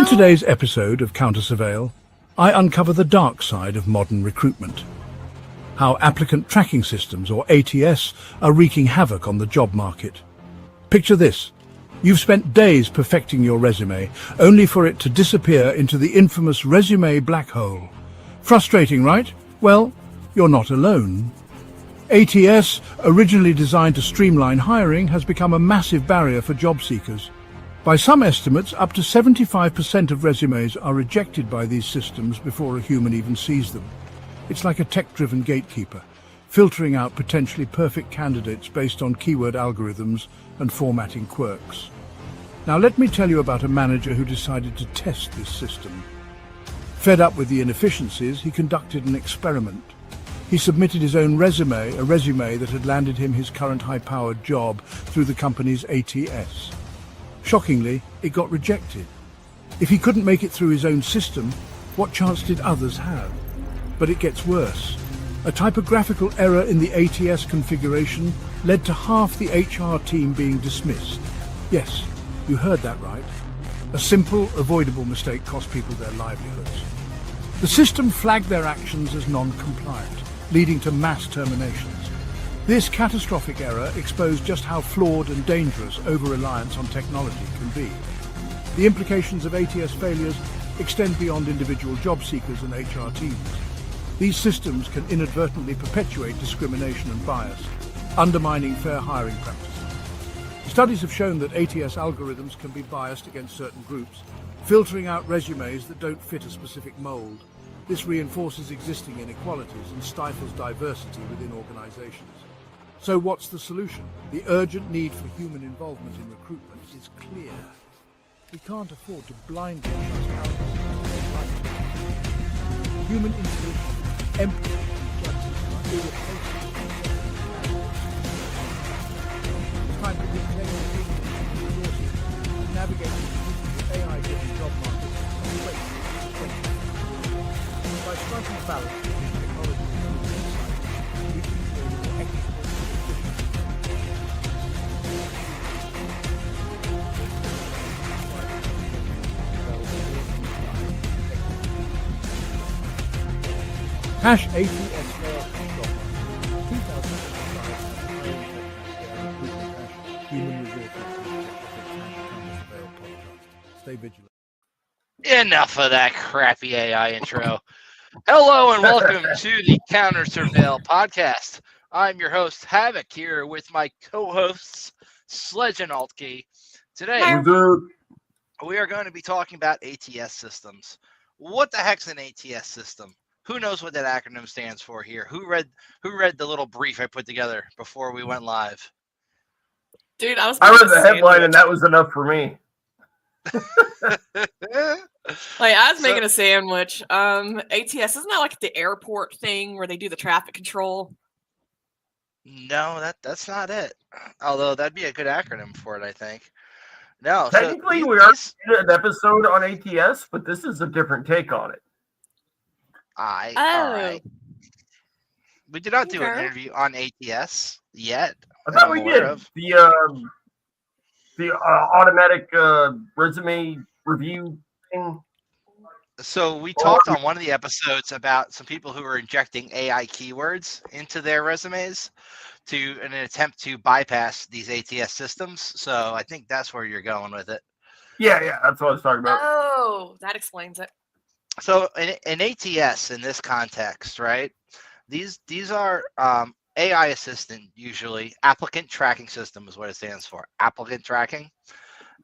In today's episode of CounterSurveil, I uncover the dark side of modern recruitment. How Applicant Tracking Systems, or ATS, are wreaking havoc on the job market. Picture this. You've spent days perfecting your resume, only for it to disappear into the infamous resume black hole. Frustrating, right? Well, you're not alone. ATS, originally designed to streamline hiring, has become a massive barrier for job seekers. By some estimates, up to 75% of resumes are rejected by these systems before a human even sees them. It's like a tech-driven gatekeeper, filtering out potentially perfect candidates based on keyword algorithms and formatting quirks. Now let me tell you about a manager who decided to test this system. Fed up with the inefficiencies, he conducted an experiment. He submitted his own resume, a resume that had landed him his current high-powered job through the company's ATS. Shockingly, it got rejected. If he couldn't make it through his own system, what chance did others have? But it gets worse. A typographical error in the ATS configuration led to half the HR team being dismissed. Yes, you heard that right. A simple, avoidable mistake cost people their livelihoods. The system flagged their actions as non-compliant, leading to mass terminations. This catastrophic error exposed just how flawed and dangerous over-reliance on technology can be. The implications of ATS failures extend beyond individual job seekers and HR teams. These systems can inadvertently perpetuate discrimination and bias, undermining fair hiring practices. Studies have shown that ATS algorithms can be biased against certain groups, filtering out resumes that don't fit a specific mold. This reinforces existing inequalities and stifles diversity within organizations. So what's the solution? The urgent need for human involvement in recruitment is clear. We can't afford to blindly trust algorithms. Human intuition, empathy, and judgment are irreplaceable. It's time to reclaim the human resources and navigate the AI-driven job market and wait for the By striking a balance between technology and human insight, we can create a more equitable #ATS Stay vigilant. Enough of that crappy AI intro. Hello and welcome to the CounterSurveil podcast. I'm your host, Havoc, here with my co-hosts, Sledge and Altkey. Today, we are going to be talking about ATS systems. What the heck's an ATS system? Who knows what that acronym stands for here? Who read the little brief I put together before we went live? Dude, I read the headline and that was enough for me. I was making a sandwich. ATS, isn't that like the airport thing where they do the traffic control? No, that's not it. Although that'd be a good acronym for it, I think. No, technically we are doing an episode on ATS, but this is a different take on it. All right. We did not do an interview on ATS yet. I thought we did. The automatic resume review thing. So we talked on one of the episodes about some people who were injecting AI keywords into their resumes in an attempt to bypass these ATS systems. So I think that's where you're going with it. Yeah, that's what I was talking about. Oh, that explains it. So an ATS in this context, right? These are AI assistant, usually applicant tracking system is what it stands for, applicant tracking.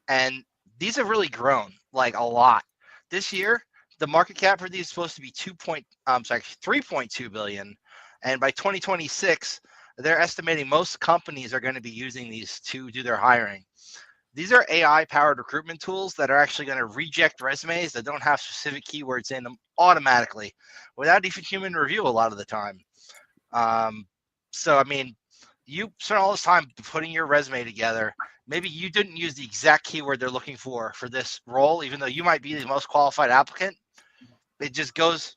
And these have really grown like a lot. This year, the market cap for these is supposed to be 3.2 billion. And by 2026, they're estimating most companies are going to be using these to do their hiring. These are AI-powered recruitment tools that are actually going to reject resumes that don't have specific keywords in them automatically without even human review a lot of the time. So, I mean, you spend all this time putting your resume together. Maybe you didn't use the exact keyword they're looking for this role, even though you might be the most qualified applicant. It just doesn't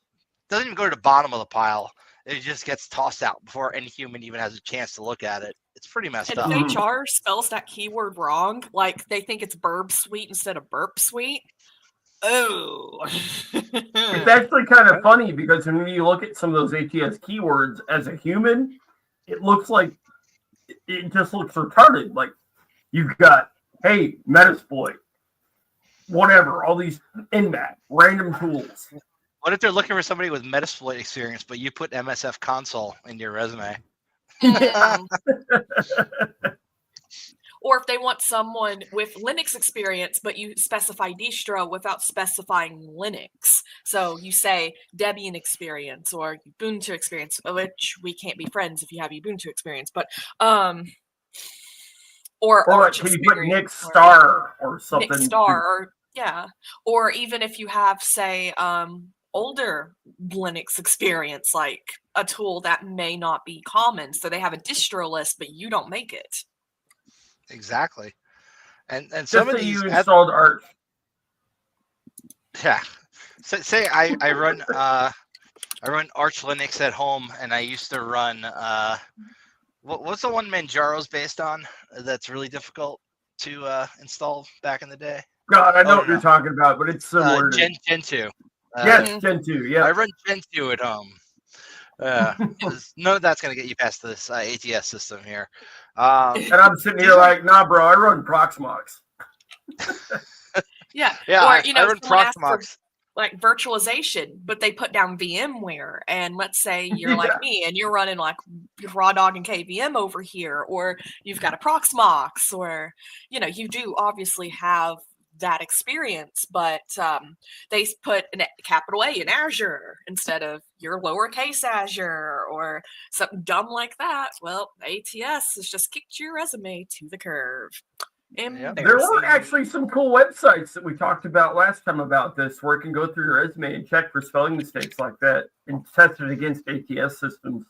even go to the bottom of the pile. It just gets tossed out before any human even has a chance to look at it. It's pretty messed up. And if HR spells that keyword wrong, like they think it's burp suite instead of burp suite, Oh. It's actually kind of funny because when you look at some of those ATS keywords as a human, it looks like it just looks retarded. Like you've got, hey, Metasploit, whatever, all these NMAT, random tools. What if they're looking for somebody with Metasploit experience, but you put MSF console in your resume? Or if they want someone with Linux experience, but you specify distro without specifying Linux. So you say Debian experience or Ubuntu experience, which we can't be friends if you have Ubuntu experience, but or Arch like, can you put Nick experience, Star or something? Nick Star, or yeah, or even if you have, say, older Linux experience, like a tool that may not be common, so they have a distro list, but you don't make it. Exactly. And Just some of that these you installed Arch. Yeah. So say I run Arch Linux at home, and I used to run what's the one Manjaro's based on that's really difficult to install back in the day? God, I know what you're talking about, but it's similar to Gentoo. yes, Gentoo. Yeah, I run Gentoo at home. None of that's going to get you past this ATS system here. And I'm sitting here like, nah, bro, I run Proxmox. Yeah. Yeah, or, I run Proxmox. Like virtualization, but they put down VMware, and let's say you're like me and you're running like raw dog and KVM over here, or you've got a Proxmox, or you do obviously have that experience, but they put a capital A in Azure instead of your lowercase Azure or something dumb like that. Well, ATS has just kicked your resume to the curb. There were actually some cool websites that we talked about last time about this, where it can go through your resume and check for spelling mistakes like that and test it against ATS systems.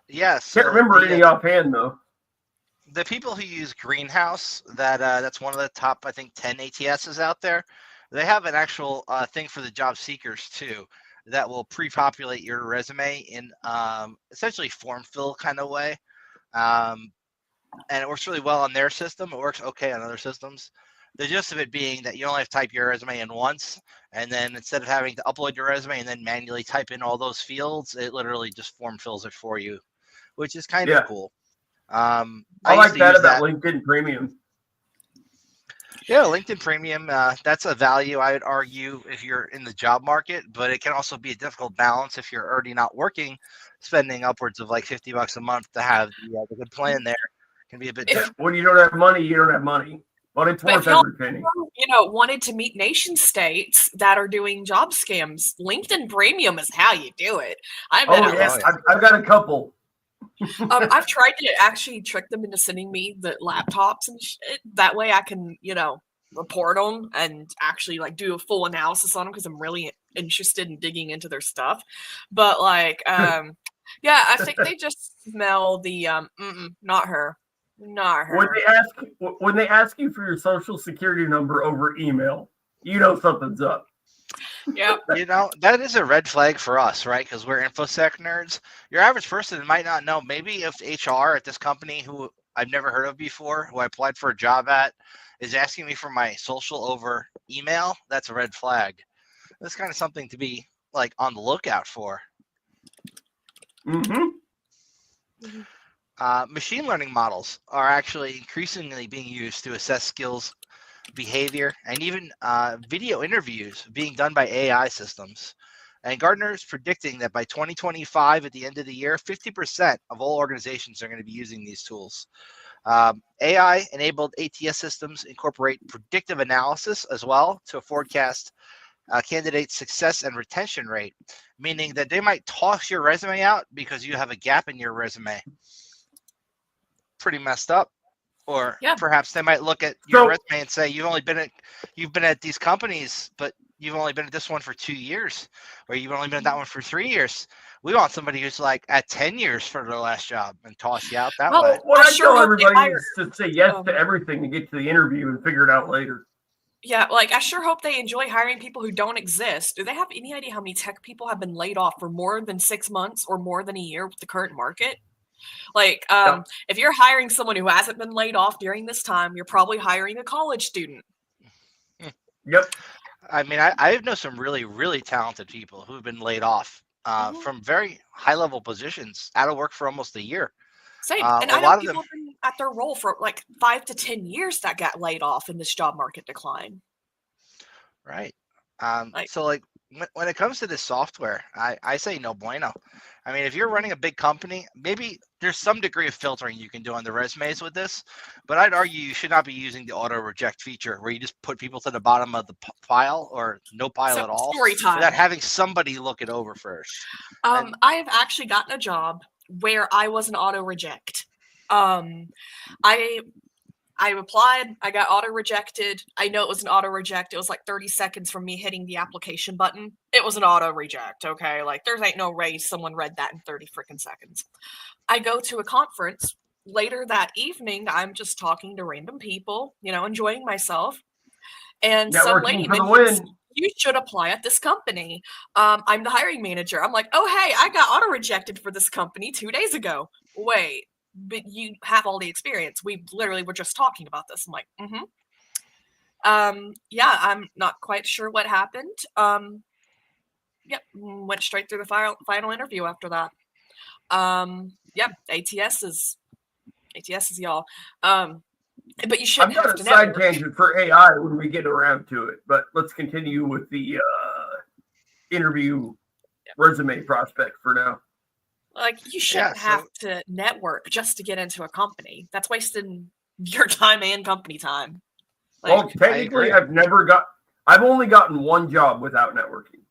Yes. Can't remember any offhand though. The people who use Greenhouse, that's one of the top, I think, 10 ATSs out there. They have an actual thing for the job seekers too, that will pre-populate your resume in essentially form fill kind of way. And it works really well on their system. It works okay on other systems. The gist of it being that you only have to type your resume in once, and then instead of having to upload your resume and then manually type in all those fields, it literally just form fills it for you, which is kind of cool. I like that about LinkedIn Premium. Yeah, LinkedIn Premium, that's a value I would argue if you're in the job market, but it can also be a difficult balance if you're already not working, spending upwards of like $50 a month to have the good plan there. Can be a bit different. When you don't have money, you don't have money. But it's worth every penny. Wanted to meet nation states that are doing job scams. LinkedIn Premium is how you do it. I've got a couple. I've tried to actually trick them into sending me the laptops and shit. That way I can, report them and actually like do a full analysis on them because I'm really interested in digging into their stuff. But I think they just smell the not her. Not her. When they ask you for your social security number over email, something's up. Yeah. That is a red flag for us, right? Because we're InfoSec nerds. Your average person might not know. Maybe if HR at this company, who I've never heard of before, who I applied for a job at, is asking me for my social over email, that's a red flag. That's kind of something to be like on the lookout for. Mm-hmm. Machine learning models are actually increasingly being used to assess skills, behavior, and even video interviews being done by AI systems. And Gartner is predicting that by 2025, at the end of the year, 50% of all organizations are going to be using these tools. AI-enabled ATS systems incorporate predictive analysis as well to forecast candidate success and retention rate, meaning that they might toss your resume out because you have a gap in your resume. Pretty messed up. Or perhaps they might look at your resume and say, you've been at these companies, but you've only been at this one for 2 years, or you've only been at that one for 3 years. We want somebody who's like at 10 years for their last job and toss you out that way. What I tell everybody is to say yes to everything to get to the interview and figure it out later. Yeah, I sure hope they enjoy hiring people who don't exist. Do they have any idea how many tech people have been laid off for more than 6 months or more than a year with the current market? If you're hiring someone who hasn't been laid off during this time, you're probably hiring a college student. Yep. I mean, I know some really, really talented people who've been laid off Mhm. from very high-level positions, out of work for almost a year. Same. And A I know lot of them, people have been at their role for like 5 to 10 years that got laid off in this job market decline. right? Like, So like when it comes to this software, I say no bueno. I mean, if you're running a big company, maybe there's some degree of filtering you can do on the resumes with this, but I'd argue you should not be using the auto reject feature where you just put people to the bottom of the pile or no pile so at all story without time. having somebody look it over first. And I've actually gotten a job where I was an auto reject. I I applied, I got auto rejected. I know it was an auto reject. It was like 30 seconds from me hitting the application button. It was an auto reject, okay? Like there's ain't no way someone read that in 30 freaking seconds. I go to a conference later that evening. I'm just talking to random people, enjoying myself. And some Networking lady for the mentions, win. you should apply at this company. I'm the hiring manager. I'm like, oh, hey, I got auto rejected for this company 2 days ago. Wait, but you have all the experience. We literally were just talking about this. I'm like, yeah, I'm not quite sure what happened. Yep, went straight through the final interview after that. Yep, ATS is y'all. But you I've shouldn't have got a to side network. tangent for AI when we get around to it, but let's continue with the interview resume prospect for now. Like you yeah, shouldn't so have to network just to get into a company. That's wasting your time and company time. Like, Well, technically, agree. I've only gotten one job without networking.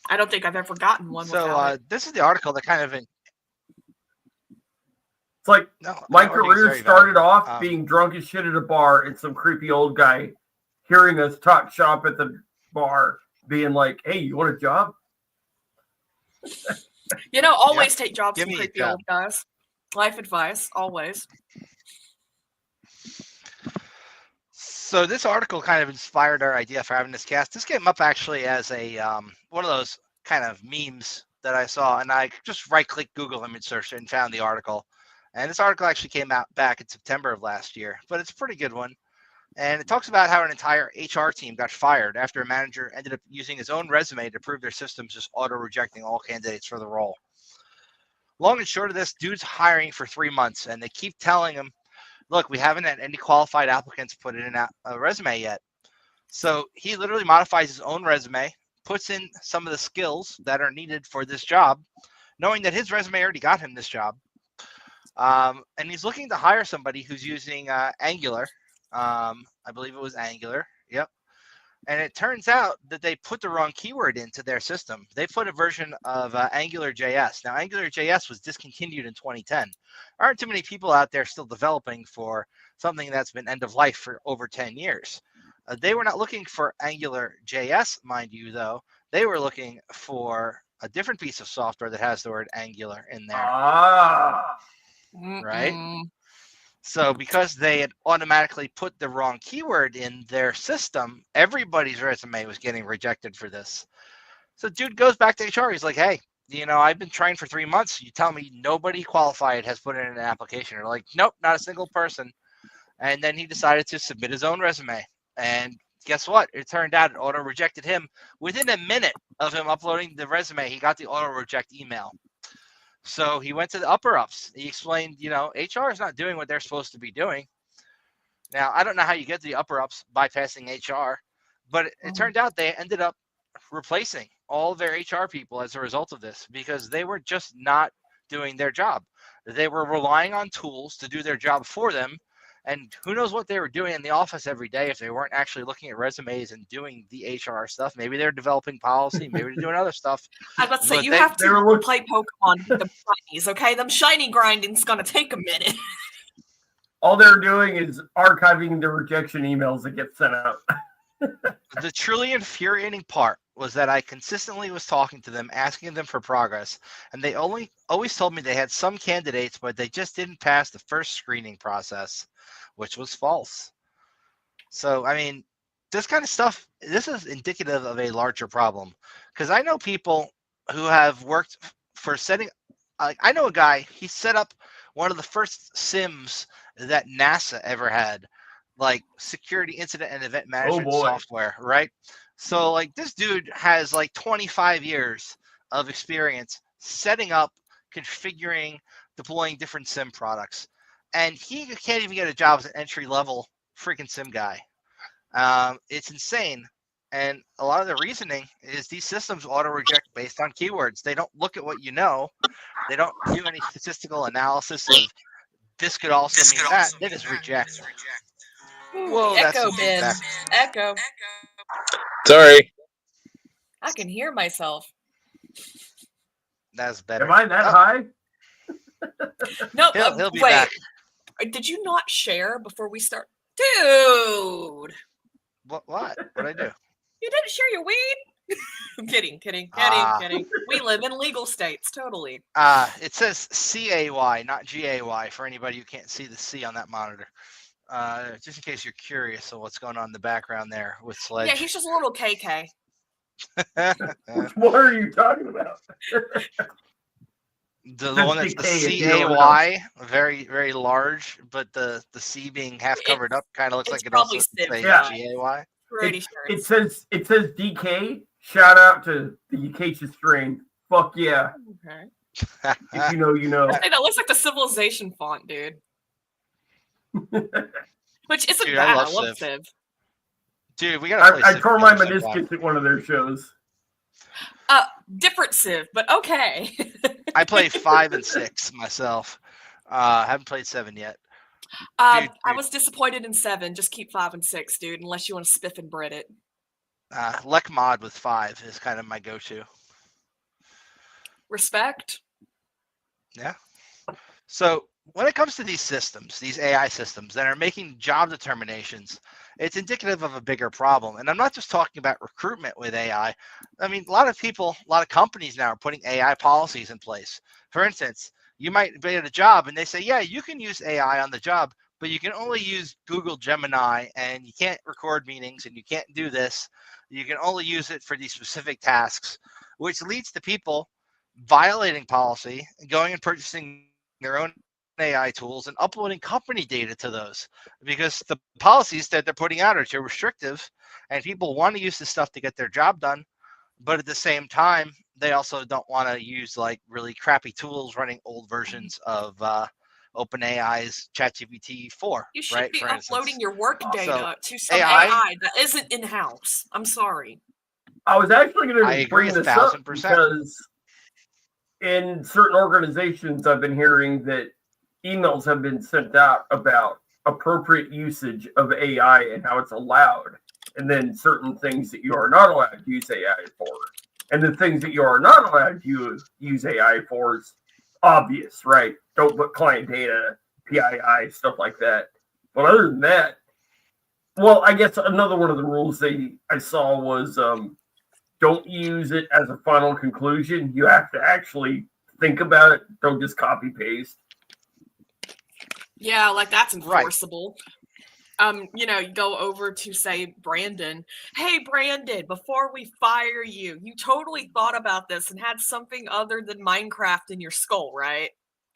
I don't think I've ever gotten one without it. This is the article that kind of It's like my career started off being drunk as shit at a bar and some creepy old guy hearing us talk shop at the bar being like, hey, you want a job? Always take jobs Give from me a creepy job. old guys. Life advice, always. So this article kind of inspired our idea for having this cast. This came up actually as a one of those kind of memes that I saw, and I just right-clicked Google image search and found the article. And this article actually came out back in September of last year, but it's a pretty good one. And it talks about how an entire HR team got fired after a manager ended up using his own resume to prove their system's just auto-rejecting all candidates for the role. Long and short of this, dude's hiring for 3 months, and they keep telling him, look, we haven't had any qualified applicants put in a resume yet. So he literally modifies his own resume, puts in some of the skills that are needed for this job, knowing that his resume already got him this job. And he's looking to hire somebody who's using Angular. I believe it was Angular. Yep. And it turns out that they put the wrong keyword into their system. They put a version of AngularJS. Now, AngularJS was discontinued in 2010. There aren't too many people out there still developing for something that's been end of life for over 10 years. They were not looking for AngularJS, mind you, though. They were looking for a different piece of software that has the word Angular in there. Right? So because they had automatically put the wrong keyword in their system, everybody's resume was getting rejected for this. So dude goes back to HR. He's like, hey, I've been trying for 3 months. You tell me nobody qualified has put in an application. They're like, nope, not a single person. And then he decided to submit his own resume. And guess what? It turned out it auto-rejected him. Within a minute of him uploading the resume, he got the auto-reject email. So he went to the upper-ups. He explained, HR is not doing what they're supposed to be doing. Now, I don't know how you get to the upper-ups bypassing HR, but it turned out they ended up replacing all their HR people as a result of this because they were just not doing their job. They were relying on tools to do their job for them. And who knows what they were doing in the office every day if they weren't actually looking at resumes and doing the HR stuff. Maybe they're developing policy. Maybe they're doing other stuff. I was about to say, you have to play Pokemon with the shinies, okay? Them shiny grinding's going to take a minute. All they're doing is archiving the rejection emails that get sent out. The truly infuriating part was that I consistently was talking to them, asking them for progress, and they always told me they had some candidates, but they just didn't pass the first screening process, which was false. So, I mean, this kind of stuff, this is indicative of a larger problem, because I know people who have worked for setting, I know a guy, he set up one of the first sims that NASA ever had. like security incident and event management boy. software, right? So like this dude has like 25 years of experience setting up, configuring, deploying different SIM products. And he can't even get a job as an entry level freaking SIM guy. It's insane. And a lot of the reasoning is these systems auto reject based on keywords. They don't look at what you know. They don't do any statistical analysis of this could also mean that. They just reject. Whoa, that's Echo, some Ben. feedback. Echo. Sorry. I can hear myself. That's better. Am I that high? No, He'll be wait. back. Did you not share before we start? Dude. What? What'd I do? You didn't share your weed? I'm kidding. We live in legal states, totally. It says CAY, not GAY, for anybody who can't see the C on that monitor. Just in case you're curious of what's going on in the background there with Sledge. Yeah, he's just a little KK. Which one are you talking about? The one that's the decay, if you know what CAY, very, very large, but the C being half covered up kind of looks it's like it also probably say Yeah. GAY. Pretty sure. It says DK. Shout out to the Acacia strain. Fuck yeah. Okay. If you know, you know. Hey, that looks like the Civilization font, dude. Which isn't Dude, bad. I I love love Civ. Civ. Dude, we gotta play I Civ tore my together sometime. meniscus at one of their shows. Different Civ, but okay. I play 5 and 6 myself. Haven't played 7 yet. I Dude. was disappointed in 7. Just keep 5 and 6, dude, unless you want to spiff and bread it. Lek mod with 5 is kind of my go-to. Respect. Yeah. So when it comes to these systems, these AI systems that are making job determinations, it's indicative of a bigger problem. And I'm not just talking about recruitment with AI. I mean, a lot of people, a lot of companies now are putting AI policies in place. For instance, you might be at a job and they say, yeah, you can use AI on the job, but you can only use Google Gemini and you can't record meetings and you can't do this. You can only use it for these specific tasks, which leads to people violating policy and going and purchasing their own AI tools and uploading company data to those because the policies that they're putting out are too restrictive and people want to use this stuff to get their job done. But at the same time, they also don't want to use like really crappy tools running old versions of OpenAI's ChatGPT 4. You should right? be For uploading instance. your work data to some AI AI that isn't in-house. I'm sorry. I was actually going I to agree bring this up 1000%. because in certain organizations, I've been hearing that emails have been sent out about appropriate usage of AI and how it's allowed, and then certain things that you are not allowed to use AI for. And the things that you are not allowed to use AI for is obvious, right? Don't put client data, PII, stuff like that. But other than that, well, I guess another one of the rules I saw was don't use it as a final conclusion. You have to actually think about it. Don't just copy paste. Yeah, like that's enforceable. You go over to say Brandon. Hey, Brandon, before we fire you, you totally thought about this and had something other than Minecraft in your skull, right?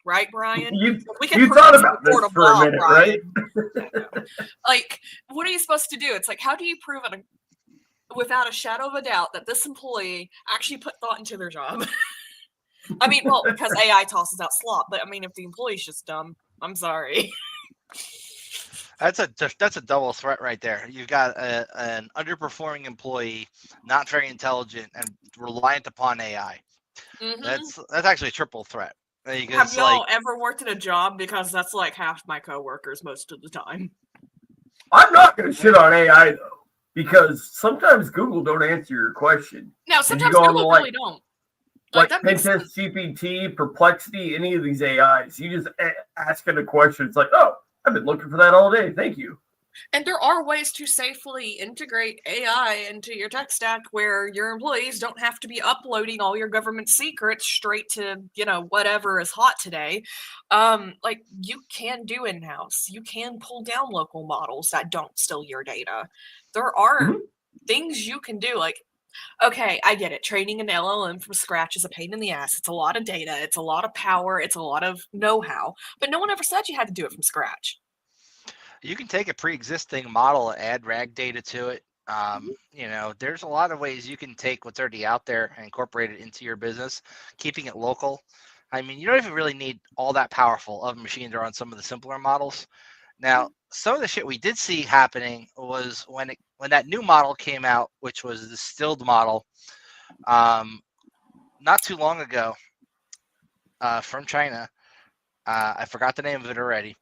Right, Brian? You prove thought this about before this the for a law, minute, Brian. right? Like, what are you supposed to do? It's like, how do you prove it without a shadow of a doubt that this employee actually put thought into their job? I mean, well, because AI tosses out slop, but I mean, if the employee's just dumb, I'm sorry. That's a double threat right there. You've got an underperforming employee, not very intelligent, and reliant upon AI. Mm-hmm. That's actually a triple threat. Have y'all ever worked at a job? Because that's like half my coworkers most of the time. I'm not going to shit on AI though, because sometimes Google don't answer your question. No, sometimes Google really don't. Like Pentest, GPT, Perplexity, any of these AIs, you just ask it a question. It's like, oh, I've been looking for that all day. Thank you. And there are ways to safely integrate AI into your tech stack where your employees don't have to be uploading all your government secrets straight to, whatever is hot today. Like you can do in-house. You can pull down local models that don't steal your data. There are things you can do. Like, okay, I get it. Training an LLM from scratch is a pain in the ass. It's a lot of data. It's a lot of power. It's a lot of know-how. But no one ever said you had to do it from scratch. You can take a pre-existing model, add RAG data to it. There's a lot of ways you can take what's already out there and incorporate it into your business, keeping it local. I mean, you don't even really need all that powerful of a machine to run some of the simpler models. Now, some of the shit we did see happening was when that new model came out, which was the distilled model, not too long ago, from China. I forgot the name of it already.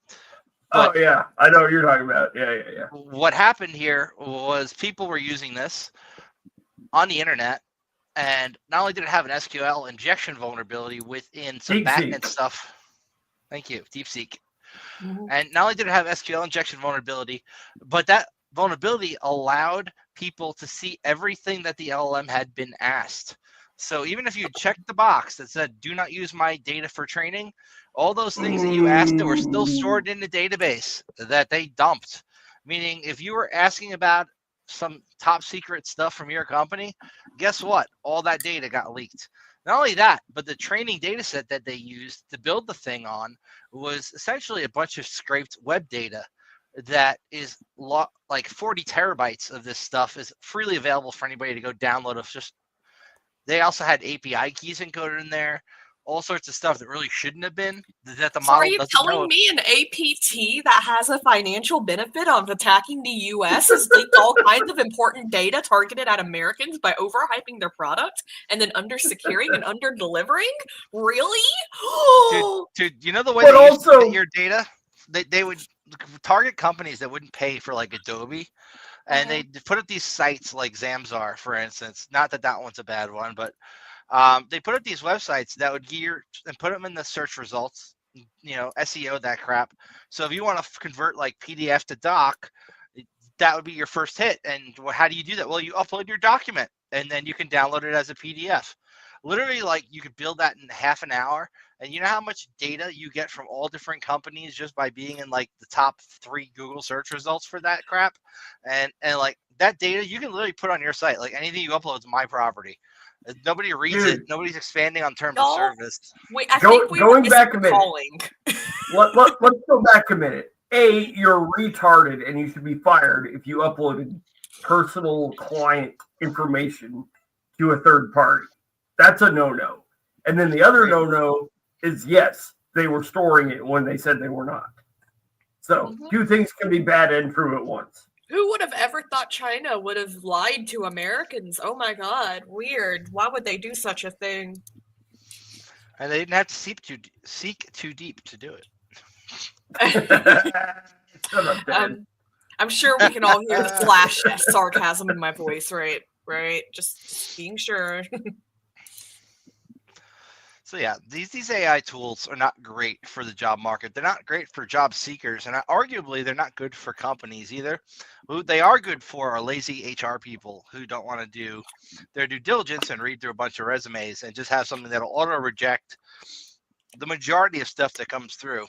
But yeah, I know what you're talking about. Yeah. What happened here was people were using this on the internet, and not only did it have an SQL injection vulnerability within some backend stuff. Thank you, DeepSeek. Mhm. And not only did it have SQL injection vulnerability, but that vulnerability allowed people to see everything that the LLM had been asked. So even if you checked the box that said, do not use my data for training, all those things that you asked were still stored in the database that they dumped. Meaning if you were asking about some top secret stuff from your company, guess what? All that data got leaked. Not only that, but the training data set that they used to build the thing on was essentially a bunch of scraped web data that is like 40 terabytes of this stuff is freely available for anybody to go download. They also had API keys encoded in there, all sorts of stuff that really shouldn't have been, that the So are model you doesn't telling know. me an APT that has a financial benefit of attacking the US has leaked all kinds of important data targeted at Americans by overhyping their product and then under-securing and under-delivering? Really? Dude, you know the way But they used to also- get your data? They would target companies that wouldn't pay for like Adobe, and they put up these sites like Zamzar, for instance. Not that one's a bad one, but they put up these websites that would gear and put them in the search results, SEO, that crap. So if you want to convert like PDF to doc, that would be your first hit. And how do you do that? Well, you upload your document and then you can download it as a PDF. Literally, like, you could build that in half an hour. And you know how much data you get from all different companies just by being in like the top 3 Google search results for that crap? And like that data you can literally put on your site. Like anything you upload is my property. Nobody reads it. Nobody's expanding on terms of service. Wait, I think we going were back a minute. calling. Let's go back a minute. A, you're retarded and you should be fired if you uploaded personal client information to a third party. That's a no-no. And then the other no-no is, yes, they were storing it when they said they were not. So two things can be bad and true at once. Who would have ever thought China would have lied to Americans? Oh my God, weird. Why would they do such a thing? And they didn't have to seek too deep to do it. I'm sure we can all hear the flash sarcasm in my voice, right? Right? Just being sure. So yeah, these AI tools are not great for the job market. They're not great for job seekers, and arguably they're not good for companies either. Who they are good for are lazy HR people who don't want to do their due diligence and read through a bunch of resumes and just have something that'll auto reject the majority of stuff that comes through.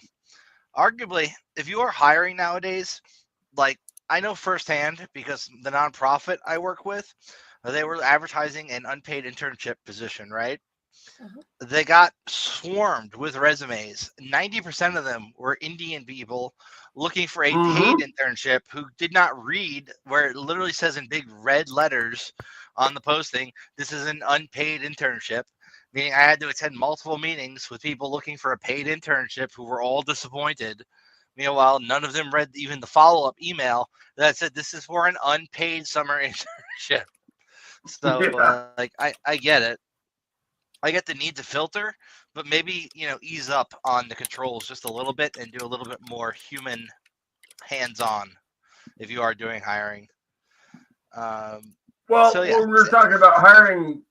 Arguably, if you are hiring nowadays, like I know firsthand because the nonprofit I work with, they were advertising an unpaid internship position, right? They got swarmed with resumes. 90% of them were Indian people looking for a paid internship who did not read where it literally says in big red letters on the posting, this is an unpaid internship. Meaning I had to attend multiple meetings with people looking for a paid internship who were all disappointed. Meanwhile, none of them read even the follow-up email that said this is for an unpaid summer internship. So I get it. I get the need to filter, but maybe, ease up on the controls just a little bit and do a little bit more human hands-on if you are doing hiring. When we're talking about hiring,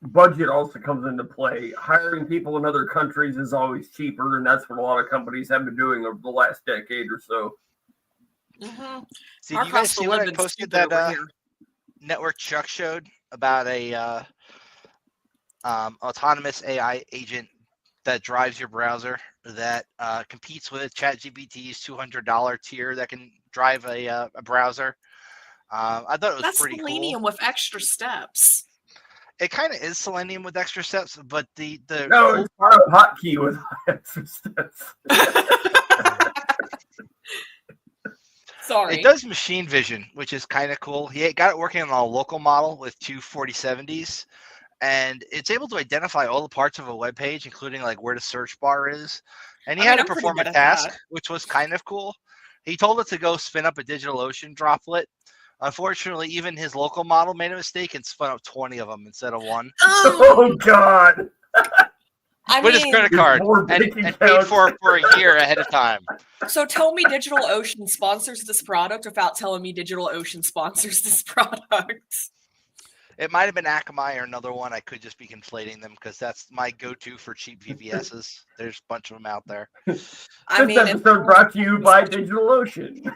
budget also comes into play. Hiring people in other countries is always cheaper, and that's what a lot of companies have been doing over the last decade or so. See, do you guys see what I posted that Network Chuck showed about a autonomous AI agent that drives your browser that competes with ChatGPT's $200 tier that can drive a browser? I thought it was pretty cool. That's Selenium with extra steps. It kind of is Selenium with extra steps, but the no, it's part of hotkey with extra steps. Sorry. It does machine vision, which is kind of cool. He got it working on a local model with two 4070s, and it's able to identify all the parts of a web page, including like where the search bar is. And he had to I'm pretty perform good a at task, that. which was kind of cool. He told it to go spin up a DigitalOcean droplet. Unfortunately, even his local model made a mistake and spun up 20 of them instead of one. Oh God! With his credit card more and bank paid accounts. for a year ahead of time. So tell me DigitalOcean sponsors this product without telling me DigitalOcean sponsors this product. It might have been Akamai or another one. I could just be conflating them because that's my go-to for cheap VPSs. There's a bunch of them out there. I mean, This episode brought to you by DigitalOcean.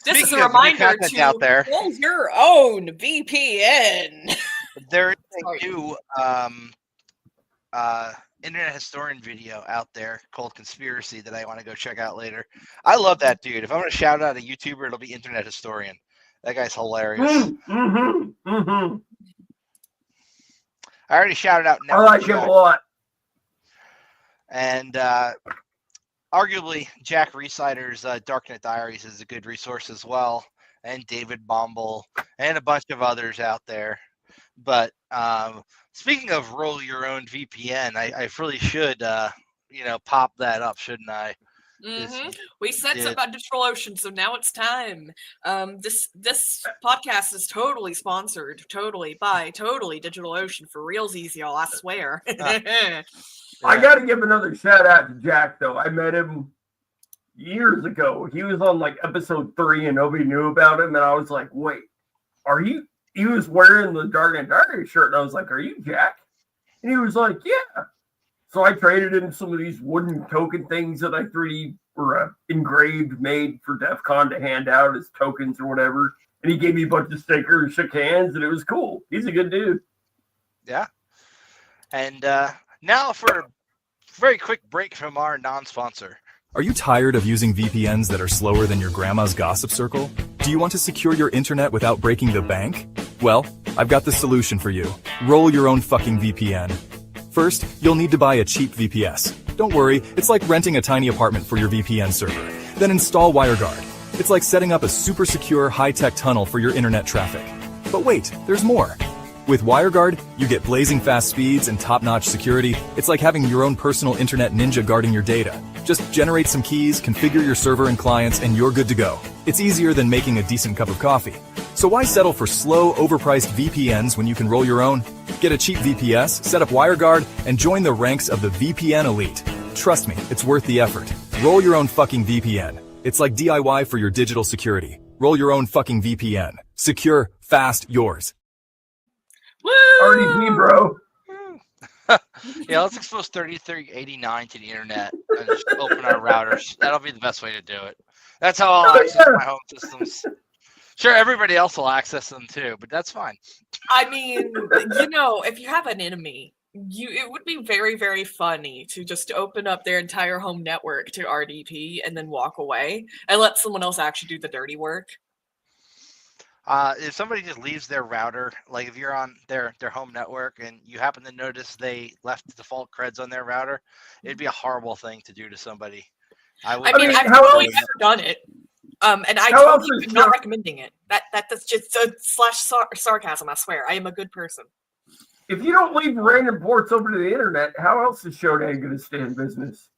This is Speaking a of new reminder content to out there. roll your own VPN. There is Sorry. a new internet historian video out there called Conspiracy that I want to go check out later. I love that dude. If I'm going to shout out a YouTuber, it'll be Internet Historian. That guy's hilarious. I already shouted out I like him a lot. And arguably, Jack Resider's Darknet Diaries is a good resource as well, and David Bombal, and a bunch of others out there. But speaking of roll your own VPN, I really should, pop that up, shouldn't I? We said something about DigitalOcean, so now it's time. This podcast is totally sponsored, by DigitalOcean for realsies, y'all. I swear. I got to give another shout out to Jack, though. I met him years ago. He was on like episode 3 and nobody knew about him. And I was like, wait, are you? He was wearing the Darknet Diaries shirt. And I was like, are you Jack? And he was like, yeah. So I traded in some of these wooden token things that I 3D or engraved, made for DEF CON to hand out as tokens or whatever. And he gave me a bunch of stickers, shook hands, and it was cool. He's a good dude. Yeah. And now for a very quick break from our non-sponsor. Are you tired of using VPNs that are slower than your grandma's gossip circle? Do you want to secure your internet without breaking the bank? Well, I've got the solution for you. Roll your own fucking VPN. First, you'll need to buy a cheap VPS. Don't worry, it's like renting a tiny apartment for your VPN server. Then install WireGuard. It's like setting up a super secure, high-tech tunnel for your internet traffic. But wait, there's more. With WireGuard, you get blazing fast speeds and top-notch security. It's like having your own personal internet ninja guarding your data. Just generate some keys, configure your server and clients, and you're good to go. It's easier than making a decent cup of coffee. So why settle for slow, overpriced VPNs when you can roll your own? Get a cheap VPS, set up WireGuard, and join the ranks of the VPN elite. Trust me, it's worth the effort. Roll your own fucking VPN. It's like DIY for your digital security. Roll your own fucking VPN. Secure, fast, yours. Woo! RDP, bro. Yeah, let's expose 3389 to the internet and just open our routers. That'll be the best way to do it. That's how I'll access my home systems. Sure, everybody else will access them too, but that's fine. I mean, if you have an enemy, it would be very, very funny to just open up their entire home network to RDP and then walk away and let someone else actually do the dirty work. If somebody just leaves their router, like if you're on their home network and you happen to notice they left default creds on their router, it'd be a horrible thing to do to somebody. I've totally never done it. And I totally am not recommending it. That's just / sarcasm, I swear. I am a good person. If you don't leave random ports over to the internet, how else is Shodan going to stay in business?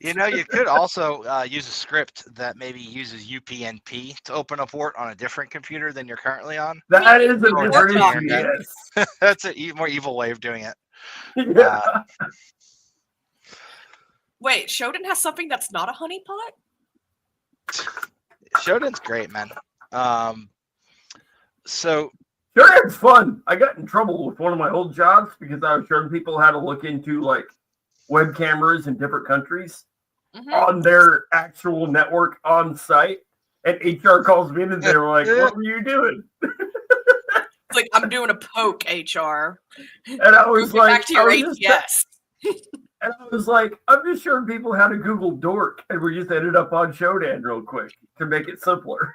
You could also use a script that maybe uses UPnP to open a port on a different computer than you're currently on. That is a different issue, yes. That's a more evil way of doing it. Yeah. Wait, Shodan has something that's not a honeypot? Shodan's great, man. So Shodan's fun. I got in trouble with one of my old jobs because I was showing people how to look into like web cameras in different countries on their actual network on site. And HR calls me in and they're like, what were you doing? It's like, I'm doing a poke, HR. And I was like, back to your ATS. And I was like, I'm just showing people how to Google dork. And we just ended up on Shodan real quick to make it simpler.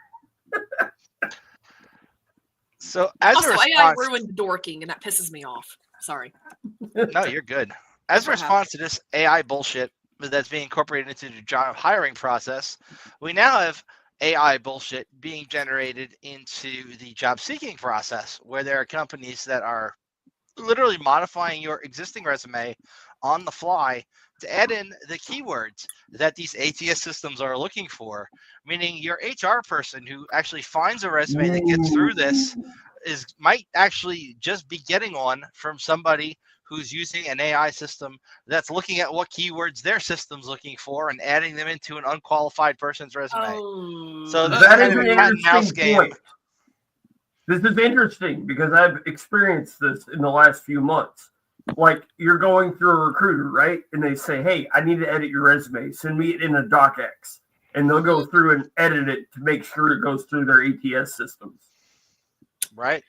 So as also, a response, AI ruined dorking, and that pisses me off. Sorry. No, you're good. As a response to this AI bullshit, that's being incorporated into the job hiring process, we now have AI bullshit being generated into the job seeking process, where there are companies that are literally modifying your existing resume on the fly to add in the keywords that these ATS systems are looking for, meaning your HR person who actually finds a resume that gets through this might actually just be getting one from somebody who's using an AI system that's looking at what keywords their system's looking for and adding them into an unqualified person's resume. Oh, So this That is is kind of an a cat and mouse interesting game. point. This is interesting because I've experienced this in the last few months. Like, you're going through a recruiter, right? And they say, hey, I need to edit your resume. Send me it in a docx. And they'll go through and edit it to make sure it goes through their ATS systems. Right.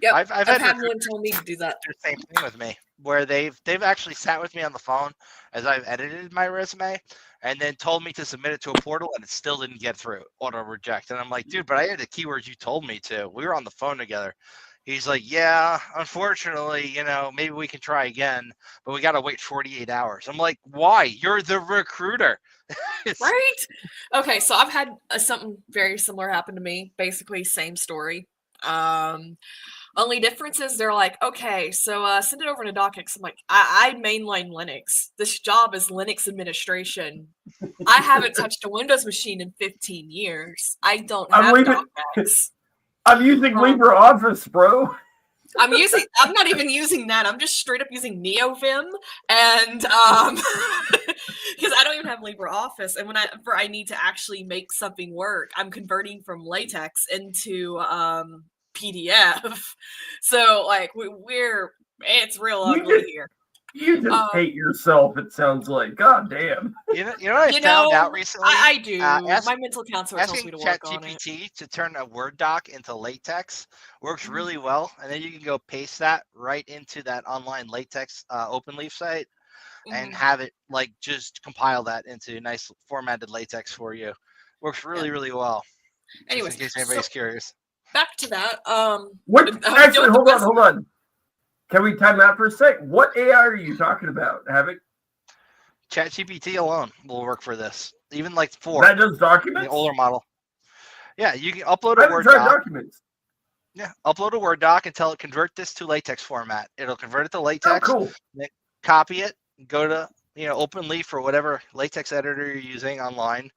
Yep. I've I've had one tell me to do that. the same thing with me, where they've actually sat with me on the phone as I've edited my resume and then told me to submit it to a portal, and it still didn't get through, auto reject. And I'm like, dude, but I had the keywords you told me to. We were on the phone together. He's like, yeah, unfortunately, maybe we can try again, but we got to wait 48 hours. I'm like, why? You're the recruiter. Right? Okay, so I've had something very similar happen to me. Basically, same story. Only difference is they're like, okay, so send it over to docx. I'm like, I mainline Linux. This job is Linux administration. I haven't touched a Windows machine in 15 years. I don't have docx. I'm using LibreOffice, bro. I'm not even using that. I'm just straight up using NeoVim, and because I don't even have LibreOffice, and whenever I need to actually make something work, I'm converting from LaTeX into PDF. So like it's real ugly here. You just hate yourself, it sounds like. God damn. You know what I found out recently? I do. My mental counselor tells me to work on it. Asking ChatGPT to turn a Word doc into LaTeX works really well. And then you can go paste that right into that online LaTeX OpenLeaf site and have it just compile that into nice formatted LaTeX for you. Works really, really well. Anyways, in case anybody's curious. Back to that. Actually, hold on. Can we time out for a sec? What AI are you talking about, Havoc? ChatGPT alone will work for this. Even 4. That does documents? The older model. Yeah, you can upload a Word doc. Documents. Yeah, upload a Word doc and tell it convert this to LaTeX format. It'll convert it to LaTeX. Oh, cool. Copy it. Go to OpenLeaf or whatever LaTeX editor you're using online,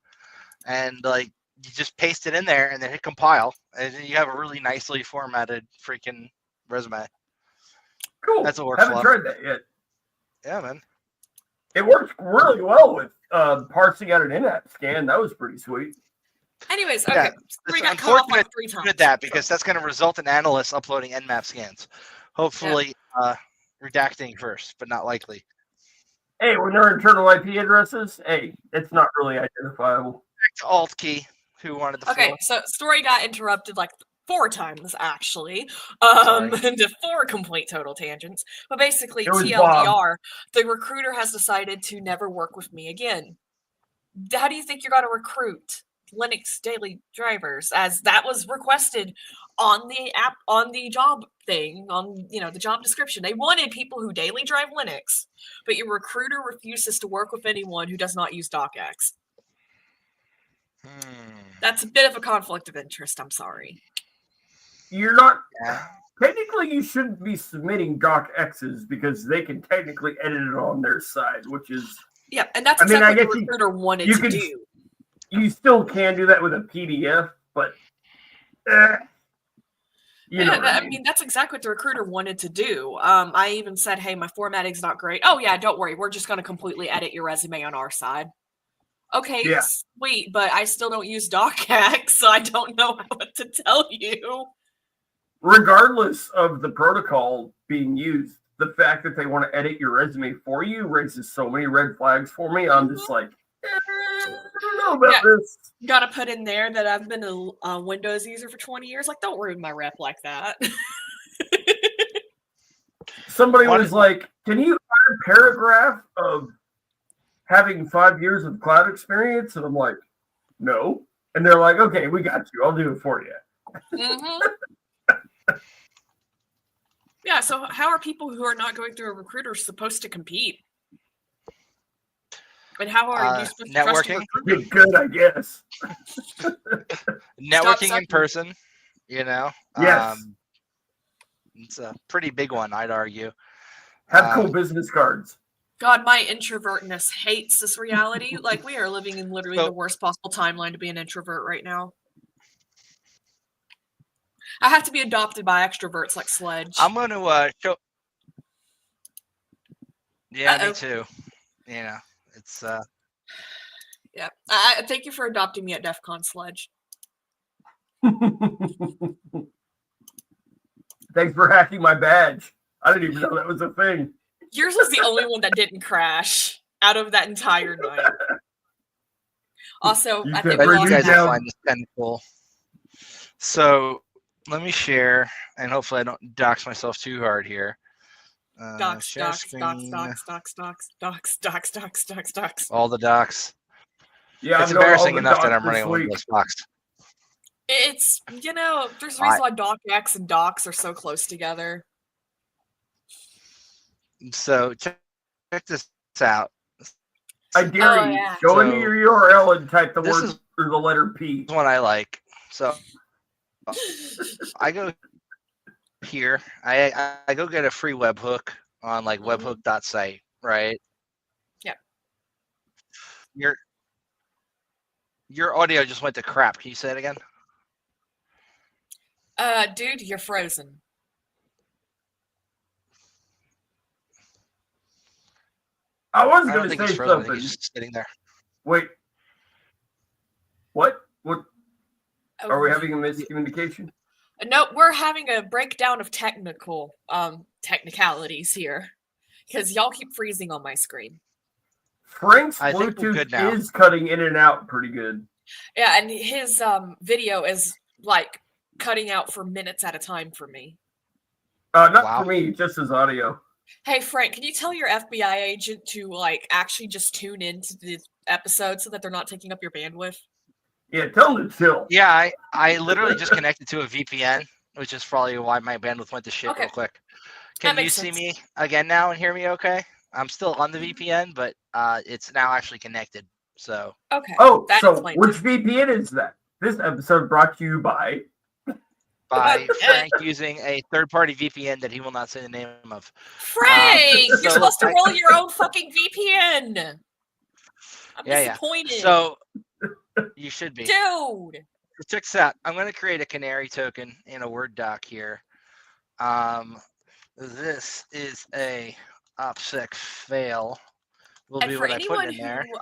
and you just paste it in there and then hit compile, and then you have a really nicely formatted freaking resume. Cool. That's a workflow. Haven't tried that yet. Yeah, man. It works really well with parsing out an in-app scan. That was pretty sweet. Anyways, okay. Yeah, We it's got cut off unfortunate 3 times. with that because that's going to result in analysts uploading Nmap scans. Hopefully, redacting first, but not likely. Hey, when they're internal IP addresses, it's not really identifiable. Back to Alt key. Who wanted the floor? So story got interrupted 4 times actually, into 4 complete total tangents. But basically, TLDR, the recruiter has decided to never work with me again. How do you think you're going to recruit Linux daily drivers, as that was requested on the app, on the job thing, on the job description? They wanted people who daily drive Linux, but your recruiter refuses to work with anyone who does not use docx. That's a bit of a conflict of interest. I'm sorry. You're not. Technically, you shouldn't be submitting docx's because they can technically edit it on their side, which is. Yeah, and that's exactly what the recruiter wanted to do. You still can do that with a PDF, but. I mean, that's exactly what the recruiter wanted to do. I even said, hey, my formatting's not great. Oh, yeah, don't worry. We're just going to completely edit your resume on our side. Okay, sweet, but I still don't use docx, so I don't know what to tell you. Regardless of the protocol being used, the fact that they want to edit your resume for you raises so many red flags for me. I'm just like, I don't know about this. Got to put in there that I've been a Windows user for 20 years. Don't ruin my rep like that. Somebody was like, can you add a paragraph of having 5 years of cloud experience? And I'm like, no. And they're like, okay, we got you. I'll do it for you. Yeah, so how are people who are not going through a recruiter supposed to compete? And how are you supposed to trust a networking. recruiter? Get good, I guess. Networking in sucking. person, you know. Yes. It's a pretty big one, I'd argue. Have cool business cards. God, my introvertness hates this reality. Like, we are living in literally So- the worst possible timeline to be an introvert right now. I have to be adopted by extroverts like Sledge. I'm going to show. Yeah, Uh-oh. me too. You know, it's Yeah. Thank you for adopting me at DEF CON, Sledge. Thanks for hacking my badge. I didn't even know that was a thing. Yours was the only one that didn't crash out of that entire night. Also, You I can think but we bring you lost me guys Matt. will down. find this kind of cool. So let me share, and hopefully I don't dox myself too hard here. Docs, Share docs, screen, docs. all the docs. Yeah, It's I'm going all embarrassing the enough that docs I'm running this a week. Windows box. It's, there's a reason why DocX and Docs are so close together. So check this out. I dare Oh, you. yeah. Go So, into your URL and type the this word is- or the letter P. One I like. So I go here. I go get a free webhook on like webhook.site, right? Yep. Your audio just went to crap. Can you say it again? Dude, you're frozen. I was I going don't to think say he's frozen. I think something. he's just sitting there. Wait. What? Are we Oh, having a miscommunication? No, we're having a breakdown of technicalities here. Because y'all keep freezing on my screen. Frank's I think we're good Bluetooth now. is cutting in and out pretty good. Yeah, and his video is like cutting out for minutes at a time for me. Not Wow. for me, just his audio. Hey Frank, can you tell your FBI agent to like actually just tune into the episode so that they're not taking up your bandwidth? Yeah, tell him to chill. Yeah, I literally just connected to a VPN, which is probably why my bandwidth went to shit Okay. real quick. That Can you makes see sense. me again now and hear me okay? I'm still on the VPN, but it's now actually connected. So Okay. Oh, that so explains which it. VPN is that? This episode brought to you by. by Frank using a third-party VPN that he will not say the name of. Frank, so you're supposed to I- roll your own fucking VPN. I'm Yeah. disappointed. So you should be. Dude. So check this out. I'm going to create a canary token in a Word doc here. This is a OPSEC fail. Will And be for what I put anyone in there. who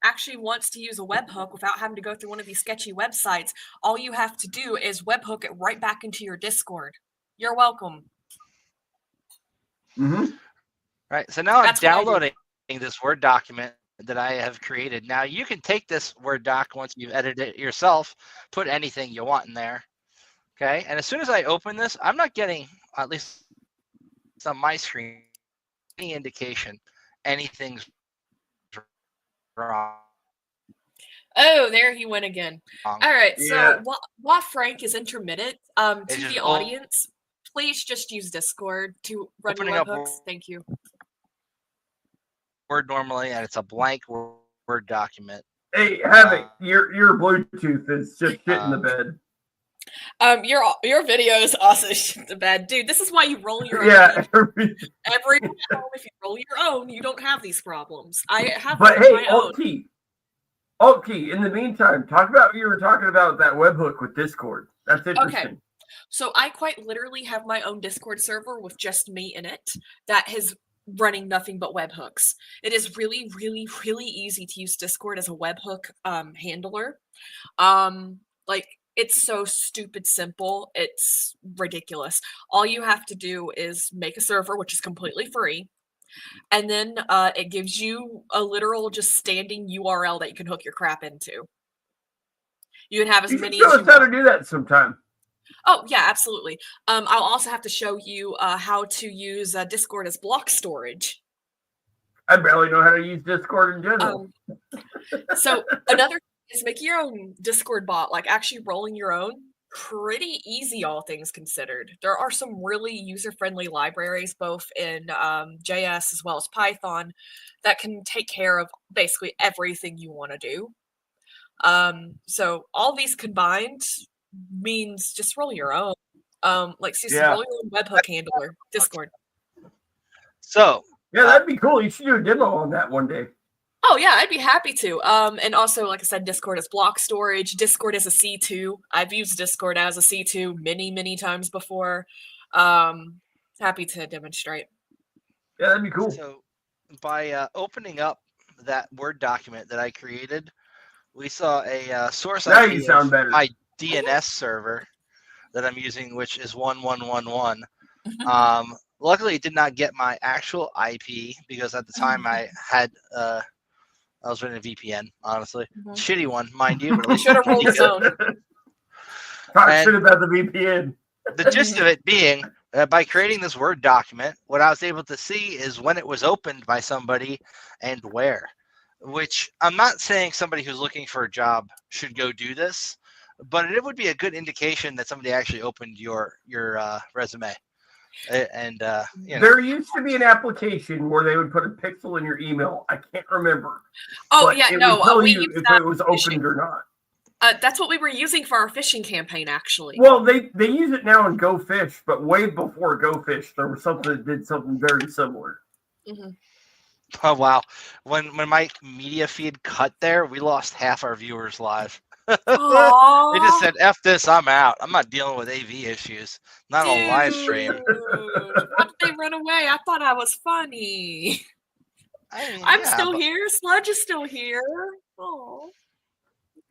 actually wants to use a webhook without having to go through one of these sketchy websites, all you have to do is webhook it right back into your Discord. You're welcome. Mm-hmm. Right. So now That's I'm what I do. downloading this Word document that I have created. Now you can take this Word doc once you've edited it yourself, put anything you want in there. Okay. And as soon as I open this, I'm not getting, at least on my screen, any indication anything's wrong. Oh, there he went again. All right, so Yeah. while Frank is intermittent, to It's just the audience, please just use Discord to run your Opening up webhooks. Thank you. Word normally, and it's a blank Word document. Hey, Havoc, your Bluetooth is just shit in the bed. Your video is also shit the bed, dude. This is why you roll your own. Yeah. Every time if you roll your own, you don't have these problems. I have But rolled hey, my own. Alt key. In the meantime, talk about what you were talking about that webhook with Discord. That's interesting. So I quite literally have my own Discord server with just me in it that is running nothing but webhooks. It is really, really, really easy to use Discord as a webhook handler. Like, it's so stupid simple. It's ridiculous. All you have to do is make a server, which is completely free. And then it gives you a literal just standing URL that you can hook your crap into. You can have as You should many show as you us how to want. do that sometime. Oh, yeah, absolutely. I'll also have to show you how to use Discord as block storage. I barely know how to use Discord in general. So another thing is making your own Discord bot, like actually rolling your own. pretty easy, all things considered. There are some really user-friendly libraries, both in JS as well as Python, that can take care of basically everything you want to do. So all these combined means just roll your own. Like seriously, Yeah. roll your own webhook handler, Discord. So Yeah, that'd be cool. You should do a demo on that one day. Oh yeah, I'd be happy to. And also, like I said, Discord is block storage. Discord is a C2. I've used Discord as a C2 many times before. Happy to demonstrate. Yeah, that'd be cool. So by opening up that Word document that I created, we saw a source Now IP you sound of better. my DNS server that I'm using, which is 1111. Luckily, it did not get my actual IP because at the time I was running a VPN, honestly. Shitty one, mind you. But at least Should have rolled his own. Talk And- shit about the VPN. The gist of it being that by creating this Word document, what I was able to see is when it was opened by somebody and where. Which I'm not saying somebody who's looking for a job should go do this, but it would be a good indication that somebody actually opened your resume. And you know. There used to be an application where they would put a pixel in your email. I can't remember. Oh but yeah, it no, would tell we you used if that it was for phishing. opened or not. That's what we were using for our phishing campaign, actually. Well, they use it now in Go Fish, but way before Go Fish, there was something that did something very similar. Oh wow! When my media feed cut there, we lost half our viewers live. They just said, "F this, I'm out. I'm not dealing with AV issues. Not on a live stream." Why did they run away? I thought I was funny. I mean, I'm yeah, still but- here. Sludge is still here. Oh.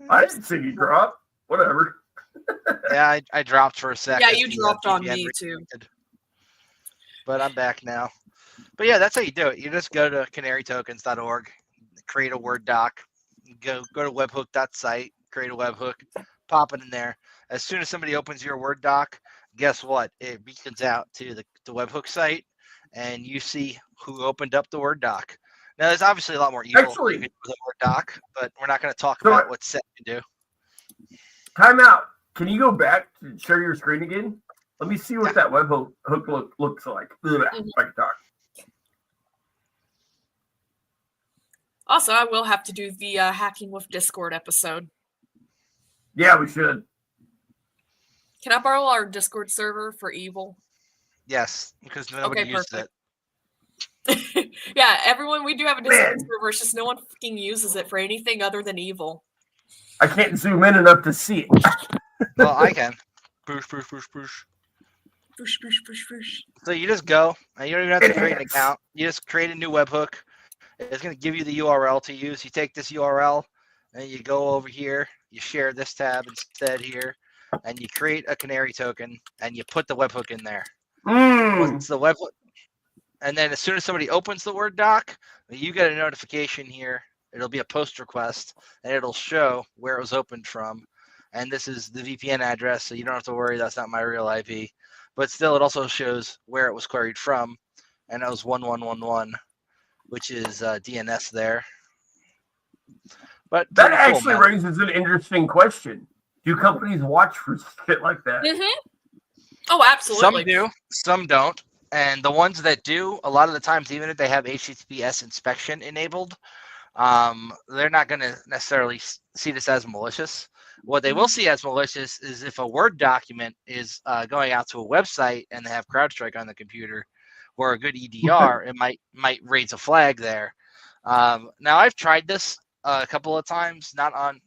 I didn't see you drop. Whatever. Yeah, I dropped for a second. Yeah, you dropped on me too. But I'm back now. But yeah, that's how you do it. You just go to canarytokens.org, create a Word doc, go to webhook.site, create a webhook, pop it in there. As soon as somebody opens your Word doc, guess what? It beacons out to the webhook site, and you see who opened up the Word doc. Now, there's obviously a lot more evil Actually- you can do with a Word doc, but we're not going to talk So about what set can do. Time out. Can you go back to share your screen again? Let me see what that webhook looks like. Ugh, I can talk. Also, I will have to do the hacking with Discord episode. Yeah, we should. Can I borrow our Discord server for evil? Yes, because nobody Okay, uses perfect. it. Yeah, everyone, we do have a Discord Man. server. It's just no one fucking uses it for anything other than evil. I can't zoom in enough to see it. Well, I can. Push. Push, push, push, push. So you just go, and you don't even have to create an account. You just create a new webhook. It's going to give you the URL to use. You take this URL, and you go over here. You share this tab instead here, and you create a canary token, and you put the webhook in there. Once the webhook, and then as soon as somebody opens the Word doc, you get a notification here. It'll be a post request, and it'll show where it was opened from. And this is the VPN address, so you don't have to worry. That's not my real IP. But still, it also shows where it was queried from, and that was 1111, which is DNS there. But That pretty cool, actually man. raises an interesting question. Do companies watch for shit like that? Oh, absolutely. Some do, some don't. And the ones that do, a lot of the times, even if they have HTTPS inspection enabled, they're not going to necessarily see this as malicious. What they will see as malicious is if a Word document is going out to a website and they have CrowdStrike on the computer or a good EDR, it might raise a flag there. Now, I've tried this a couple of times, not on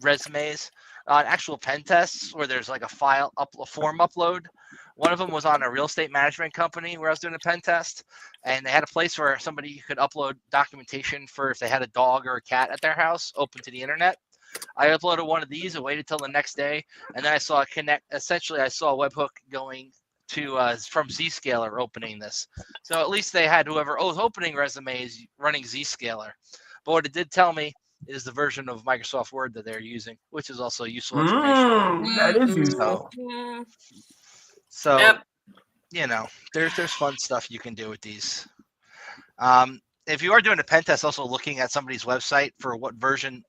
resumes, on actual pen tests where there's like a form upload. One of them was on a real estate management company where I was doing a pen test, and they had a place where somebody could upload documentation for if they had a dog or a cat at their house open to the internet. I uploaded one of these and waited till the next day, and then I saw essentially I saw a webhook going to from Zscaler opening this. So at least they had whoever was opening resumes running Zscaler. But what it did tell me is the version of Microsoft Word that they're using, which is also useful information. That is useful. So, Yep. you know, there's fun stuff you can do with these. if you are doing a pen test, also looking at somebody's website for what version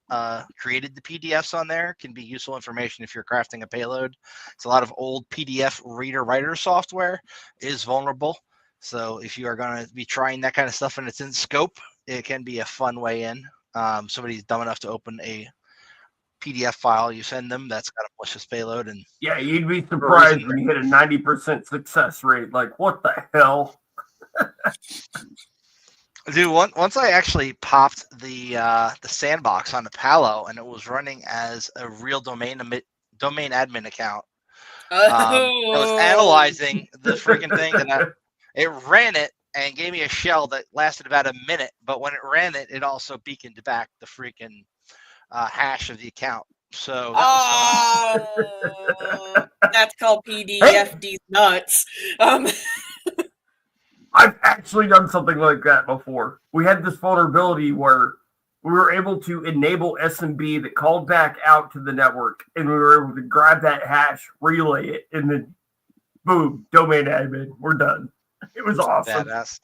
created the PDFs on there can be useful information if you're crafting a payload. It's a lot of old PDF reader writer software is vulnerable. So if you are going to be trying that kind of stuff and it's in scope, it can be a fun way in. Somebody's dumb enough to open a PDF file you send them that's got a malicious payload, and yeah, you'd be surprised when you hit a 90% success rate. Like, what the hell? Dude, once I actually popped the sandbox on the Palo, and it was running as a real domain admin account. I was analyzing the freaking thing, and it ran it and gave me a shell that lasted about a minute. But when it ran it, it also beaconed back the freaking hash of the account. So that was that's called PDFD's nuts. I've actually done something like that before. We had this vulnerability where we were able to enable SMB that called back out to the network, and we were able to grab that hash, relay it, and then boom, domain admin, we're done. It was awesome. Badass.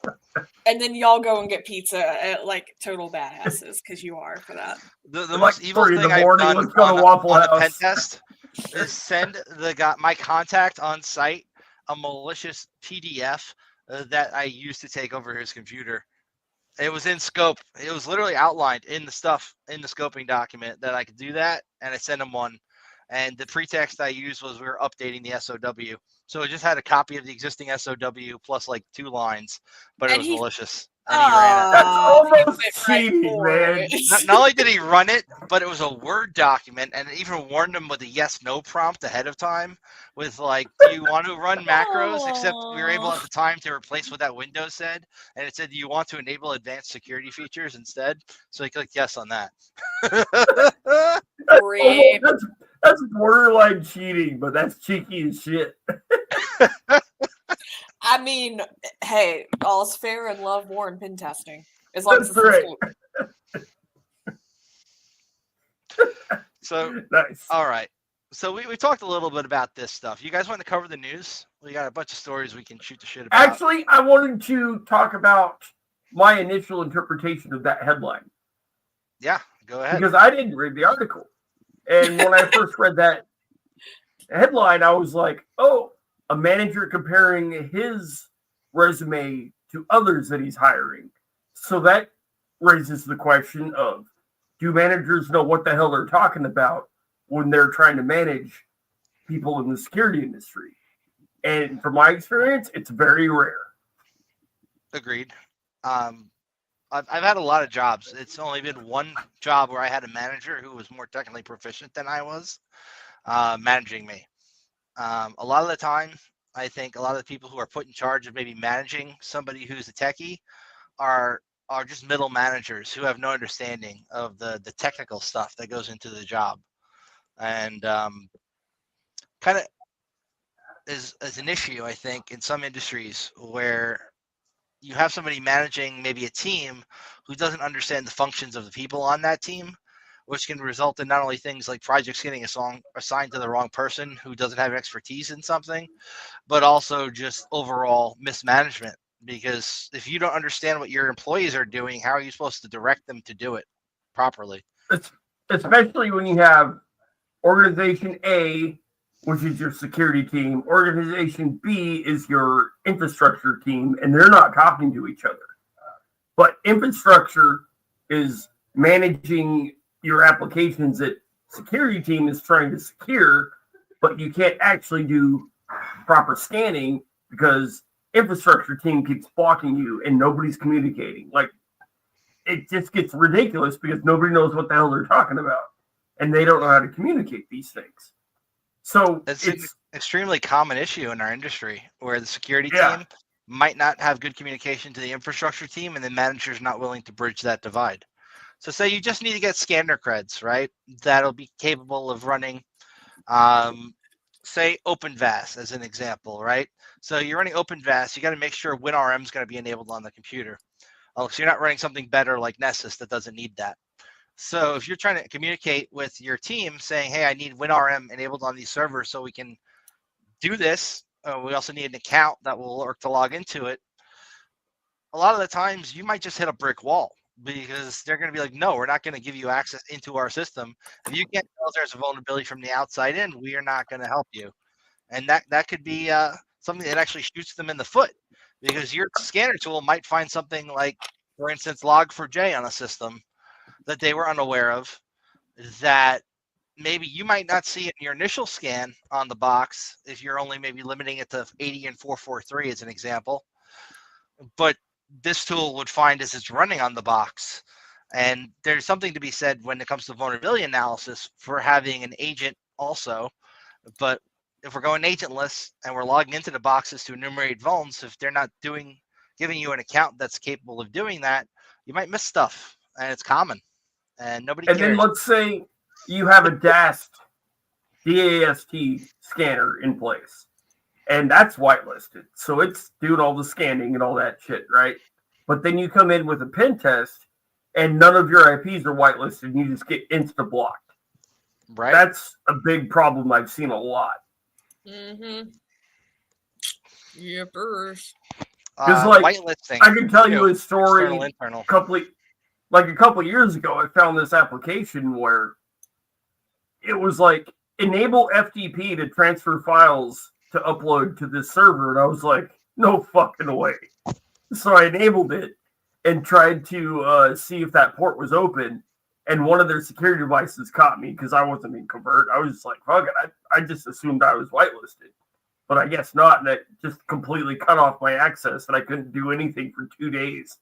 And then y'all go and get pizza at like total badasses because you are for that. The most evil thing I've done on a pen test is send my contact on site a malicious PDF that I used to take over his computer. It was in scope. It was literally outlined in the scoping document that I could do that, and I sent him one. And the pretext I used was we were updating the SOW. So it just had a copy of the existing SOW plus like 2 lines, but it was malicious. And he ran it. That's almost cheating, man. Not only did he run it, but it was a Word document, and it even warned him with a yes/no prompt ahead of time with like, do you want to run macros? Except we were able at the time to replace what that window said, and it said, do you want to enable advanced security features instead? So he clicked yes on that. That's borderline cheating, but that's cheeky as shit. I mean, hey, all's fair in love, war, and pin testing. As long as it's right. So, nice. All right. So we talked a little bit about this stuff. You guys want to cover the news? We got a bunch of stories we can shoot the shit about. Actually, I wanted to talk about my initial interpretation of that headline. Yeah, go ahead. Because I didn't read the article. And when I first read that headline, I was like, oh, a manager comparing his resume to others that he's hiring. So that raises the question of, do managers know what the hell they're talking about when they're trying to manage people in the security industry? And from my experience, it's very rare. Agreed. I've had a lot of jobs. It's only been one job where I had a manager who was more technically proficient than I was managing me. A lot of the time, I think a lot of the people who are put in charge of maybe managing somebody who's a techie are just middle managers who have no understanding of the technical stuff that goes into the job. And kind of is an issue, I think, in some industries where you have somebody managing maybe a team who doesn't understand the functions of the people on that team, which can result in not only things like projects getting assigned to the wrong person who doesn't have expertise in something, but also just overall mismanagement. Because if you don't understand what your employees are doing, how are you supposed to direct them to do it properly? Especially when you have organization A, which is your security team, organization B is your infrastructure team, and they're not talking to each other. But infrastructure is managing your applications that security team is trying to secure, but you can't actually do proper scanning because infrastructure team keeps blocking you and nobody's communicating. Like, it just gets ridiculous because nobody knows what the hell they're talking about, and they don't know how to communicate these things. So it's an extremely common issue in our industry where the security team might not have good communication to the infrastructure team, and the manager's not willing to bridge that divide. So say you just need to get scanner creds, right? That'll be capable of running, say, OpenVAS as an example, right? So you're running OpenVAS, you got to make sure WinRM is going to be enabled on the computer. So you're not running something better like Nessus that doesn't need that. So if you're trying to communicate with your team saying, hey, I need WinRM enabled on these servers so we can do this. We also need an account that will work to log into it. a lot of the times you might just hit a brick wall because they're going to be like, no, we're not going to give you access into our system. If you can't tell there's a vulnerability from the outside in, we are not going to help you. And that could be something that actually shoots them in the foot, because your scanner tool might find something like, for instance, log4j on a system that they were unaware of, that maybe you might not see in your initial scan on the box if you're only maybe limiting it to 80 and 443 as an example. But this tool would find as it's running on the box. And there's something to be said when it comes to vulnerability analysis for having an agent also. But if we're going agentless and we're logging into the boxes to enumerate vulns, if they're not giving you an account that's capable of doing that, you might miss stuff, and it's common, and nobody cares. And then let's say you have a DAST scanner in place, and that's whitelisted, so it's doing all the scanning and all that shit, right? But then you come in with a pen test, and none of your IPs are whitelisted, and you just get insta-blocked. Right. That's a big problem I've seen a lot. Mm-hmm. Yippers. Because whitelisting. I can tell you a story. Internal. A couple of years ago, I found this application where it was like enable FTP to transfer files to upload to this server, and I was like, no fucking way. So I enabled it and tried to see if that port was open, and one of their security devices caught me because I wasn't in covert. I was just like, fuck it. I just assumed I was whitelisted. But I guess not, and that just completely cut off my access, and I couldn't do anything for 2 days.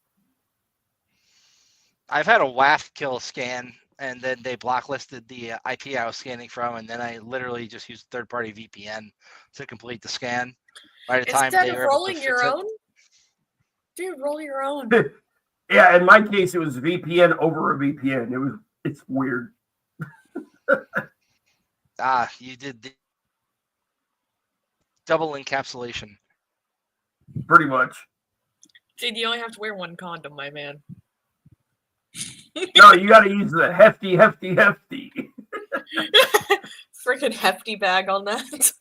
I've had a WAF kill scan, and then they blacklisted the IP I was scanning from, and then I literally just used third-party VPN to complete the scan. By the time Instead they of were able to rolling fix your it. own? Dude, roll your own. Yeah, in my case, it was VPN over a VPN. It's weird. You did the double encapsulation. Pretty much. Dude, you only have to wear one condom, my man. No, you got to use the hefty. Freaking hefty bag on that.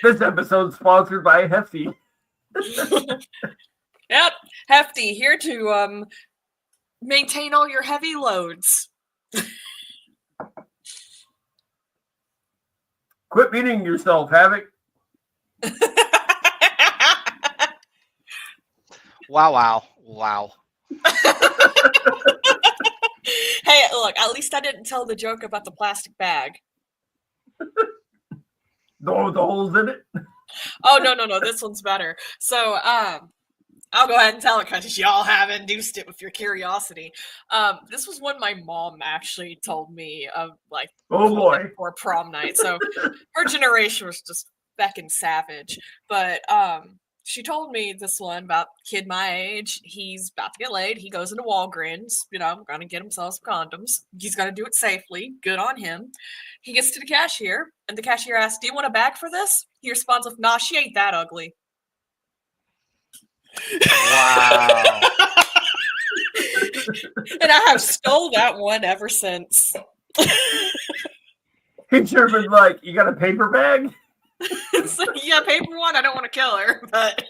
This episode's sponsored by Hefty. Yep, Hefty, here to maintain all your heavy loads. Quit beating yourself, Havoc. Wow. Hey, look, at least I didn't tell the joke about the plastic bag. The holes in it? Oh, no, this one's better. So, I'll go ahead and tell it because y'all have induced it with your curiosity. This was one my mom actually told me of, like, oh boy, for prom night. So her generation was just feckin' savage. But she told me this one about a kid my age. He's about to get laid. He goes into Walgreens, gonna get himself some condoms. He's gonna do it safely. Good on him. He gets to the cashier, and the cashier asks, "Do you want a bag for this?" He responds with, "Nah, she ain't that ugly." Wow. And I have stole that one ever since. He should have been like, "You got a paper bag?" It's like, yeah, paper one. I don't want to kill her, but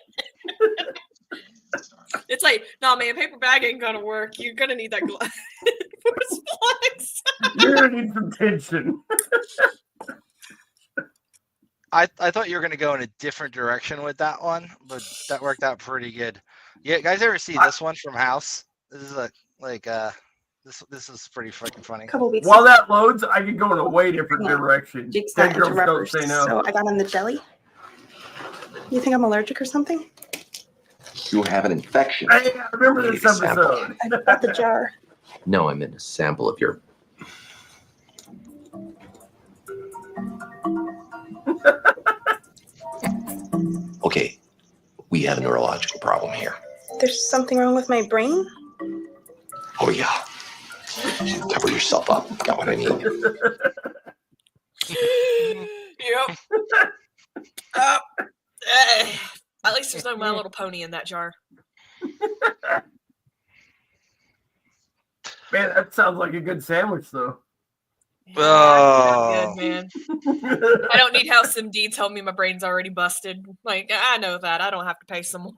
it's like, no, man, paper bag ain't gonna work. You're gonna need that glove. You're gonna need some tension. I thought you were going to go in a different direction with that one, but that worked out pretty good. Yeah, guys, ever see this one from House? This is this is pretty freaking funny. Couple weeks While that loads, I can go in a way different direction. Jake's Dead not girls into don't rubbers, say no. so I got on the jelly. You think I'm allergic or something? You have an infection. Hey, I remember this Need a sample. episode. I got the jar. No, I meant a sample of your. Okay, we have a neurological problem here. There's something wrong with my brain? Oh, yeah. Cover yourself up. Got what I mean. Yep. At least there's no My Little Pony in that jar. Man, that sounds like a good sandwich, though. Oh. man. I don't need HouseMD tell me my brain's already busted. Like, I know that. I don't have to pay someone.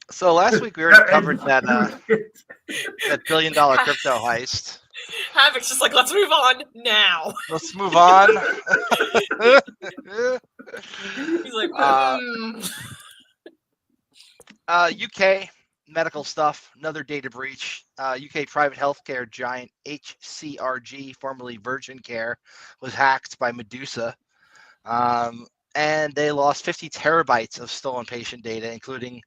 So last week we already covered that that $1 billion crypto heist. Havoc's just like, let's move on now. Let's move on. He's like, UK medical stuff, another data breach. UK private healthcare giant HCRG, formerly Virgin Care, was hacked by Medusa. And they lost 50 terabytes of stolen patient data, including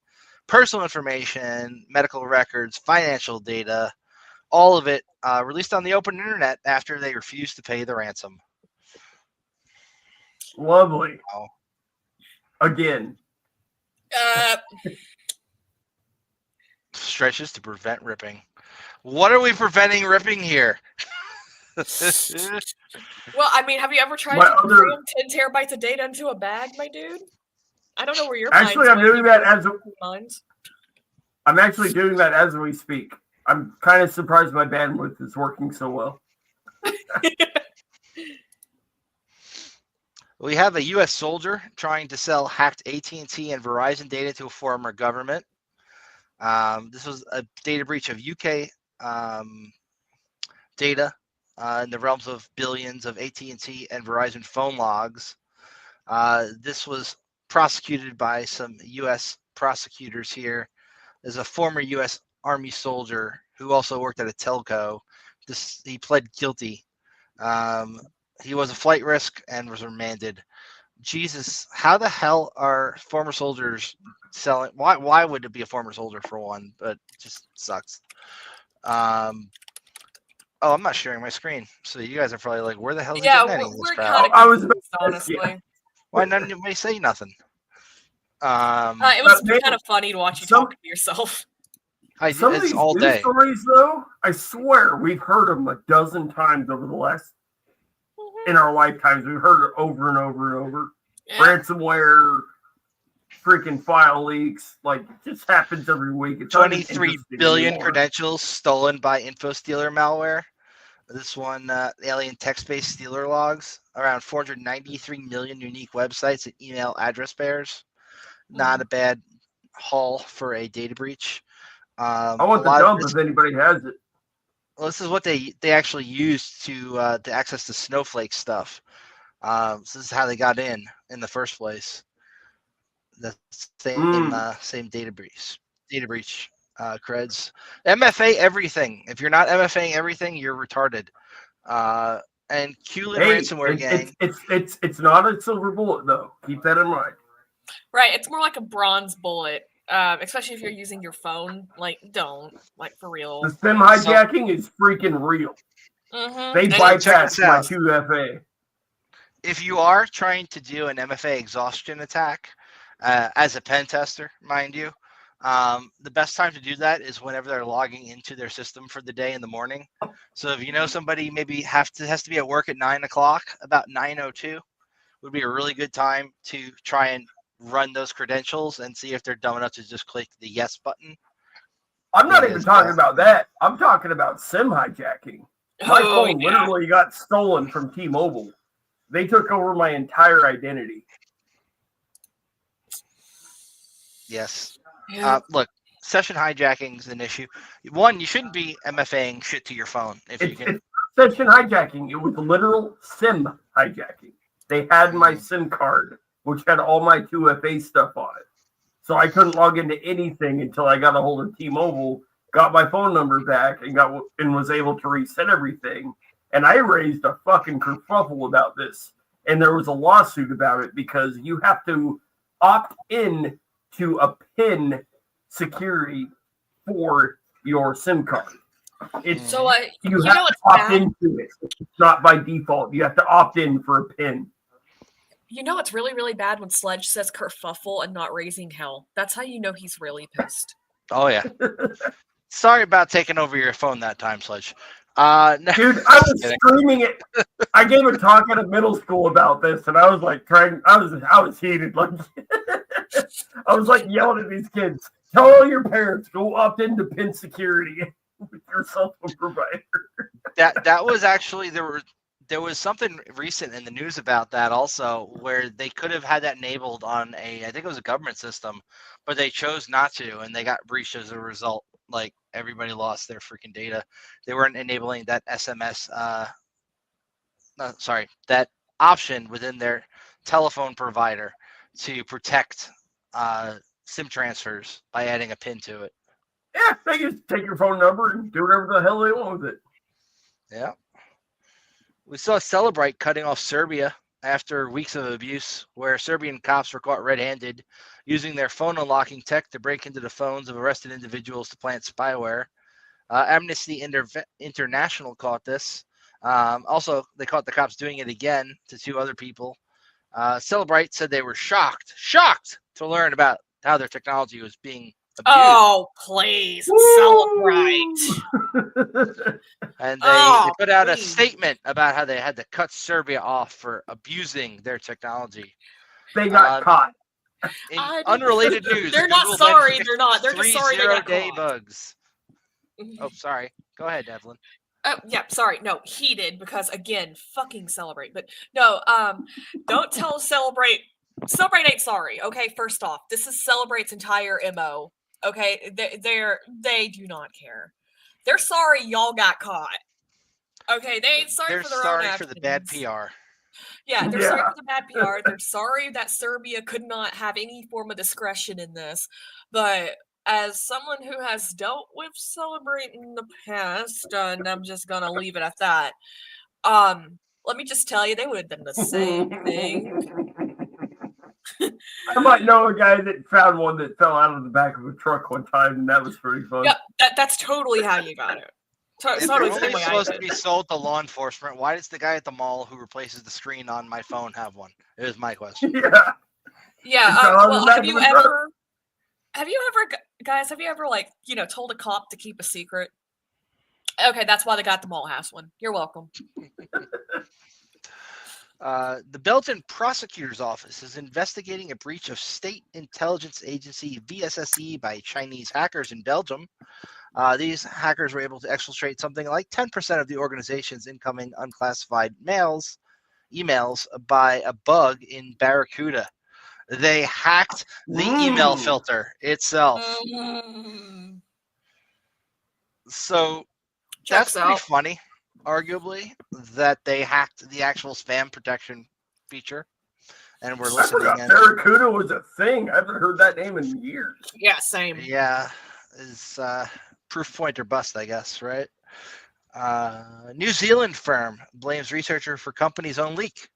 personal information, medical records, financial data, all of it released on the open internet after they refused to pay the ransom. Lovely. Wow. Again. Stretches to prevent ripping. What are we preventing ripping here? Well, I mean, have you ever tried to cram 10 terabytes of data into a bag, my dude? I don't know where you're. Actually, I'm doing that as minds. I'm actually doing that as we speak. I'm kind of surprised my bandwidth is working so well. We have a U.S. soldier trying to sell hacked AT&T and Verizon data to a former government. This was a data breach of UK data in the realms of billions of AT&T and Verizon phone logs. This was prosecuted by some U.S. prosecutors here. As a former U.S. Army soldier who also worked at a telco, he pled guilty. He was a flight risk and was remanded. Jesus, how the hell are former soldiers selling? Why would it be a former soldier for one? But it just sucks. I'm not sharing my screen, so you guys are probably like, "Where the hell is he getting any of this crap?" I was honestly. Why none of you say nothing? It was kind of funny to watch you talk to yourself. Some of these news stories, though, I swear we've heard them a dozen times over the last in our lifetimes. We've heard it over and over and over. Yeah. Ransomware, freaking file leaks, like it just happens every week. It's 23 billion credentials stolen by InfoStealer malware. This one, alien text-based stealer logs, around 493 million unique websites and email address pairs. Not a bad haul for a data breach. I want the dump if anybody has it. Well, this is what they actually used to access the Snowflake stuff. So this is how they got in the first place. The same data breach. Creds. MFA everything. If you're not MFAing everything, you're retarded. And Qlin ransomware gang. It's not a silver bullet though. Keep that in mind. Right, it's more like a bronze bullet, especially if you're using your phone. Like, don't, like, for real. The SIM hijacking is freaking real. Mm-hmm. They bypass my 2FA. If you are trying to do an MFA exhaustion attack, as a pen tester, mind you, the best time to do that is whenever they're logging into their system for the day in the morning. So if you know somebody maybe has to be at work at 9 o'clock, about 9:02 would be a really good time to try and run those credentials and see if they're dumb enough to just click the yes button. I'm not even talking about that. I'm talking about SIM hijacking. My phone literally got stolen from T-Mobile. They took over my entire identity. Yes. Look, session hijacking is an issue. One, you shouldn't be MFAing shit to your phone. If you can. It's session hijacking. It was literal SIM hijacking. They had my SIM card, which had all my 2FA stuff on it. So I couldn't log into anything until I got a hold of T-Mobile, got my phone number back, and was able to reset everything. And I raised a fucking kerfuffle about this. And there was a lawsuit about it because you have to opt in to a PIN security for your SIM card. It's so you have to opt into it. It's not by default. You have to opt in for a PIN. You know it's really, really bad when Sledge says kerfuffle and not raising hell. That's how you know he's really pissed. Oh, yeah. Sorry about taking over your phone that time, Sledge. No. Dude, I was screaming it. I gave a talk at a middle school about this, and I was like I was heated. Like I was like yelling at these kids. Tell all your parents, go opt into PIN security with your cell phone provider. that was actually there was something recent in the news about that also, where they could have had that enabled on I think it was a government system, but they chose not to, and they got breached as a result. Like everybody lost their freaking data. They weren't enabling that SMS. That option within their telephone provider to protect SIM transfers by adding a PIN to it. Yeah, they just take your phone number and do whatever the hell they want with it. Yeah. We saw Celebrite cutting off Serbia after weeks of abuse, where Serbian cops were caught red-handed using their phone unlocking tech to break into the phones of arrested individuals to plant spyware. Amnesty International caught this. Also, they caught the cops doing it again to 2 other people. Celebrite said they were shocked to learn about how their technology was being abused. Oh, please, Celebrite. And they put out a statement about how they had to cut Serbia off for abusing their technology. They got caught. In unrelated news, They're not sorry. They're not. They're just sorry they got day caught. bugs. Oh, sorry. Go ahead, Evelyn. Oh, yeah, sorry. No, he did because again, fucking Celebrate. But no, don't tell Celebrate. Celebrate ain't sorry. Okay, first off, this is Celebrate's entire MO. Okay, they do not care. They're sorry y'all got caught. Okay, they ain't sorry They're for their sorry own for the bad actions. PR. Yeah, they're sorry for the bad PR. They're sorry that Serbia could not have any form of discretion in this. But as someone who has dealt with Celebrate in the past, and I'm just gonna leave it at that. Let me just tell you, they would have done the same thing. I might know a guy that found one that fell out of the back of a truck one time, and that was pretty fun. Yep, that's totally how you got it. If Totally they're the only way I supposed did. to be sold to law enforcement, why does the guy at the mall who replaces the screen on my phone have one? It was my question. Yeah. Yeah. It's on Well, the back have of you the truck. ever, guys? Have you ever told a cop to keep a secret? Okay, that's why the guy at the mall has one. You're welcome. The Belgian prosecutor's office is investigating a breach of State Intelligence Agency VSSE by Chinese hackers in Belgium. These hackers were able to exfiltrate something like 10% of the organization's incoming unclassified emails by a bug in Barracuda. They hacked the email filter itself. So that's pretty funny, arguably, that they hacked the actual spam protection feature. And we're listening. I forgot Barracuda was a thing. I haven't heard that name in years. Yeah, same. Yeah, is proof point or bust, I guess, right? New Zealand firm blames researcher for company's own leak.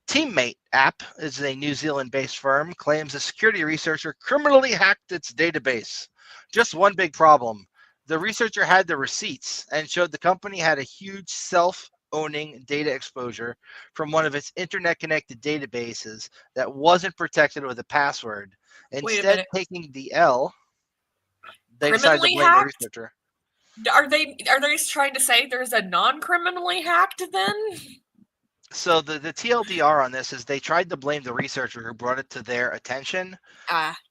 Teammate app is a New Zealand-based firm, claims a security researcher criminally hacked its database. Just one big problem. The researcher had the receipts and showed the company had a huge self-owning data exposure from one of its internet-connected databases that wasn't protected with a password. Instead, taking the L, they decided to blame the researcher. Are they trying to say there's a non-criminally hacked then? So the TLDR on this is they tried to blame the researcher who brought it to their attention.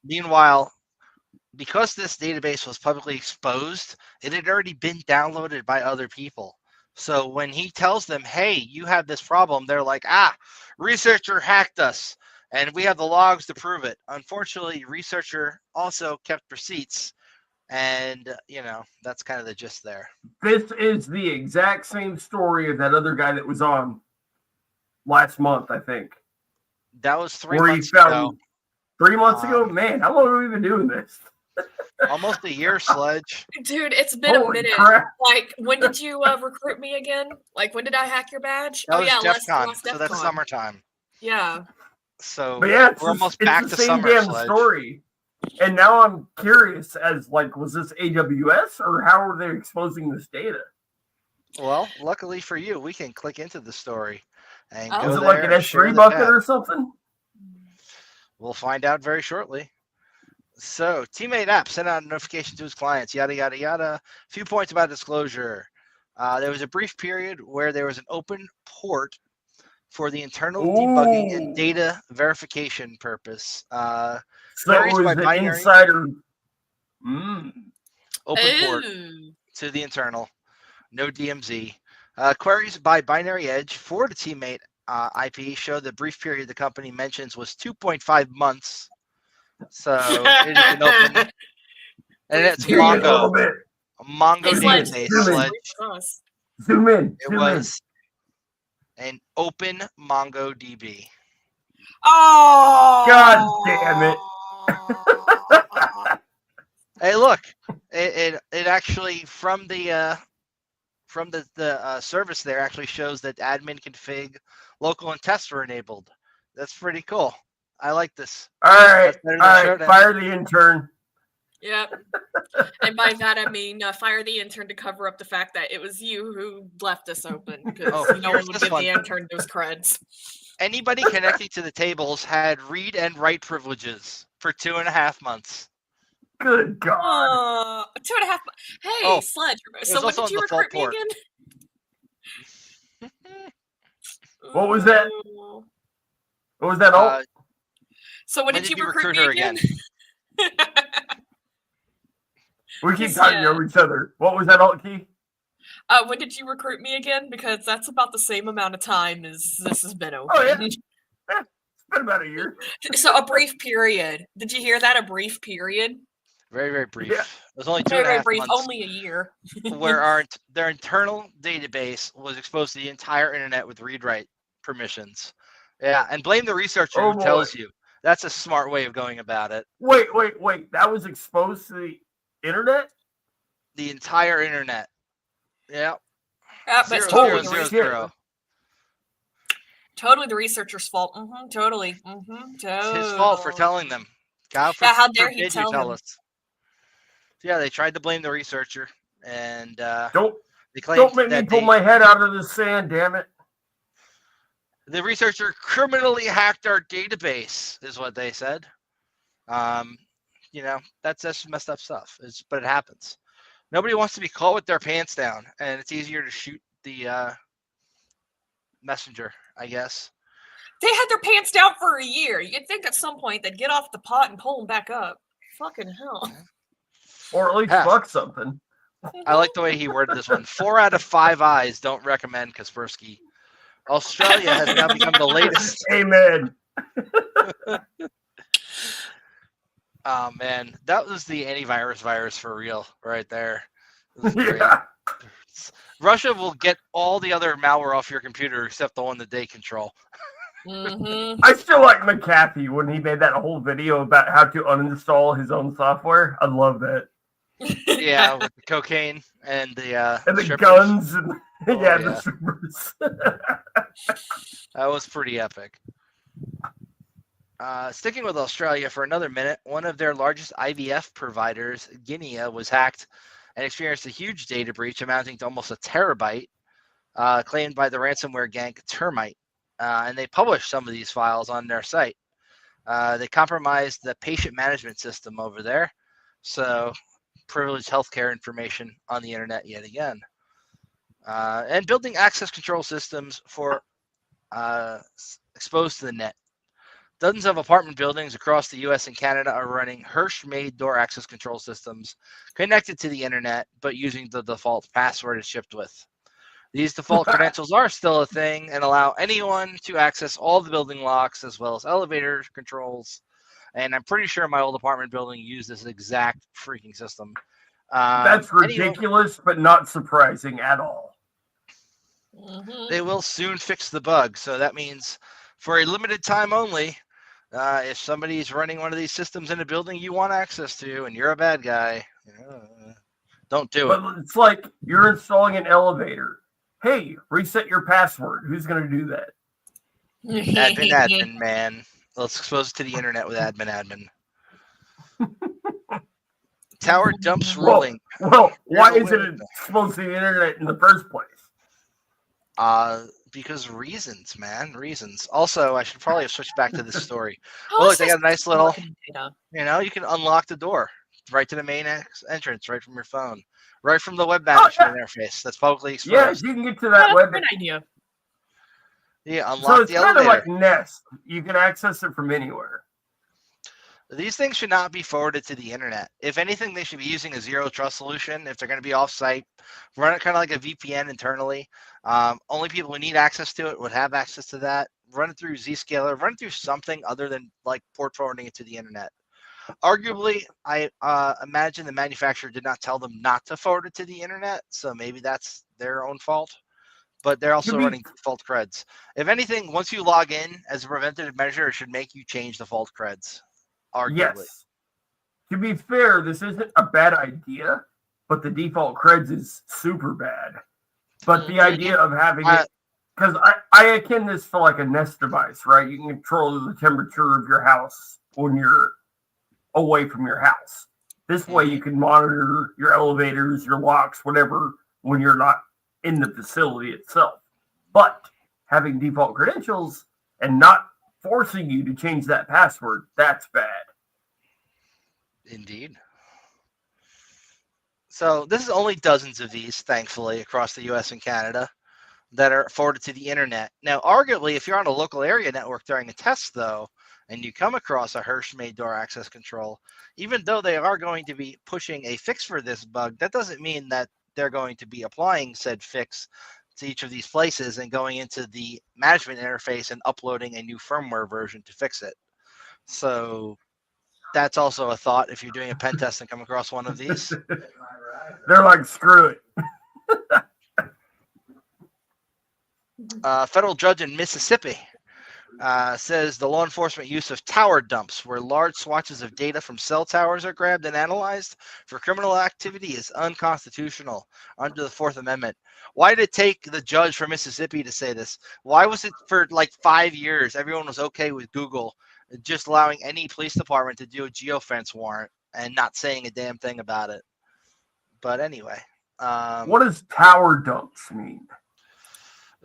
Meanwhile, because this database was publicly exposed, it had already been downloaded by other people. So when he tells them, hey, you have this problem, they're like, researcher hacked us, and we have the logs to prove it. Unfortunately, researcher also kept receipts, and, that's kind of the gist there. This is the exact same story of that other guy that was on last month, I think. That was 3 months ago. 3 months ago? Man, how long have we been doing this? Almost a year, Sledge. Dude, it's been a minute. Crap. Like, when did you recruit me again? Like, when did I hack your badge? That was DEF CON. last so that's summertime. Yeah. So we're almost back to the same summer, damn Sledge. story. And now I'm curious as, was this AWS or how are they exposing this data? Well, luckily for you, we can click into the story and go Is it there like an and share S3 the bucket chat. or something? We'll find out very shortly. So, Teammate app sent out a notification to his clients, yada, yada, yada. A few points about disclosure. There was a brief period where there was an open port for the internal debugging and data verification purpose. So it was an insider. Open port to the internal. no DMZ. Queries by binary edge for the teammate IP show the brief period the company mentions was 2.5 months. So it has been open, and it's Give me a little Mongo. bit. Mongo He's like, database. zoom in. Sledge. Zoom in. It was an open MongoDB. Oh, God damn it. Hey, look! It actually from the service there actually shows that admin config, local, and tests were enabled. That's pretty cool. I like this. All right. That's better All than right. Showdown. Fire the intern. Yep. And by that I mean fire the intern to cover up the fact that it was you who left this open because Oh, no here's one would this give one. the intern those creds. Anybody connecting to the tables had read and write privileges for 2.5 months. Good God. 2.5. Hey, Oh, Sledge. was So when also did you on default recruit me port. again? What was that? Ooh. What was that? All? So when did you recruit me her again? We keep talking over each other. What was that, alt key? When did you recruit me again? Because that's about the same amount of time as this has been open. Oh, yeah. It's been about a year. So a brief period. Did you hear that? A brief period. Very, very brief. Yeah. It was only Very, 2.5 very brief. months. Only a year. Where their internal database was exposed to the entire internet with read-write permissions. Yeah, and blame the researcher Oh, who boy. tells you. That's a smart way of going about it. Wait. That was exposed to the internet? The entire internet. Yeah. That's Zero, totally zero, the zero, researcher. zero. Totally the researcher's fault. Totally. It's his fault for telling them. God Yeah, how dare he forbid you tell tell them. us. Yeah, they tried to blame the researcher, and Don't they claimed don't make me that pull my head out of the sand, damn it. the researcher criminally hacked our database, is what they said. That's just messed up stuff. But it happens. Nobody wants to be caught with their pants down, and it's easier to shoot the messenger, I guess. They had their pants down for a year. You'd think at some point they'd get off the pot and pull them back up. Fucking hell. Or at least Yeah. fuck something. I like the way he worded this one. 4 out of 5 eyes don't recommend Kaspersky. Australia has now become the latest. Amen. Oh, man. That was the antivirus virus for real right there. It was great. Yeah. Russia will get all the other malware off your computer except the one that they control. I still like McAfee when he made that whole video about how to uninstall his own software. I love that. Yeah, with the cocaine and the strippers. Guns and Oh, yeah, yeah. the strippers. That was pretty epic. Sticking with Australia for another minute, one of their largest IVF providers, Guinea, was hacked and experienced a huge data breach amounting to almost a terabyte, claimed by the ransomware gang Termite. And they published some of these files on their site. They compromised the patient management system over there, so privileged healthcare information on the internet yet again. And building access control systems for exposed to the net. Dozens of apartment buildings across the U.S. and Canada are running Hirsch-made door access control systems connected to the internet, but using the default password it's shipped with. These default credentials are still a thing and allow anyone to access all the building locks as well as elevator controls. And I'm pretty sure my old apartment building used this exact freaking system. That's ridiculous, but not surprising at all. They will soon fix the bug. So that means for a limited time only, if somebody's running one of these systems in a building you want access to and you're a bad guy, don't do it. But it's like you're installing an elevator. Hey, reset your password. Who's going to do that? Admin, man. Let's expose it to the internet with admin. Tower dumps ruling. Well, why is it exposed to the internet in the first place? Because reasons, man. Reasons. Also, I should probably have switched back to this story. Well, look, they got a nice little, you can unlock the door right to the main entrance, right from your phone, right from the web management interface that's publicly exposed. Yeah, you can get to that web. Good idea. Yeah, So unlock it's the kind of elevator. like Nest. You can access it from anywhere. These things should not be forwarded to the internet. If anything, they should be using a zero trust solution. If they're going to be off-site, run it kind of like a VPN internally. Only people who need access to it would have access to that. Run it through Zscaler. Run it through something other than like port forwarding it to the internet. Arguably, I imagine the manufacturer did not tell them not to forward it to the internet, so maybe that's their own fault. But they're also running default creds. If anything, once you log in as a preventative measure, it should make you change default creds. Arguably. Yes. To be fair, this isn't a bad idea, but the default creds is super bad. But the idea of having it, because I akin this for like a Nest device, right? You can control the temperature of your house when you're away from your house. This way you can monitor your elevators, your locks, whatever, when you're not in the facility itself. But having default credentials and not forcing you to change that password, that's bad. Indeed. So this is only dozens of these, thankfully, across the US and Canada that are forwarded to the internet. Now, arguably, if you're on a local area network during a test, though, and you come across a Hirsch-made door access control, even though they are going to be pushing a fix for this bug, that doesn't mean that they're going to be applying said fix to each of these places and going into the management interface and uploading a new firmware version to fix it. So that's also a thought if you're doing a pen test and come across one of these. They're like, screw it. Federal judge in Mississippi says the law enforcement use of tower dumps, where large swatches of data from cell towers are grabbed and analyzed for criminal activity, is unconstitutional under the Fourth Amendment. Why did it take the judge from Mississippi to say this? Why was it for like 5 years everyone was okay with Google just allowing any police department to do a geofence warrant and not saying a damn thing about it? But anyway. What does tower dumps mean?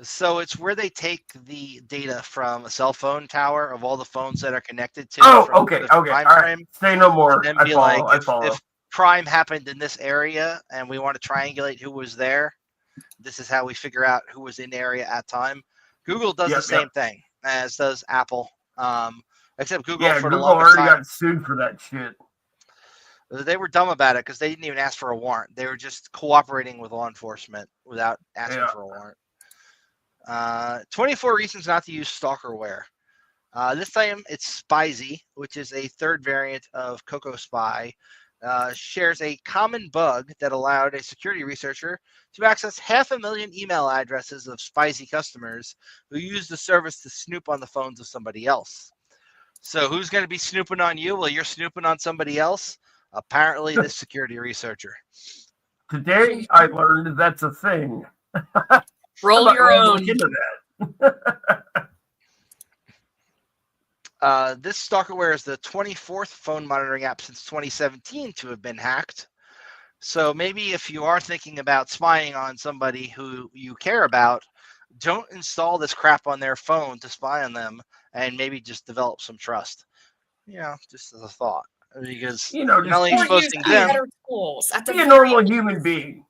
So it's where they take the data from a cell phone tower of all the phones that are connected to. Oh, okay. All right. Say no more. And then be like, if crime happened in this area and we want to triangulate who was there, this is how we figure out who was in the area at time. Google does the same thing, as does Apple. Except Google for the Google longest already time, got sued for that shit. They were dumb about it because they didn't even ask for a warrant. They were just cooperating with law enforcement without asking for a warrant. 24 reasons not to use stalkerware. This time it's Spizy, which is a third variant of Coco Spy. Shares a common bug that allowed a security researcher to access 500,000 email addresses of Spizy customers who used the service to snoop on the phones of somebody else. So who's going to be snooping on you while you're snooping on somebody else? Apparently this security researcher. Today I learned that's a thing. Roll your own. Into that. This stalkerware is the 24th phone monitoring app since 2017 to have been hacked. So maybe if you are thinking about spying on somebody who you care about, don't install this crap on their phone to spy on them, and maybe just develop some trust. Just as a thought. Because you're not only exposing them. Be a normal human being.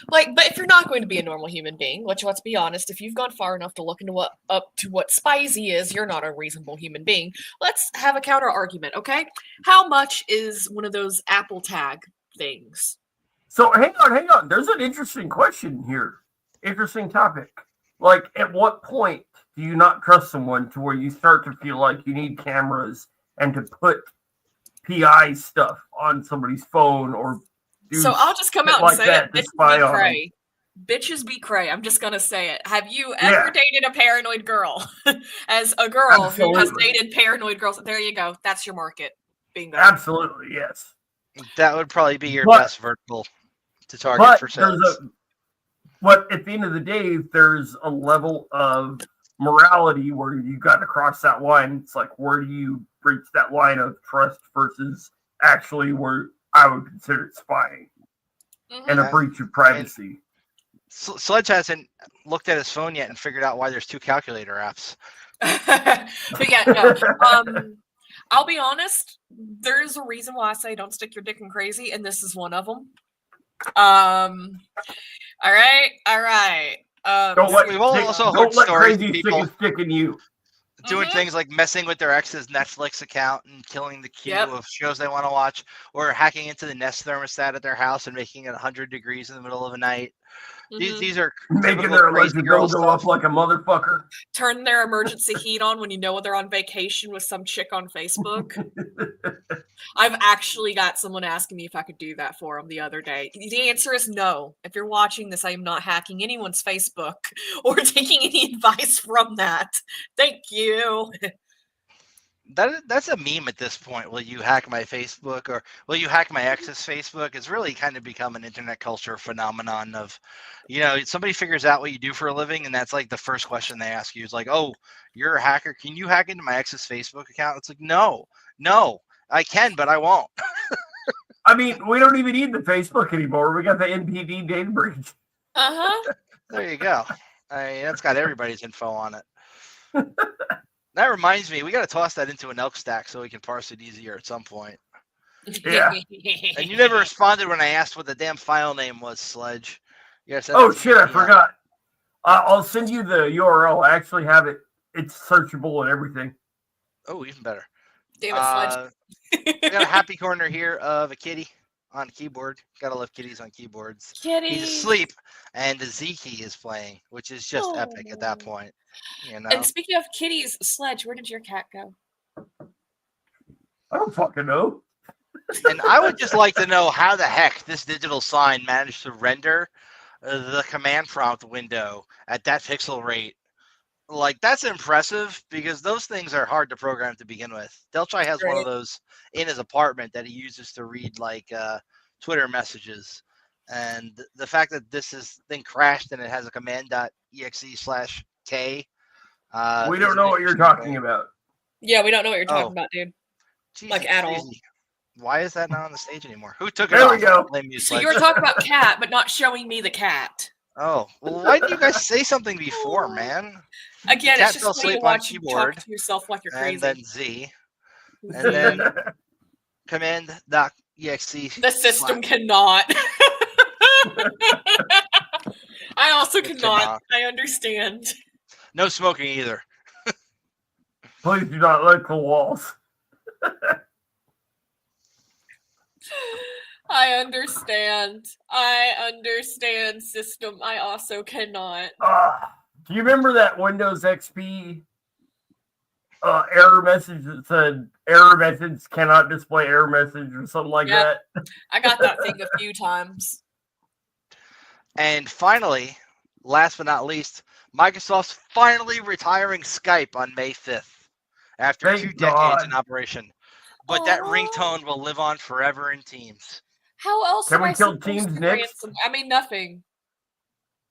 But if you're not going to be a normal human being, which, let's be honest, if you've gone far enough to look into what Spizy is, you're not a reasonable human being. Let's have a counter argument, okay? How much is one of those Apple tag things? So hang on. There's an interesting question here. Interesting topic. Like, at what point do you not trust someone to where you start to feel like you need cameras and to put PI stuff on somebody's phone or so I'll just come out and say it. Bitches be cray. Bitches be cray. I'm just going to say it. Have you ever dated a paranoid girl? As a girl who has dated paranoid girls. There you go. That's your market. Bingo. Absolutely, yes. That would probably be your best vertical to target for sales. But at the end of the day, there's a level of morality where you got to cross that line. It's like, where do you breach that line of trust versus actually where I would consider it spying and a breach of privacy. Sledge hasn't looked at his phone yet and figured out why there's 2 calculator apps. But yeah, no. I'll be honest. There's a reason why I say don't stick your dick in crazy, and this is one of them. All right. Don't let we've also heard stories crazy people stick in you. Doing things like messing with their ex's Netflix account and killing the queue of shows they want to watch, or hacking into the Nest thermostat at their house and making it 100 degrees in the middle of the night. These are making their electric bill go up like a motherfucker. Turn their emergency heat on when you know they're on vacation with some chick on Facebook. I've actually got someone asking me if I could do that for them the other day. The answer is no. If you're watching this, I am not hacking anyone's Facebook or taking any advice from that. Thank you. That's a meme at this point. Will you hack my Facebook, or will you hack my ex's Facebook? It's really kind of become an internet culture phenomenon of, somebody figures out what you do for a living, and that's like the first question they ask you is like, oh, you're a hacker. Can you hack into my ex's Facebook account? It's like, no, I can, but I won't. I mean, we don't even need the Facebook anymore. We got the NPV data breach. There you go. That's got everybody's info on it. That reminds me, we got to toss that into an elk stack so we can parse it easier at some point. Yeah. And you never responded when I asked what the damn file name was, Sledge. Oh, shit, I forgot. I'll send you the URL. I actually have it. It's searchable and everything. Oh, even better. Damn it, Sledge. We got a happy corner here of a kitty on keyboard. Gotta love kitties on keyboards. Kitty. He's asleep, and the Z key is playing, which is just epic at that point. And speaking of kitties, Sledge, where did your cat go? I don't fucking know. And I would just like to know how the heck this digital sign managed to render the command prompt window at that pixel rate. Like, that's impressive, because those things are hard to program to begin with. Delchai has one of those in his apartment that he uses to read like Twitter messages. And the fact that this thing crashed and it has a command.exe/k. We don't know what you're talking about. Yeah, we don't know what you're talking about, dude. Jesus, like, at all. Why is that not on the stage anymore? Who took it There off? we go. So you were talking about cat, but not showing me the cat. Oh, well, why didn't you guys say something before, man? Again, it's Cat fell just funny to asleep on watch you talk to yourself like you're crazy. And then Z. And then command.exe. The system cannot. I also cannot. I understand. No smoking either. Please do not lick the walls. I understand. System. I also cannot. Do you remember that Windows XP error message that said error message cannot display error message or something like that? I got that thing a few times. And finally, last but not least, Microsoft's finally retiring Skype on May 5th after Thank 2 decades in God. operation. But that ringtone will live on forever in Teams. How else Can am we I kill supposed Teams to next? ransom? I mean, nothing.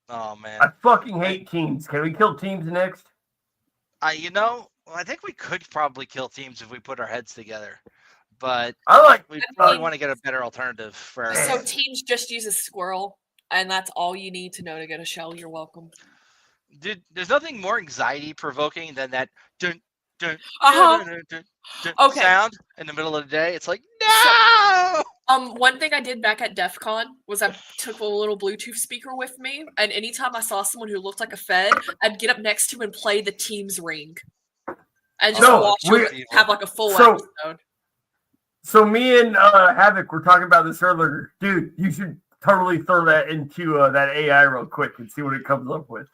Oh, man. I fucking hate Teams. Can we kill Teams next? I think we could probably kill Teams if we put our heads together. But we probably want to get a better alternative for So Teams just uses Squirrel, and that's all you need to know to get a shell. You're welcome. Dude, there's nothing more anxiety-provoking than that dun, dun, Okay. sound in the middle of the day. It's like, no! One thing I did back at DEF CON was I took a little Bluetooth speaker with me, and anytime I saw someone who looked like a Fed, I'd get up next to him and play the Teams ring. And just watch them have like a full episode. So me and Havoc were talking about this earlier. Dude, you should totally throw that into that AI real quick and see what it comes up with.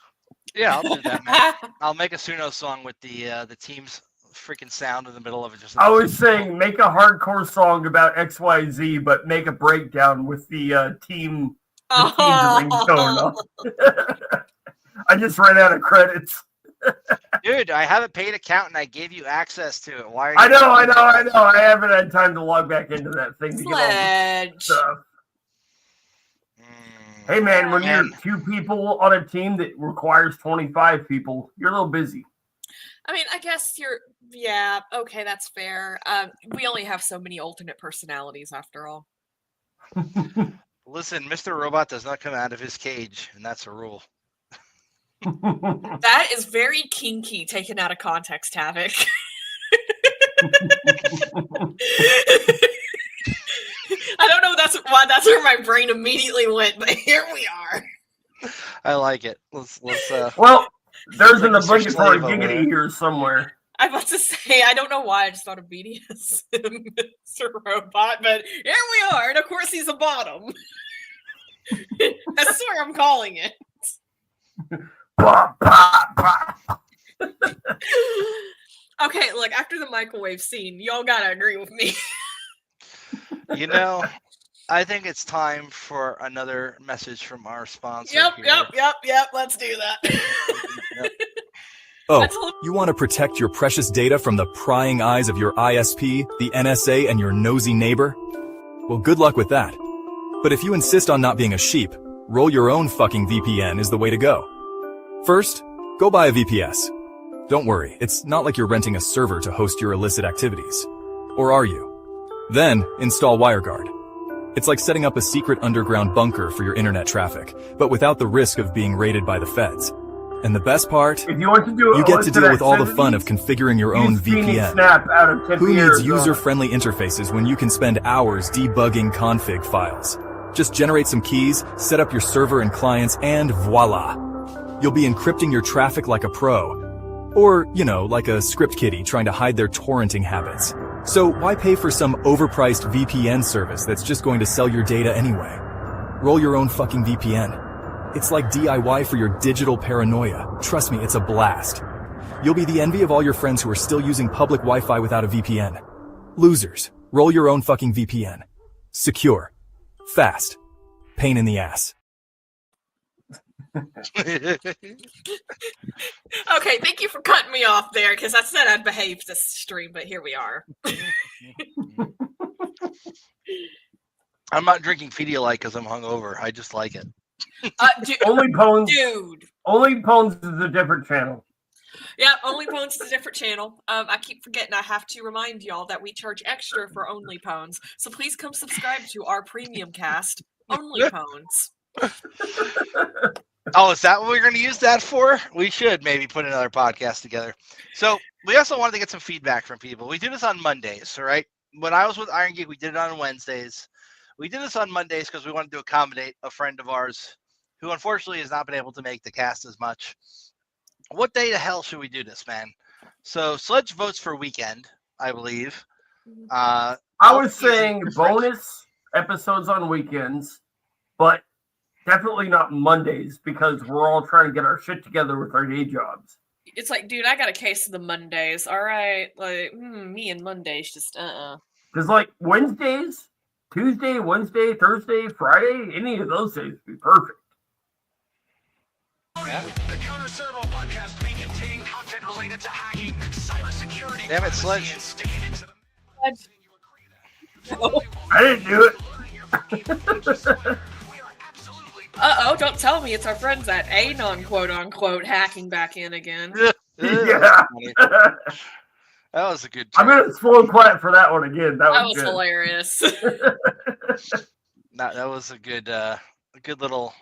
Yeah, I'll do that, man. I'll make a Suno song with the Teams freaking sound in the middle of it. I was saying, make a hardcore song about XYZ, but make a breakdown with the team ringtone. I just ran out of credits. Dude, I have a paid account and I gave you access to it. Why are you I know. I haven't had time to log back into that thing to get all the stuff. Hey, man, when you're 2 people on a team that requires 25 people, you're a little busy. I mean, I guess okay, that's fair. We only have so many alternate personalities after all. Listen, Mr. Robot does not come out of his cage, and that's a rule. That is very kinky, taken out of context, Havoc. I don't know why that's where my brain immediately went, but here we are. I like it. Let's well, there's an obligatory giggity here somewhere. I was about to say, I don't know why I just thought of BDS Mr. Robot, but here we are, and of course he's a bottom. That's what I'm calling it. Okay, look, after the microwave scene, y'all gotta agree with me. You know, I think it's time for another message from our sponsor. Yep. Let's do that. Oh, you want to protect your precious data from the prying eyes of your ISP, the NSA, and your nosy neighbor? Well, good luck with that. But if you insist on not being a sheep, roll your own fucking VPN is the way to go. First, go buy a VPS. Don't worry, it's not like you're renting a server to host your illicit activities. Or are you? Then, install WireGuard. It's like setting up a secret underground bunker for your internet traffic, but without the risk of being raided by the feds. And the best part, if you want to do you get to deal with all the fun of configuring your own VPN. Who needs user-friendly interfaces when you can spend hours debugging config files? Just generate some keys, set up your server and clients, and voila! You'll be encrypting your traffic like a pro. Or, you know, like a script kiddie trying to hide their torrenting habits. So why pay for some overpriced VPN service that's just going to sell your data anyway? Roll your own fucking VPN. It's like DIY for your digital paranoia. Trust me, it's a blast. You'll be the envy of all your friends who are still using public Wi-Fi without a VPN. Losers, roll your own fucking VPN. Secure. Fast. Pain in the ass. Okay, thank you for cutting me off there, because I said I'd behave this stream, but here we are. I'm not drinking Pedialyte because I'm hungover. I just like it. Only Pones. Dude. Only Pones is a different channel. Yeah, Only Pones is a different channel. I keep forgetting I have to remind y'all that we charge extra for Only Pones. So please come subscribe to our premium cast, Only Pones. Oh, is that what we're going to use that for? We should maybe put another podcast together. So we also wanted to get some feedback from people. We do this on Mondays, all right? When I was with Iron Geek, we did it on Wednesdays. We did this on Mondays because we wanted to accommodate a friend of ours who unfortunately has not been able to make the cast as much. What day the hell should we do this, man? So Sledge votes for weekend, I believe. I was saying bonus episodes on weekends, but definitely not Mondays because we're all trying to get our shit together with our day jobs. It's like, dude, I got a case of the Mondays. All right, like me and Mondays just Because like Wednesdays, Tuesday, Wednesday, Thursday, Friday, any of those days would be perfect. Yeah. The CounterSurveil podcast may contain content related to hacking, cybersecurity, damn it, Sledge. I didn't do it. Uh-oh, don't tell me it's our friends at Anon, quote-unquote, hacking back in again. Yeah. That was a good I'm going to slow clap for that one again. That was good. Hilarious. That was a good little...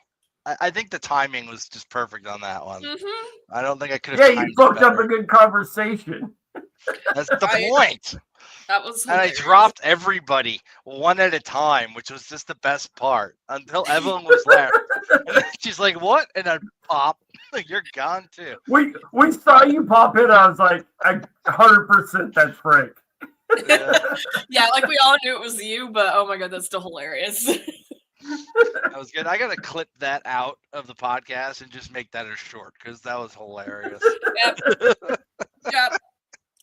I think the timing was just perfect on that one. Mm-hmm. I don't think I could have... Yeah, you fucked up a good conversation. That's the point. That was hilarious. And I dropped everybody one at a time, which was just the best part until Evelyn was there. And then she's like, "What?" And I pop. You're gone too. We saw you pop in. I was like, 100% that's Frank. Yeah, like we all knew it was you, but oh my god, that's still hilarious. That was good. I gotta clip that out of the podcast and just make that a short because that was hilarious. Yep.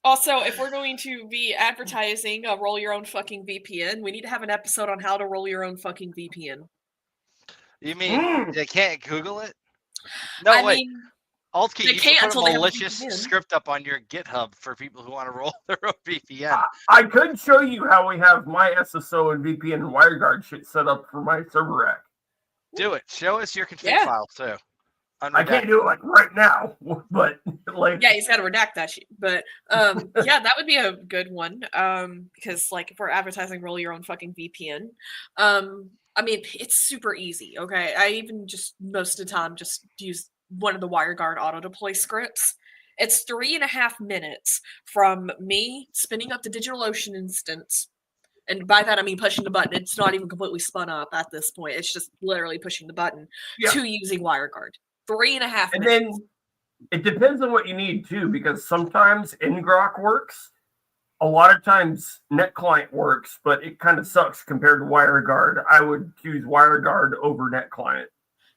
Also, if we're going to be advertising roll your own fucking VPN, we need to have an episode on how to roll your own fucking VPN. You mean they can't Google it? No, wait. Altkey, you can put a malicious script up on your GitHub for people who want to roll their own VPN. I could show you how we have my SSO and VPN and WireGuard shit set up for my server rack. Do it. Show us your config file too. I can't do it like right now, but like he's got to redact that shit. But yeah, that would be a good one because like if we're advertising roll your own fucking VPN, I mean it's super easy. Okay, I even just most of the time just use one of the WireGuard auto deploy scripts. It's 3.5 minutes from me spinning up the DigitalOcean instance. And by that, I mean pushing the button. It's not even completely spun up at this point. It's just literally pushing the button to using WireGuard. 3.5 minutes. It depends on what you need too, because sometimes ngrok works. A lot of times NetClient works, but it kind of sucks compared to WireGuard. I would choose WireGuard over NetClient.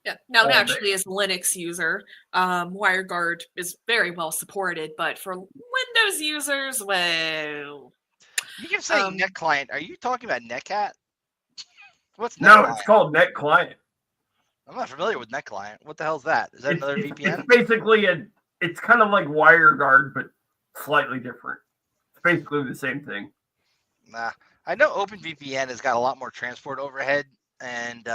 Yeah. Now, all day. naturally, as a Linux user, WireGuard is very well supported, but for Windows users, well, You keep saying NetClient. Are you talking about Netcat? What's No, NetClient? it's called NetClient. I'm not familiar with NetClient. What the hell is that? Is that another VPN? It's basically it's kind of like WireGuard, but slightly different. It's basically the same thing. Nah, I know OpenVPN has got a lot more transport overhead and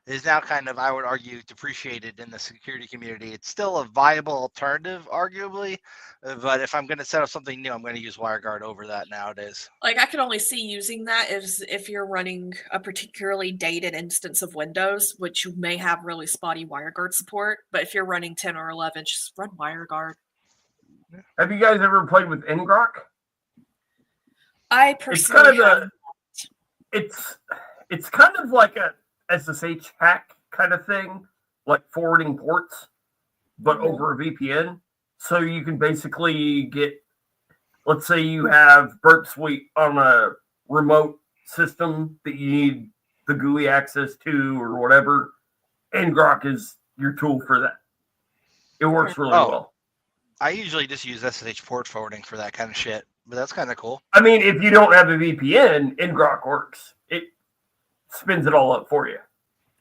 is now kind of, I would argue, depreciated in the security community. It's still a viable alternative, arguably, but if I'm going to set up something new, I'm going to use WireGuard over that nowadays. like I can only see using that is if you're running a particularly dated instance of Windows, which you may have really spotty WireGuard support. But if you're running 10 or 11, just run WireGuard. Have you guys ever played with ngrok? I personally It's kind of like a SSH hack kind of thing, like forwarding ports, but over a VPN. So you can basically get, let's say you have Burp Suite on a remote system that you need the GUI access to or whatever. ngrok is your tool for that. It works really well. I usually just use SSH port forwarding for that kind of shit, but that's kind of cool. I mean, if you don't have a VPN, ngrok works. It spins it all up for you.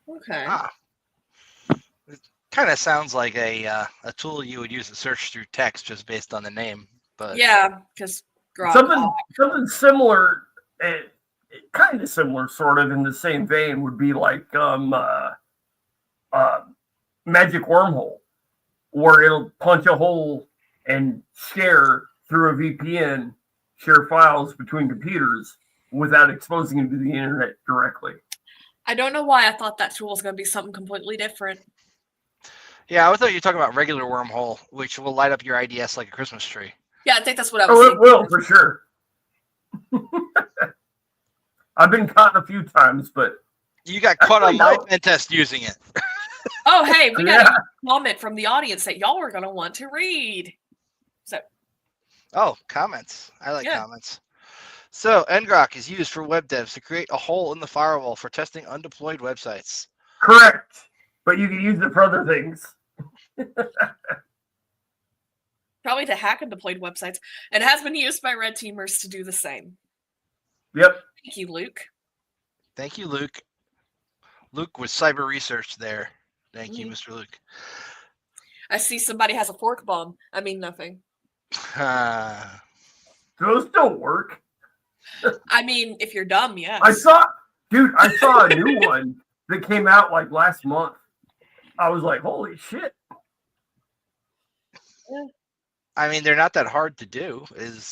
Okay. It kind of sounds like a tool you would use to search through text just based on the name. But Yeah, because something similar, kind of similar, sort of in the same vein, would be like Magic Wormhole, where it'll punch a hole and share through a VPN, share files between computers without exposing them to the internet directly. I don't know why I thought that tool was going to be something completely different. yeah, I thought you were talking about regular wormhole, which will light up your IDS like a Christmas tree. Yeah, I think that's what I was Oh, it thinking. will, for sure. I've been caught a few times, but You got caught on my pen test using it. Oh, hey, we got a comment from the audience that y'all are going to want to read. So, Oh, comments. I like comments. So, ngrok is used for web devs to create a hole in the firewall for testing undeployed websites. correct. But you can use it for other things. probably to hack undeployed websites, and has been used by red teamers to do the same. Yep. Thank you, Luke. Thank you, Luke. Luke with cyber research there. Thank you, Mr. Luke. I see somebody has a fork bomb. I mean nothing. Those don't work. I mean, if you're dumb, yes. I saw a new one that came out like last month. I was like, holy shit. I mean, they're not that hard to do.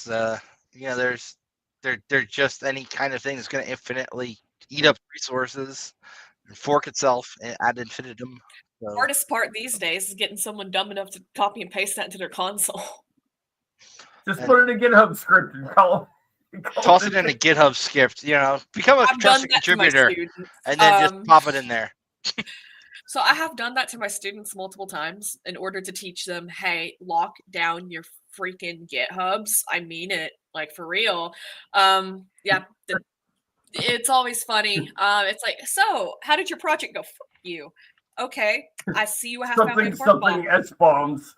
They're just any kind of thing that's going to infinitely eat up resources and fork itself ad infinitum. So. The hardest part these days is getting someone dumb enough to copy and paste that into their console. Just put it in a GitHub script and toss it in a GitHub script. Become a trusted contributor, and then just pop it in there. So I have done that to my students multiple times in order to teach them, hey, lock down your freaking GitHubs. I mean it, like for real. It's always funny. It's like, so how did your project go? Fuck you. Okay, I see you have something S-bombs.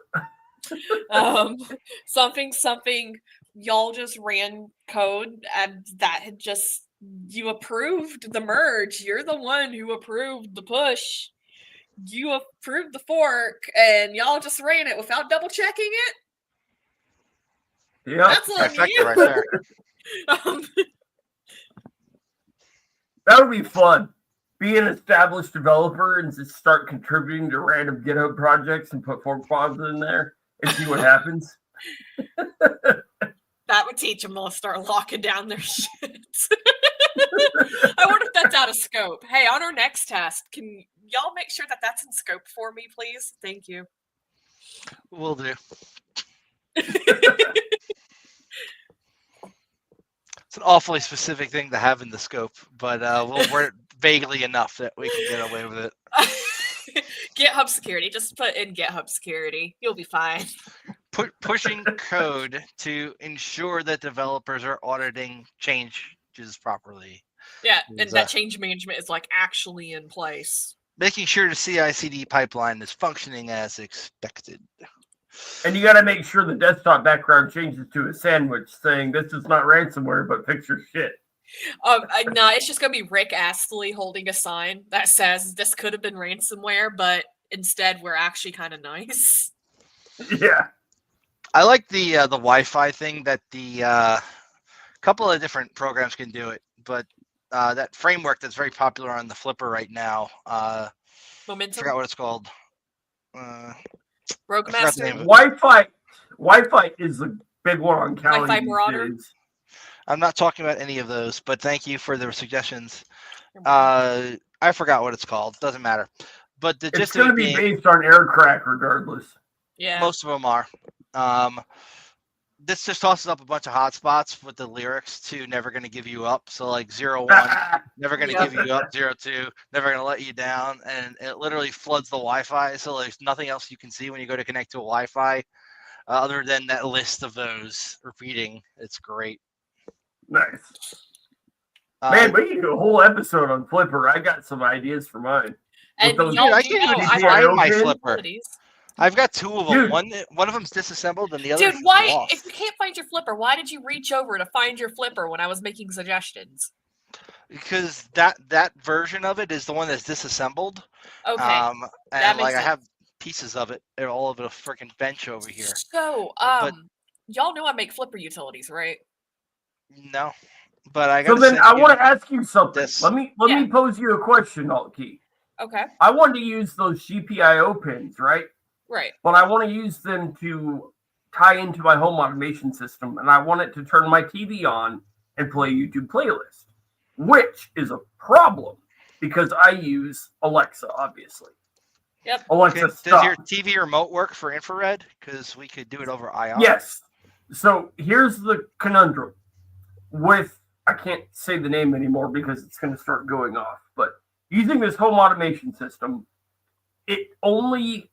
something. Y'all just ran code and that had just, you approved the merge. You're the one who approved the push. You approved the fork, and y'all just ran it without double checking it. Yeah, that's on you. Right there. That would be fun. Be an established developer and just start contributing to random GitHub projects and put fork bombs in there and see what happens. That would teach them to start locking down their shit. I wonder if that's out of scope. Hey, on our next test, can y'all make sure that that's in scope for me, please? Thank you. Will do. It's an awfully specific thing to have in the scope, but we'll word it vaguely enough that we can get away with it. GitHub security. Just put in GitHub security. You'll be fine. Pushing code to ensure that developers are auditing changes properly. Yeah, and Is, that change management is like actually in place. Making sure the CI/CD pipeline is functioning as expected. And you got to make sure the desktop background changes to a sandwich saying this is not ransomware, but fix your shit. No, it's just gonna be Rick Astley holding a sign that says this could have been ransomware, but instead we're actually kind of nice. Yeah. I like the Wi-Fi thing that the couple of different programs can do it, but that framework that's very popular on the Flipper right now. I Momentum. forgot what it's called. Rogue I forgot the name Master. of it. Wi-Fi is the big one on Cali Wi-Fi these Marauder? days. I'm not talking about any of those, but thank you for the suggestions. I forgot what it's called. Doesn't matter. But the It's gist going of to it be being, based on aircraft regardless. Yeah. most of them are. This just tosses up a bunch of hotspots with the lyrics to "Never Gonna Give You Up." So like 01, never gonna Yeah. give you up. 02, never gonna let you down, and it literally floods the Wi-Fi. So there's nothing else you can see when you go to connect to a Wi-Fi, other than that list of those repeating. It's great. Nice. Man, we can do a whole episode on Flipper. I got some ideas for mine. And those- y'all I do can't know even I find have my those Flipper. abilities. I've got two of them. Dude. One of them's disassembled, and the other Dude, is why? lost. If you can't find your flipper, why did you reach over to find your flipper when I was making suggestions? Because that version of it is the one that's disassembled. Okay. And that makes like I sense. have pieces of it all over the freaking bench over here. So, But- y'all know I make flipper utilities, right? No, but I So got. then I want to ask you something. this. Let me Yeah. pose you a question, Altkey. Okay. I want to use those GPIO pins, right? Right. But I want to use them to tie into my home automation system, and I want it to turn my TV on and play YouTube playlist, which is a problem because I use Alexa, obviously. Yep. Alexa, Does stop. your TV remote work for infrared? Because we could do it over IR. Yes. So here's the conundrum. I can't say the name anymore because it's going to start going off, but using this home automation system, it only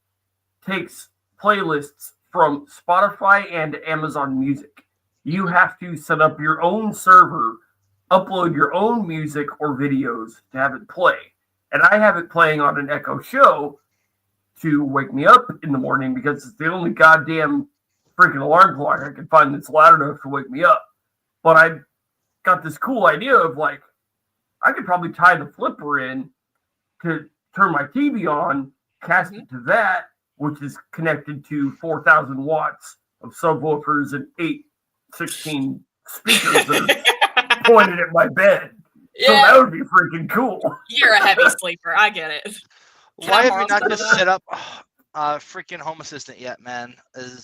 takes playlists from Spotify and Amazon Music. You have to set up your own server, upload your own music or videos to have it play. And I have it playing on an Echo Show to wake me up in the morning because it's the only goddamn freaking alarm clock I can find that's loud enough to wake me up. But I got this cool idea of like, I could probably tie the flipper in to turn my TV on, cast it to that, which is connected to 4,000 watts of subwoofers and 16 speakers that are pointed at my bed. So Yeah. that would be freaking cool. You're a heavy sleeper. I get it. Can Why I have borrow you not some of just that? set up freaking Home Assistant yet, man?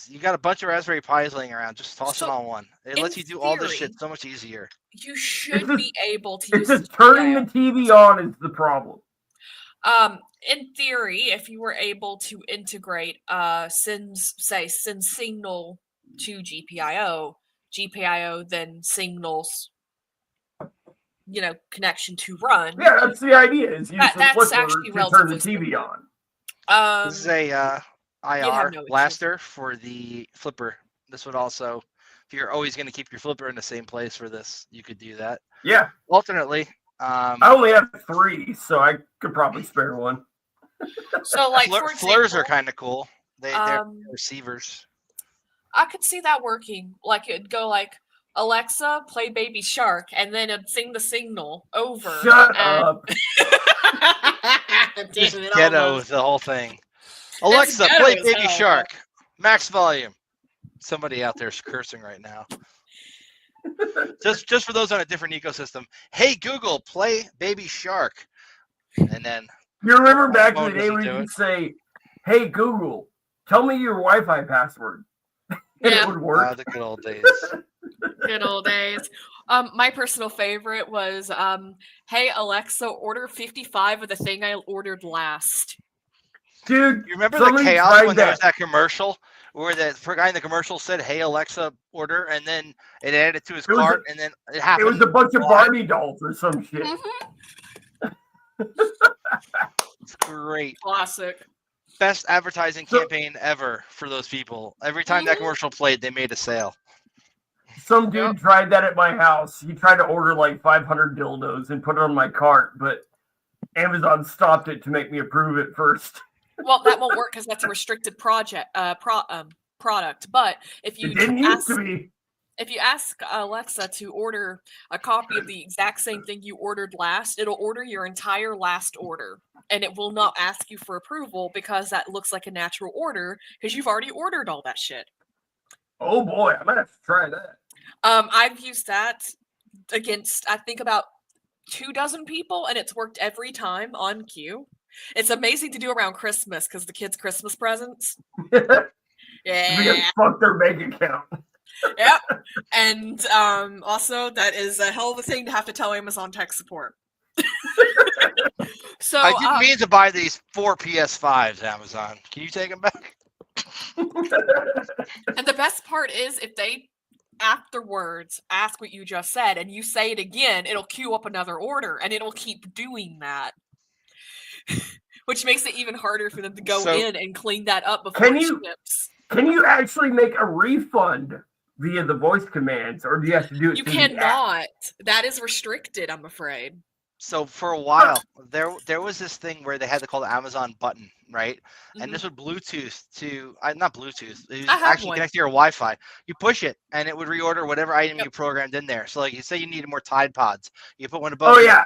You got a bunch of Raspberry Pis laying around. Just toss So, it on one. It in lets you do all this theory- shit so much easier. You should just- be able to It's use just turning the GPIO. TV on is the problem. In theory, if you were able to integrate send signal to GPIO then signals connection to run. Yeah, that's the idea. Is use That's the flipper actually to turn the relatively TV on. This is a have IR no issues. blaster for the flipper. This would also, if you're always going to keep your flipper in the same place for this, you could do that. Yeah, Alternately, I only have 3, so I could probably spare one. So like for FLIRs are example, kind of cool. They're um, receivers. I could see that working. Like it'd go like Alexa, play Baby Shark, and then it'd sing the signal over. Shut and- up. Damn Just it, ghetto almost. the whole thing. Alexa, ghetto play as Baby hell. Shark. Max volume. Somebody out there is cursing right now. just for those on a different ecosystem. Hey Google, play Baby Shark. And then You remember back in phone the day doesn't where you do could it. say, "Hey Google, tell me your Wi-Fi password," and Yeah. it would work. the good old days. Good old days. My personal favorite was, "Hey Alexa, order 55 of the thing I ordered last." Dude, You remember the somebody chaos tried when there was that commercial where the guy in the commercial said, "Hey Alexa, order," and then it added it to his It was a- cart, and then it It happened. was a bunch of live. Barbie dolls or some shit. Mhm. It's great. Classic. best advertising campaign ever for those people. Every time that Mhm. commercial played, they made a sale. Some dude tried that at my house. He tried to order like 500 dildos and put it on my cart, but Amazon stopped it to make me approve it first. Well, that won't work because that's a restricted product. But if It you didn't used ask to be. if you ask Alexa to order a copy of the exact same thing you ordered last, it'll order your entire last order, and it will not ask you for approval because that looks like a natural order because you've already ordered all that shit. Oh boy, I might have to try that. I've used that against I think about 24 people, and it's worked every time on cue. It's amazing to do around Christmas because the kids' Christmas presents. Because Yeah. fuck their bank account. Yep. And also that is a hell of a thing to have to tell Amazon tech support. So I didn't mean to buy these 4 PS5s, Amazon. Can you take them back? and the best part is if they afterwards ask what you just said and you say it again, it'll queue up another order and it'll keep doing that. Which makes it even harder for them to go in and clean that up before it ships. Can you actually make a refund via the voice commands, or do you have to do it? You through the app? cannot. That is restricted, I'm afraid. So for a while, there was this thing where they had to call the Amazon button, right? And this would Bluetooth to not Bluetooth. It was I have actually one. connect to your Wi-Fi. You push it, and it would reorder whatever item you programmed in there. So, like, you say you needed more Tide Pods, you put one above. Oh yeah.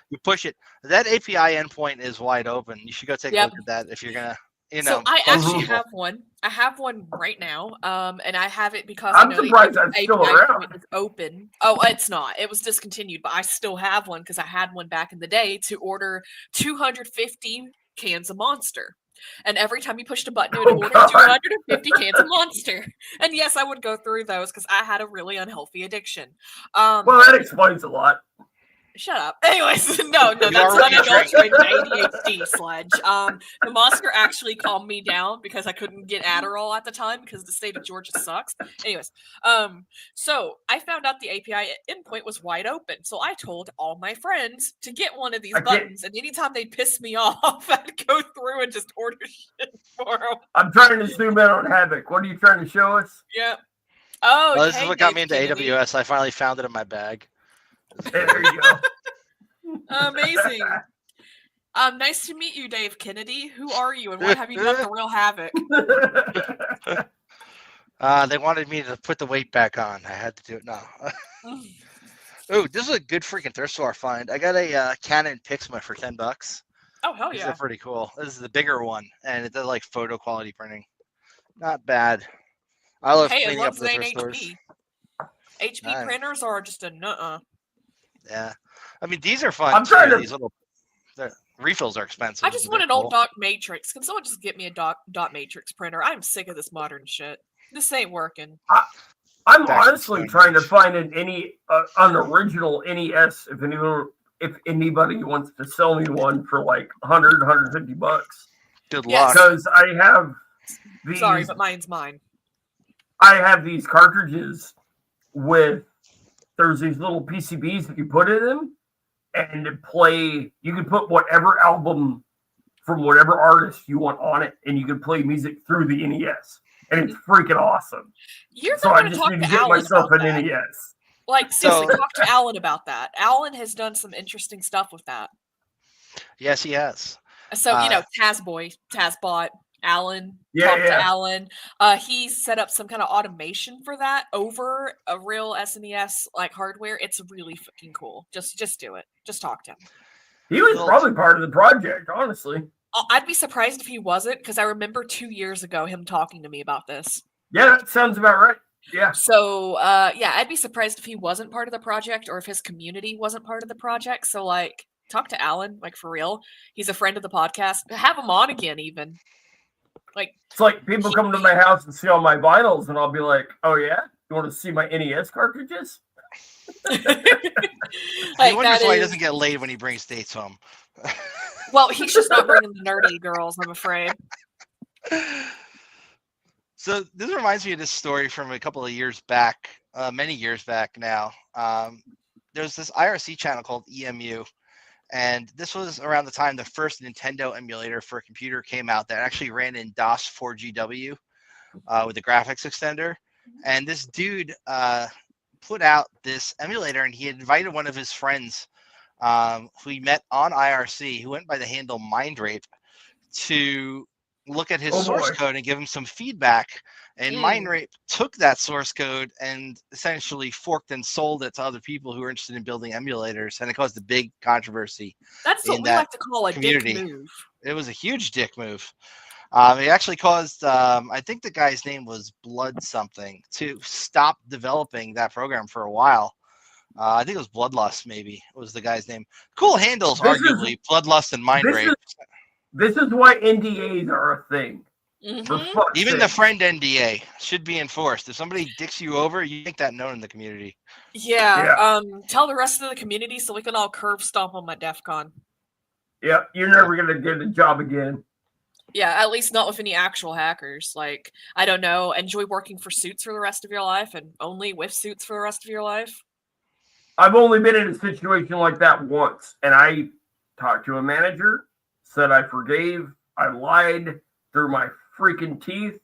You push it. That API endpoint is wide open. You should go take a look at that if you're gonna. So I actually have one. I have one right now, and I have it because I'm I know surprised the that's API still around. point is open. Oh, it's not. It was discontinued, but I still have one because I had one back in the day to order 250 cans of Monster. And every time you pushed a button, it would order 250 cans of Monster. And yes, I would go through those because I had a really unhealthy addiction. Well, that explains a lot. Shut up. Anyways, no, that's unadulterated ADHD, Sledge. The Monster actually calmed me down because I couldn't get Adderall at the time because the state of Georgia sucks. Anyways, so I found out the API endpoint was wide open. So I told all my friends to get one of these buttons, and anytime they piss me off, I'd go through and just order shit for them. I'm trying to zoom in on Havoc. What are you trying to show us? Yep. Oh, well, this is what got me into Kennedy. AWS. I finally found it in my bag. There you go. Amazing. Nice to meet you, Dave Kennedy. Who are you, and why have you done the real Havoc? They wanted me to put the weight back on. I had to do it now. Ooh, this is a good freaking thrift store find. I got a Canon Pixma for $10. Oh, hell These yeah. are pretty cool. This is the bigger one, and it does like photo quality printing. Not bad. I love cleaning up the thrift stores. HP printers are just a nuh-uh. Yeah. I mean, these are fun. I'm trying to. These little refills are expensive. I just want an old dot matrix. Can someone just get me a dot matrix printer? I'm sick of this modern shit. This ain't working. I'm honestly trying to find an original NES if anybody wants to sell me one for like $150. Good luck. Because I have these. Sorry, but mine's mine. I have these cartridges with. There's these little PCBs that you put in them, and you can put whatever album from whatever artist you want on it, and you can play music through the NES, and it's freaking awesome. So I just need to get myself an NES. Like, seriously, talk to Alan about that. Alan has done some interesting stuff with that. Yes, he has. So, Tazbot, Alan, talk to Alan. He set up some kind of automation for that over a real SNES like hardware. It's really fucking cool. Just do it. Just talk to him. He was probably part of the project, honestly. I'd be surprised if he wasn't, because I remember 2 years ago him talking to me about this. Yeah, that sounds about right. Yeah. So, I'd be surprised if he wasn't part of the project or if his community wasn't part of the project. So, like, talk to Alan, like, for real. He's a friend of the podcast. Have him on again, even. Like, it's like people come to my house and see all my vinyls, and I'll be like, "Oh yeah, you want to see my NES cartridges?" He wonders why he doesn't get laid when he brings dates home. Well, he's just not bringing the nerdy girls, I'm afraid. So this reminds me of this story from a couple of years back, many years back now. There's this IRC channel called EMU, And this was around the time the first Nintendo emulator for a computer came out that actually ran in DOS 4GW with a graphics extender. And this dude put out this emulator, and he invited one of his friends who he met on IRC, who went by the handle Mindrape, to look at his source code and give him some feedback. And Mindrape took that source code and essentially forked and sold it to other people who were interested in building emulators, and it caused a big controversy. That's what we like to call a dick move. It was a huge dick move. It actually caused, I think the guy's name was Blood something, to stop developing that program for a while. I think it was Bloodlust, maybe was the guy's name. Cool handles, arguably, Bloodlust and Mindrape. This is why NDAs are a thing. Even the friend NDA should be enforced. If somebody dicks you over, you make that known in the community. Yeah. Tell the rest of the community so we can all curb stomp on my DEF CON. Yeah, you're never going to get a job again. Yeah, at least not with any actual hackers. Like, I don't know, enjoy working for Suits for the rest of your life and only with Suits for the rest of your life. I've only been in a situation like that once, and I talked to a manager, said I forgave, I lied through my freaking teeth,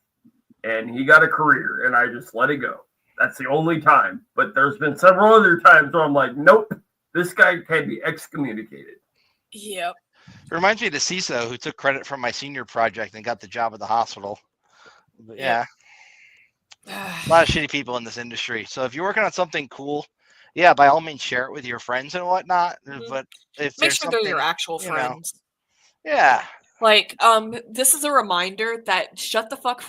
and he got a career, and I just let it go. That's the only time. But there's been several other times where I'm like, nope, this guy can be excommunicated. Yep. It reminds me of the CISO who took credit from my senior project and got the job at the hospital. But yeah. A lot of shitty people in this industry. So if you're working on something cool, yeah, by all means, share it with your friends and whatnot. But if make sure they're your actual friends. Yeah. Like, this is a reminder that Shut the Fuck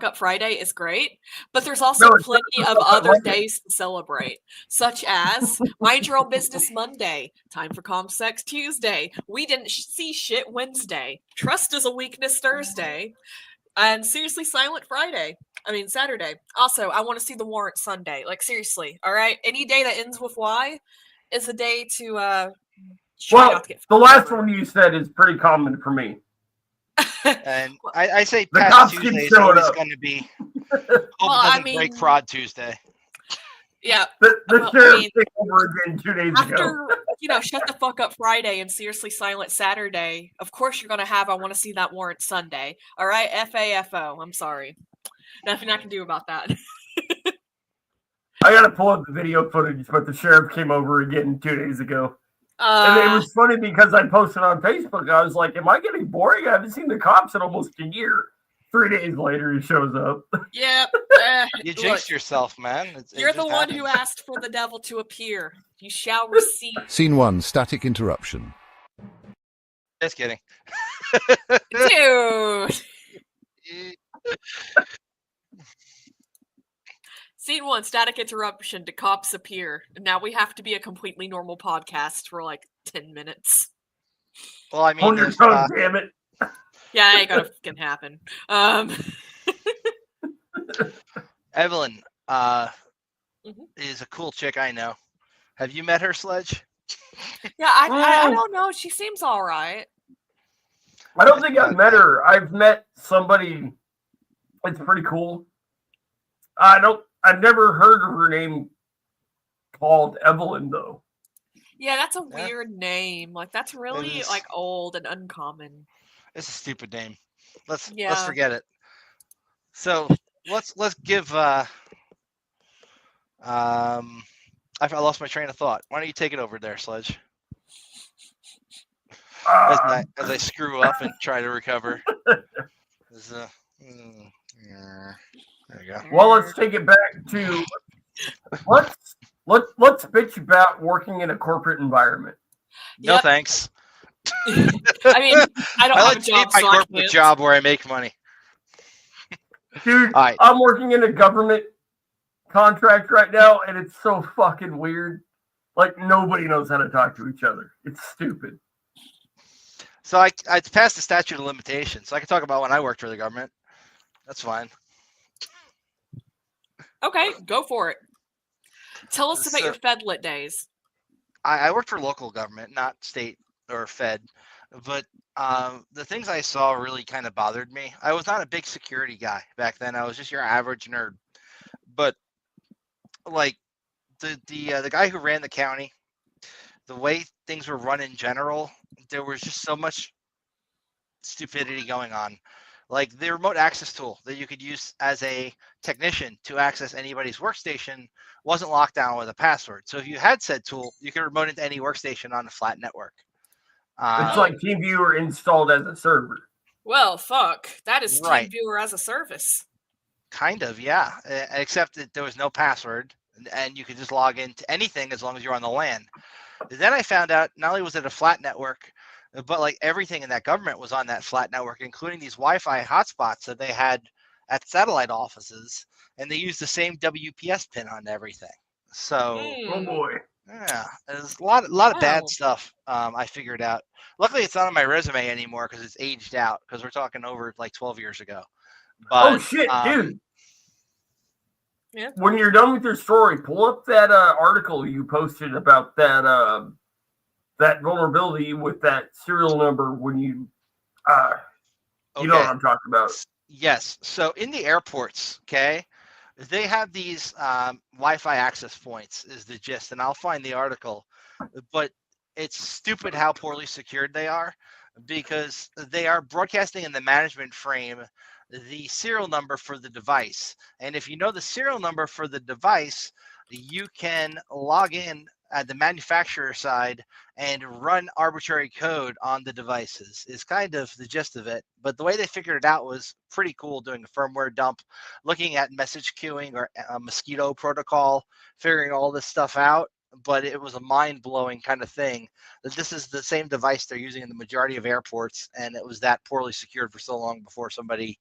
Up Friday is great, but there's also plenty of other days to celebrate, such as Mind Your Own Business Monday, Time for ComSex Tuesday, We Didn't See Shit Wednesday, Trust is a Weakness Thursday, and Seriously Silent Saturday. Also, I want to see the warrant Sunday. Like, seriously, all right? Any day that ends with Y is a day to, well, the last one you said is pretty common for me. And I say the past Tuesday is always going to be break fraud Tuesday. Yeah. The sheriff took over again 2 days ago. After, Shut the Fuck Up Friday and Seriously Silent Saturday, of course you're going to have I Want to See That Warrant Sunday. All right? FAFO. I'm sorry. Nothing I can do about that. I got to pull up the video footage, but the sheriff came over again 2 days ago. And it was funny because I posted on Facebook. I was like, am I getting boring? I haven't seen the cops in almost a year. 3 days later, he shows up. Yeah. You jinxed yourself, man. You're the one who asked for the devil to appear. You shall receive. Scene 1, static interruption. Just kidding. Dude. Scene 1, static interruption to cops appear. Now we have to be a completely normal podcast for like 10 minutes. Well, I mean, hold your tongue, damn it. Yeah, it ain't gonna fucking happen. Evelyn is a cool chick I know. Have you met her, Sledge? Yeah, I don't know. She seems all right. I don't think I've met her. I've met somebody. It's pretty cool. I've never heard of her name called Evelyn, though. Yeah, that's a weird name. Like, that's really like old and uncommon. It's a stupid name. Let's forget it. So let's give I lost my train of thought. Why don't you take it over there, Sledge? As I screw up and try to recover. There you go. Well, let's take it back to let's bitch about working in a corporate environment. No thanks. I mean, I don't have a job. My corporate job where I make money. Dude, right. I'm working in a government contract right now, and it's so fucking weird. Like, nobody knows how to talk to each other. It's stupid. So I passed the statute of limitations, so I can talk about when I worked for the government. That's fine. Okay, go for it. Tell us about your FedLit days. I worked for local government, not state or Fed, but the things I saw really kind of bothered me. I was not a big security guy back then. I was just your average nerd. But like the guy who ran the county, the way things were run in general, there was just so much stupidity going on. Like the remote access tool that you could use as a technician to access anybody's workstation wasn't locked down with a password. So if you had said tool, you could remote into any workstation on a flat network. It's like TeamViewer installed as a server. Well, fuck. That is Right. TeamViewer as a service. Kind of, yeah. Except that there was no password, and you could just log into anything as long as you're on the LAN. Then I found out not only was it a flat network, but like everything in that government was on that flat network, including these Wi-Fi hotspots that they had at satellite offices, and they used the same WPS pin on everything. So, Oh boy. yeah, there's a lot of bad Wow. stuff I figured out. Luckily, it's not on my resume anymore because it's aged out, because we're talking over like 12 years ago. But, Oh shit, dude. Yeah. When you're done with your story, pull up that article you posted about that that vulnerability with that serial number when you you know what I'm talking about. Yes. So in the airports, okay, they have these Wi-Fi access points is the gist, and I'll find the article. But it's stupid how poorly secured they are, because they are broadcasting in the management frame the serial number for the device. And if you know the serial number for the device, you can log in at the manufacturer side and run arbitrary code on the devices is kind of the gist of it. But the way they figured it out was pretty cool, doing a firmware dump, looking at message queuing or a mosquito protocol, figuring all this stuff out. But it was a mind-blowing kind of thing that this is the same device they're using in the majority of airports, and it was that poorly secured for so long before somebody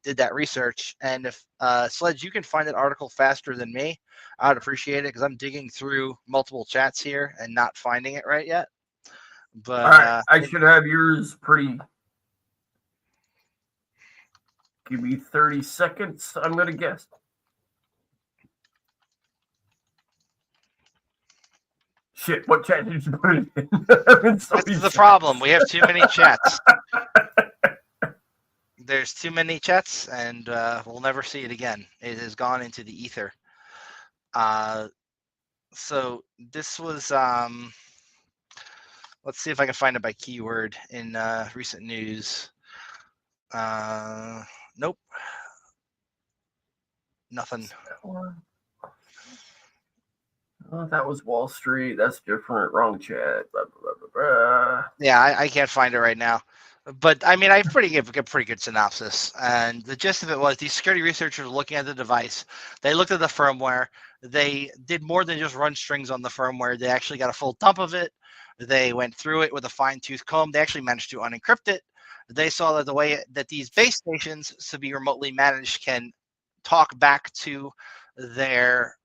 did that research. And if Sledge, you can find that article faster than me, I'd appreciate it, because I'm digging through multiple chats here and not finding it right yet. But All right, I should have yours pretty. Give me 30 seconds. I'm gonna guess. Shit, what chat did you put it in? That's the problem. We have too many chats. There's too many chats, and we'll never see it again. It has gone into the ether. So this was, let's see if I can find it by keyword in recent news. Nope. Nothing. Oh, that was Wall Street. That's different. Wrong chat. Blah, blah, blah, blah. Yeah, I can't find it right now. But I mean, I pretty good synopsis. And the gist of it was these security researchers were looking at the device. They looked at the firmware. They did more than just run strings on the firmware. They actually got a full dump of it. They went through it with a fine-tooth comb. They actually managed to unencrypt it. They saw that the way that these base stations to be remotely managed can talk back to their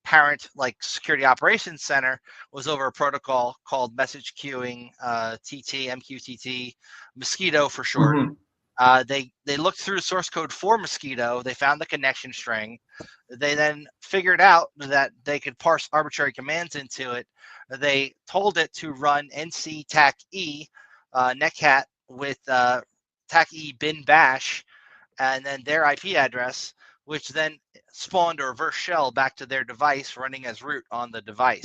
parent, like security operations center, was over a protocol called message queuing, TT, MQTT, Mosquito for short. They looked through the source code for Mosquito. They found the connection string. They then figured out that they could parse arbitrary commands into it. They told it to run nc tac-e netcat with tac-e bin bash, and then their IP address, which then spawned a reverse shell back to their device running as root on the device.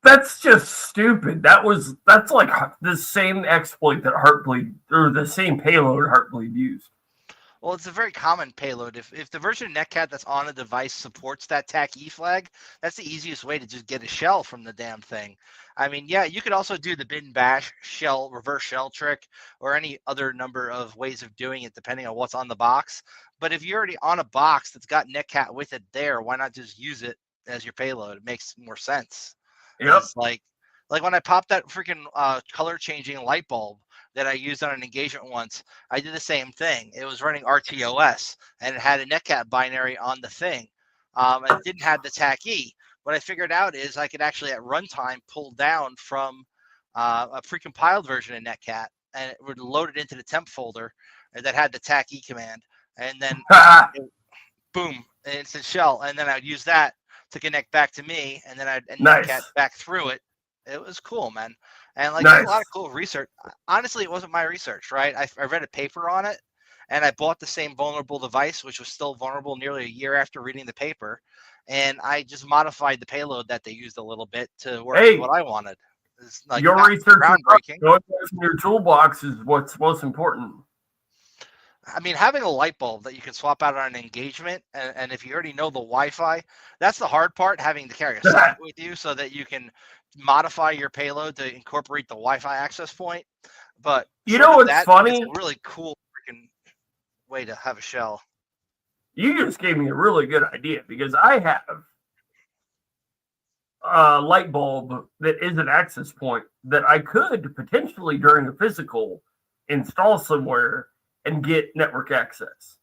That's just stupid. That's like the same exploit that Heartbleed, or the same payload Heartbleed used. Well, it's a very common payload. If the version of netcat that's on a device supports that tac-e flag, that's the easiest way to just get a shell from the damn thing. I mean, yeah, you could also do the bin bash shell, reverse shell trick, or any other number of ways of doing it depending on what's on the box. But if you're already on a box that's got netcat with it there, why not just use it as your payload? It makes more sense. Yep. It's like when I popped that freaking color changing light bulb that I used on an engagement once, I did the same thing. It was running RTOS, and it had a netcat binary on the thing. And it didn't have the tac-e. What I figured out is I could actually at runtime pull down from a precompiled version of netcat, and it would load it into the temp folder that had the tac-e command. And then boom, an instant shell. And then I'd use that to connect back to me, and then I'd netcat back through it. It was cool, man. And like there's a lot of cool research. Honestly, it wasn't my research, right? I read a paper on it, and I bought the same vulnerable device, which was still vulnerable nearly a year after reading the paper. And I just modified the payload that they used a little bit to work with what I wanted. It's like Your not research, groundbreaking. going in your toolbox is what's most important. I mean, having a light bulb that you can swap out on an engagement, and if you already know the Wi-Fi, that's the hard part, having to carry a socket with you so that you can modify your payload to incorporate the Wi-Fi access point. But you know what's funny? It's a really cool freaking way to have a shell. You just gave me a really good idea because I have a light bulb that is an access point that I could potentially during a physical install somewhere and get network access.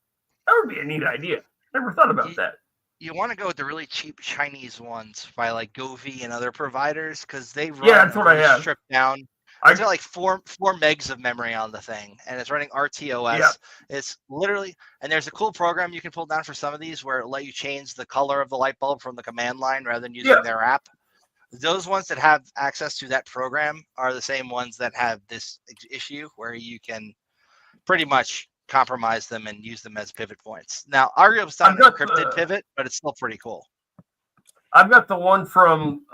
That would be a neat idea. Never thought about that. You want to go with the really cheap Chinese ones by like Govee and other providers because they run that's what I have. stripped down. It's got like 4 megs of memory on the thing, and it's running RTOS. Yeah. It's literally, and there's a cool program you can pull down for some of these where it'll let you change the color of the light bulb from the command line rather than using their app. Those ones that have access to that program are the same ones that have this issue where you can pretty much compromise them and use them as pivot points. Now, arguably it's not an encrypted pivot, but it's still pretty cool. I've got the one from,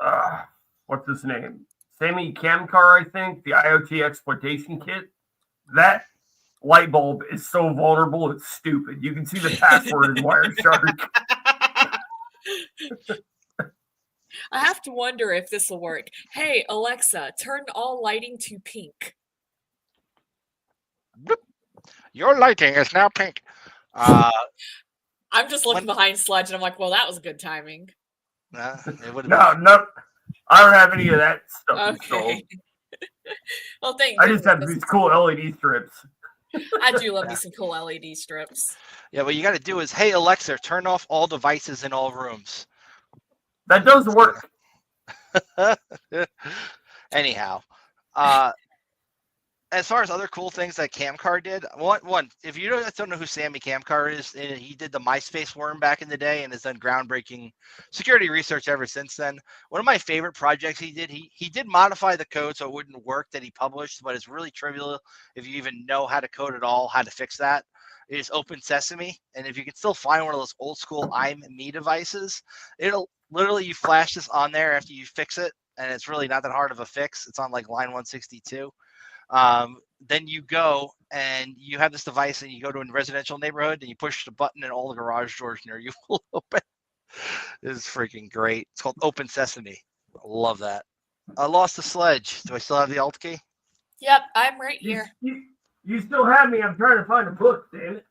what's his name? Sammy Kamkar, I think, the IoT exploitation kit. That light bulb is so vulnerable, it's stupid. You can see the password in Wireshark. I have to wonder if this will work. Hey, Alexa, turn all lighting to pink. Your lighting is now pink. I'm just looking behind Sludge, and I'm like, well, that was good timing. It would No. I don't have any of that stuff installed. Well, thank I just have these cool LED strips. I do love me some cool LED strips. Yeah, what you got to do is, hey, Alexa, turn off all devices in all rooms. That does work. Anyhow, as far as other cool things that Kamkar did, one, if you don't know who Sammy Kamkar is, he did the MySpace worm back in the day and has done groundbreaking security research ever since then. One of my favorite projects he did modify the code so it wouldn't work that he published, but it's really trivial if you even know how to code at all, how to fix that. It is Open Sesame, and if you can still find one of those old school IME devices, it'll literally, you flash this on there after you fix it, and it's really not that hard of a fix. It's on like line 162. Then you go and you have this device and you go to a residential neighborhood and you push the button and all the garage doors near you will open. This is freaking great. It's called Open Sesame. I love that. I lost the sledge. Do I still have the alt key? Yep, I'm right here. You still have me. I'm trying to find a book, damn it.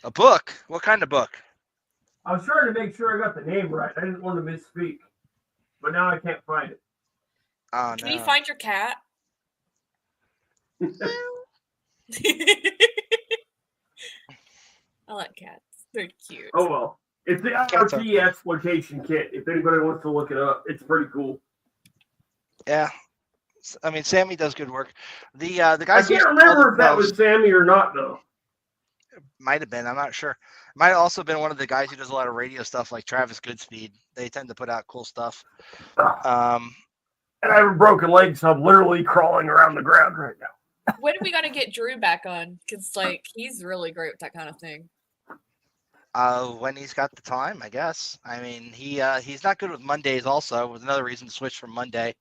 A book? What kind of book? I was trying to make sure I got the name right. I didn't want to misspeak. But now I can't find it. Oh, no. Can you find your cat? I like cats. They're cute. Oh, well. It's the IoT exploitation kit. If anybody wants to look it up, it's pretty cool. Yeah. I mean, Sammy does good work. The guys. I can't remember if that was Sammy or not, though. Might have been. I'm not sure. Might have also been one of the guys who does a lot of radio stuff, like Travis Goodspeed. They tend to put out cool stuff. And I have a broken leg, so I'm literally crawling around the ground right now. When are we gonna get Drew back on? Because like he's really great with that kind of thing. When he's got the time, I guess. I mean, he's not good with Mondays. Also, was another reason to switch from Monday.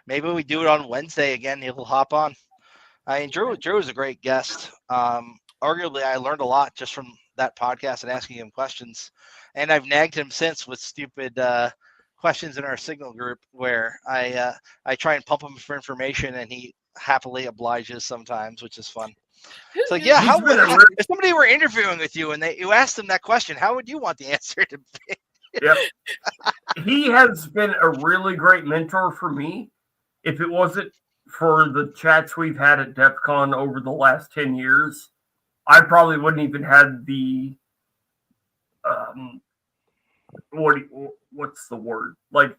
Maybe we do it on Wednesday again. He'll hop on. I mean, Drew is a great guest. Arguably, I learned a lot just from that podcast and asking him questions, and I've nagged him since with stupid questions in our Signal group where I try and pump him for information, and he happily obliges sometimes, which is fun. It's like, yeah, if somebody were interviewing with you and you asked them that question, how would you want the answer to be? Yep. He has been a really great mentor for me. If it wasn't for the chats we've had at DEF CON over the last 10 years, I probably wouldn't even had the what's the word? Like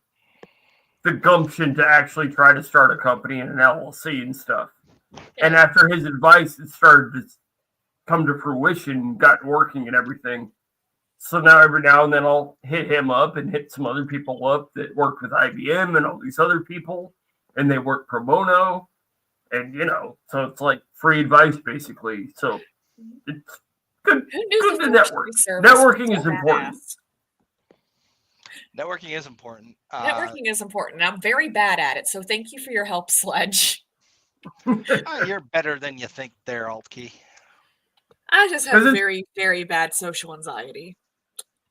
the gumption to actually try to start a company and an LLC and stuff. And after his advice, it started to come to fruition, got working and everything. So now every now and then I'll hit him up and hit some other people up that work with IBM and all these other people, and they work pro bono. And, so it's like free advice basically. So it's good to network. Networking is important. Networking is important. Networking is important. I'm very bad at it, so thank you for your help, Sledge. You're better than you think there, Alt Key. I just have very, very bad social anxiety.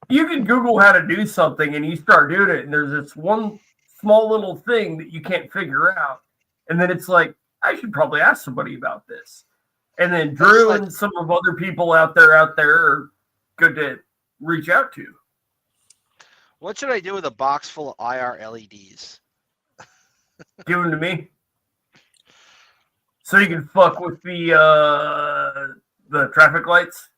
You can Google how to do something and you start doing it, and there's this one small little thing that you can't figure out. And then it's like, I should probably ask somebody about this. And then Drew and some of other people out there are good to reach out to. What should I do with a box full of IR LEDs? Give them to me. So you can fuck with the traffic lights?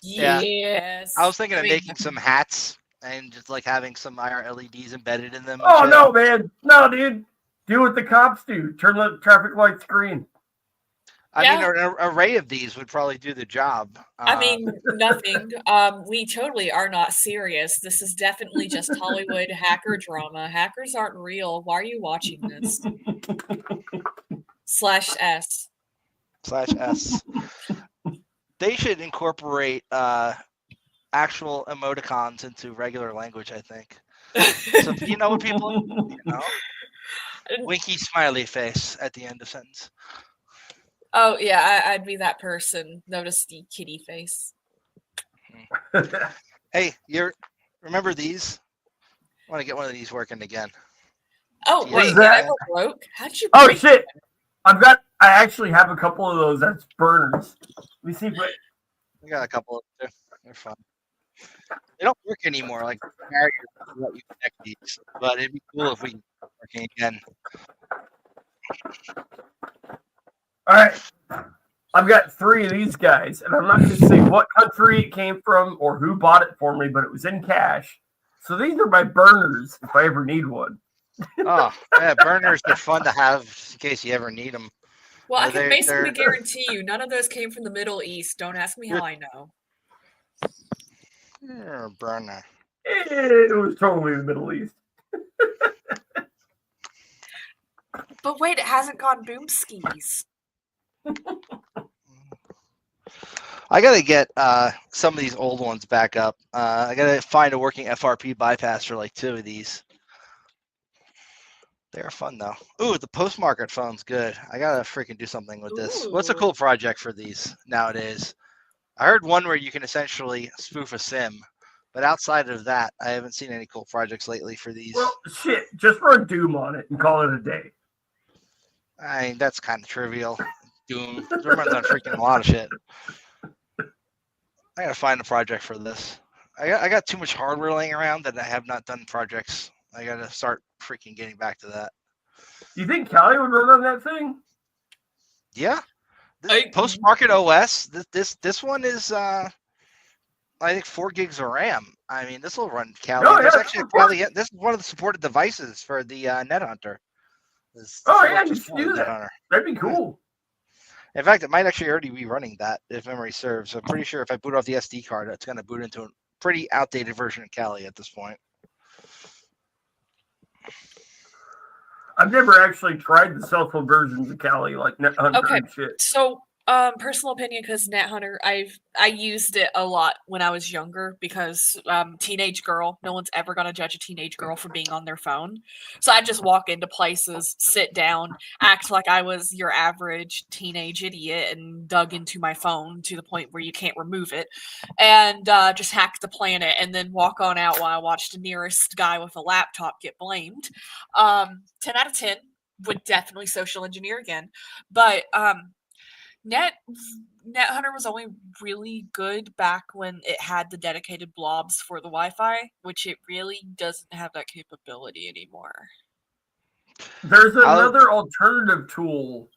Yes. I was thinking of making some hats and just like having some IR LEDs embedded in them. Oh, no, man. No, dude. Do what the cops do. Turn the traffic lights green. I mean, an array of these would probably do the job. I mean, nothing. We totally are not serious. This is definitely just Hollywood hacker drama. Hackers aren't real. Why are you watching this? /S. /S. They should incorporate actual emoticons into regular language, I think. So you know what people, winky smiley face at the end of sentence. Oh yeah, I'd be that person. Notice the kitty face. Hey, remember these? I want to get one of these working again. Oh wait, that? I never broke. How did you? Oh shit! I actually have a couple of those. That's burners. Let me see if I got a couple of them. They're fun. They don't work anymore. Like let you connect these, but it'd be cool if we can working again. All right, I've got 3 of these guys, and I'm not going to say what country it came from or who bought it for me, but it was in cash. So these are my burners if I ever need one. Oh, yeah, burners are fun to have in case you ever need them. Well, I can basically guarantee you none of those came from the Middle East. Don't ask me how I know. You're a burner. It was totally the Middle East. But wait, it hasn't gone boom skis. I gotta get some of these old ones back up. I gotta find a working FRP bypass for like 2 of these. They're fun though. Ooh, the post-market phone's good. I gotta freaking do something with this. What's a cool project for these nowadays? I heard one where you can essentially spoof a SIM, but outside of that, I haven't seen any cool projects lately for these. Well, shit, just run Doom on it and call it a day. I mean, that's kind of trivial. Doom runs on freaking a lot of shit. I gotta find a project for this. I got too much hardware laying around that I have not done projects. I gotta start freaking getting back to that. You think Callie would run on that thing? Yeah. Post-market OS. This one is I think 4 gigs of RAM. I mean, this will run Kali. Oh, There's yeah, actually a Kali. This is one of the supported devices for the NetHunter. Just do that. That'd be cool. In fact, it might actually already be running that if memory serves. I'm pretty sure if I boot off the SD card, it's going to boot into a pretty outdated version of Kali at this point. I've never actually tried the cell phone versions of Kali, like NetHunter and shit. So, personal opinion, because NetHunter, I used it a lot when I was younger because teenage girl. No one's ever gonna judge a teenage girl for being on their phone. So I just walk into places, sit down, act like I was your average teenage idiot, and dug into my phone to the point where you can't remove it, and just hack the planet, and then walk on out while I watched the nearest guy with a laptop get blamed. 10 out of 10 would definitely social engineer again, but NetHunter was only really good back when it had the dedicated blobs for the Wi-Fi, which it really doesn't have that capability anymore. There's another alternative tool.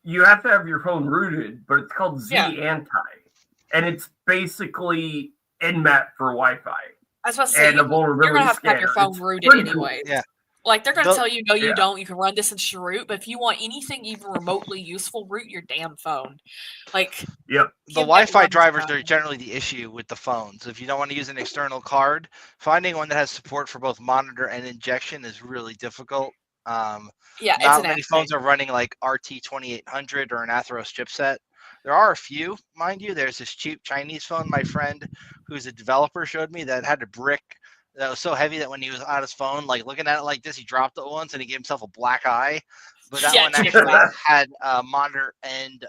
You have to have your phone rooted, but it's called Z-Anti. And it's basically Nmap for Wi-Fi. I was about to say, you're going to have your phone rooted anyway. Yeah. Like, they're going to tell you, no, you don't. You can run this and root. But if you want anything even remotely useful, root your damn phone. Like, the Wi-Fi drivers are generally the issue with the phones. If you don't want to use an external card, finding one that has support for both monitor and injection is really difficult. Not many phones are running like RT2800 or an Atheros chipset. There are a few, mind you. There's this cheap Chinese phone my friend who's a developer showed me that had a brick that was so heavy that when he was on his phone, like looking at it like this, he dropped it once and he gave himself a black eye. But that Yeah, one it did. actually had monitor and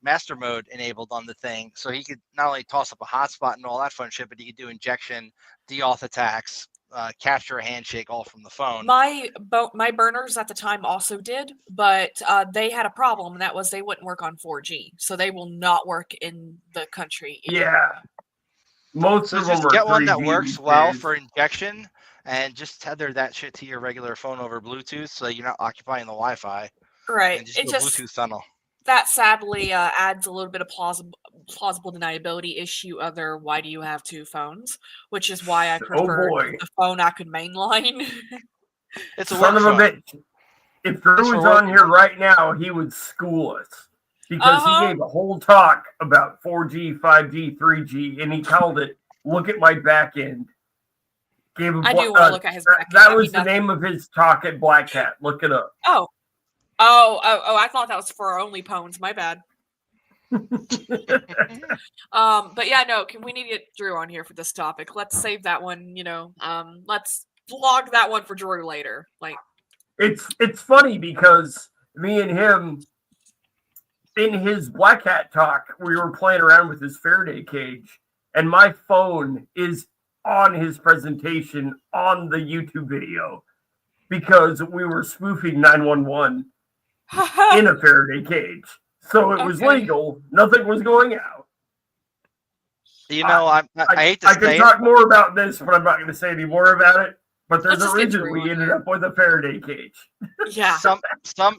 master mode enabled on the thing, so he could not only toss up a hotspot and all that fun shit, but he could do injection, deauth attacks, capture a handshake, all from the phone. My burners at the time also did, but they had a problem, and that was they wouldn't work on 4G, so they will not work in the country anymore. Yeah. Most So of them just are get one that 3G works these well days. for injection, and just tether that shit to your regular phone over Bluetooth, so you're not occupying the Wi-Fi. Right. And just It do a just Bluetooth tunnel. that sadly adds a little bit of plausible deniability issue of their why do you have two phones, which is why I prefer boy. the phone I could mainline. It's a Son of a work phone. bitch. If Drew It's for was work, on here right now, he would school us. Because he gave a whole talk about 4G, 5G, 3G, and he called it, look at my back end. Gave a I do want to look at his back end. That I was mean, the name of his talk at Black Hat. Look it up. Oh, I thought that was for our only phones. My bad. But yeah, no, we need to get Drew on here for this topic. Let's save that one, let's vlog that one for Drew later. Like, it's funny because me and him in his Black Hat talk, we were playing around with his Faraday cage, and my phone is on his presentation on the YouTube video because we were spoofing 911 in a Faraday cage. So it was legal. Nothing was going out. You know, I hate to I say could it. talk more about this, but I'm not going to say any more about it. But there's Let's a just get reason Drew we on ended here. up with a Faraday cage. Yeah. Some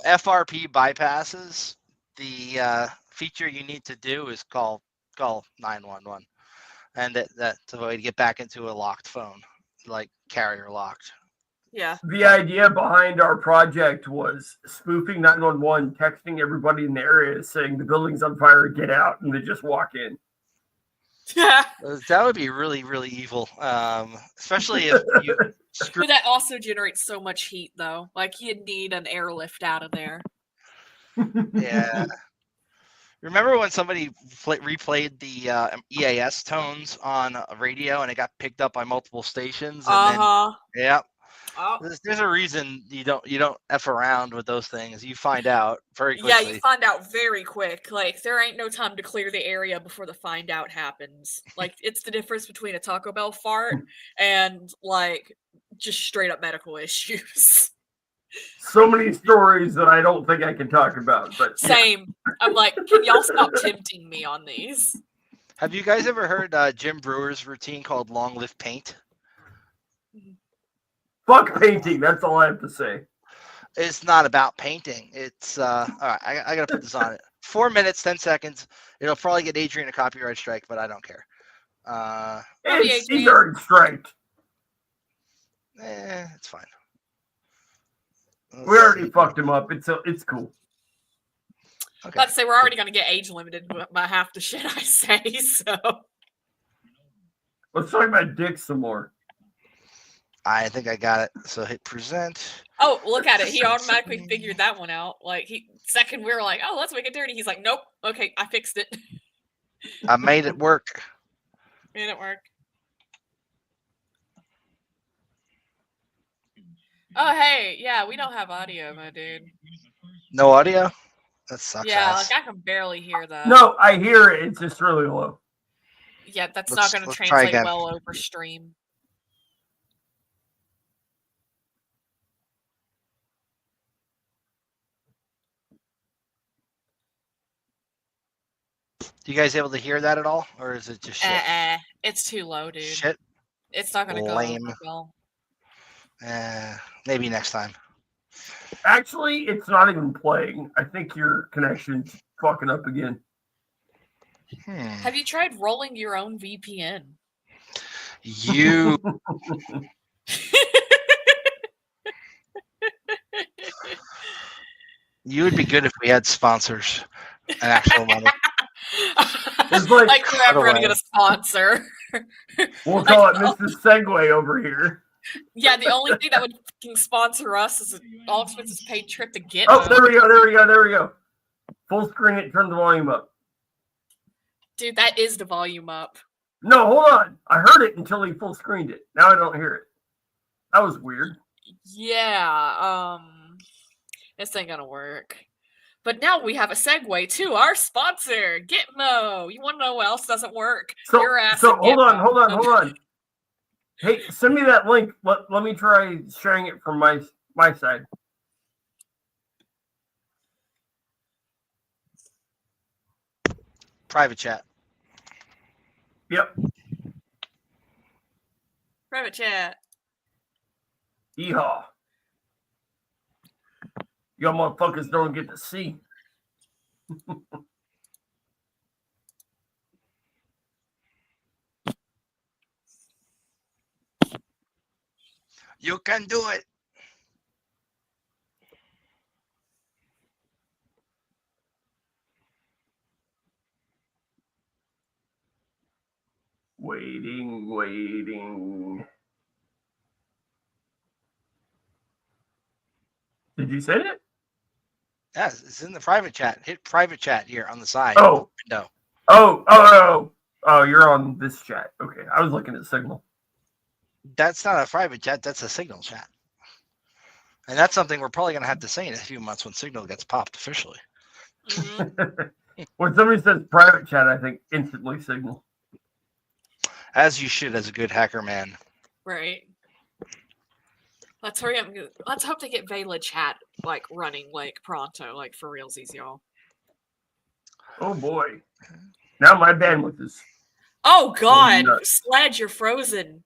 FRP bypasses. The feature you need to do is call 911, and that's a way to get back into a locked phone, like carrier locked. Yeah. The idea behind our project was spoofing 911, texting everybody in the area saying the building's on fire, get out, and they just walk in. That would be really, really evil, especially if you screw. But that also generates so much heat, though. Like, you'd need an airlift out of there. Yeah. Remember when somebody replayed the EAS tones on a radio and it got picked up by multiple stations? And then, yeah. Oh. There's a reason you don't F around with those things. You find out very quickly. Yeah, you find out very quick. Like, there ain't no time to clear the area before the find out happens. Like, it's the difference between a Taco Bell fart and, like, just straight up medical issues. So many stories that I don't think I can talk about. But Same. I'm like, can y'all stop tempting me on these? Have you guys ever heard Jim Brewer's routine called Long Live Paint? Fuck painting. That's all I have to say. It's not about painting. It's all right. I gotta put this on it. 4 minutes, 10 seconds. It'll probably get Adrian a copyright strike, but I don't care. He's already striked. It's fine. We already fucked him up. It's cool. Okay. Let's say we're already going to get age limited by half the shit I say, so. Let's talk about dick some more. I think I got it. So hit present. Oh, look at it. He automatically figured that one out. Like, second we were like, oh, let's make it dirty. He's like, nope. Okay, I fixed it. I made it work. Made it work. Oh, hey. Yeah, we don't have audio, my dude. No audio? That sucks. Yeah, ass. like I can barely hear that. No, I hear it. It's just really low. Yeah, that's Let's- not going to let's try translate again. well over stream. You guys able to hear that at all, or is it just shit? It's too low, dude. Shit. It's not going to go Lame. over well. Maybe next time. Actually, it's not even playing. I think your connection's fucking up again. Have you tried rolling your own VPN? You. You would be good if we had sponsors and actual money. It's like, Like we're ever going to away. get a sponsor. we'll call it Mr. Segway over here. Yeah, the only thing that would fucking sponsor us is an all expenses paid trip to get. Oh, there we go. Full screen it, turn the volume up. Dude, that is the volume up. No, hold on. I heard it until he full screened it. Now I don't hear it. That was weird. Yeah, this ain't gonna work. But now we have a segue to our sponsor, Gitmo. You want to know what else doesn't work? So, Your ass so and hold Gitmo. on. Hey, send me that link. Let me try sharing it from my side. Private chat. Yep. Private chat. Yeehaw. Y'all motherfuckers don't get to see. You can do it. Waiting. Did you send it? Yes, it's in the private chat. Hit private chat here on the side. Oh. Window. Oh, you're on this chat. Okay, I was looking at Signal. That's not a private chat. That's a Signal chat. And that's something we're probably going to have to say in a few months when Signal gets popped officially. Mm-hmm. When somebody says private chat, I think instantly Signal. As you should, as a good hacker man. Right. Let's hurry up. Let's hope they get Vela chat like running like pronto, like for realsies, y'all. Oh boy. Now my bandwidth is. Oh God, nuts. Sledge, you're frozen.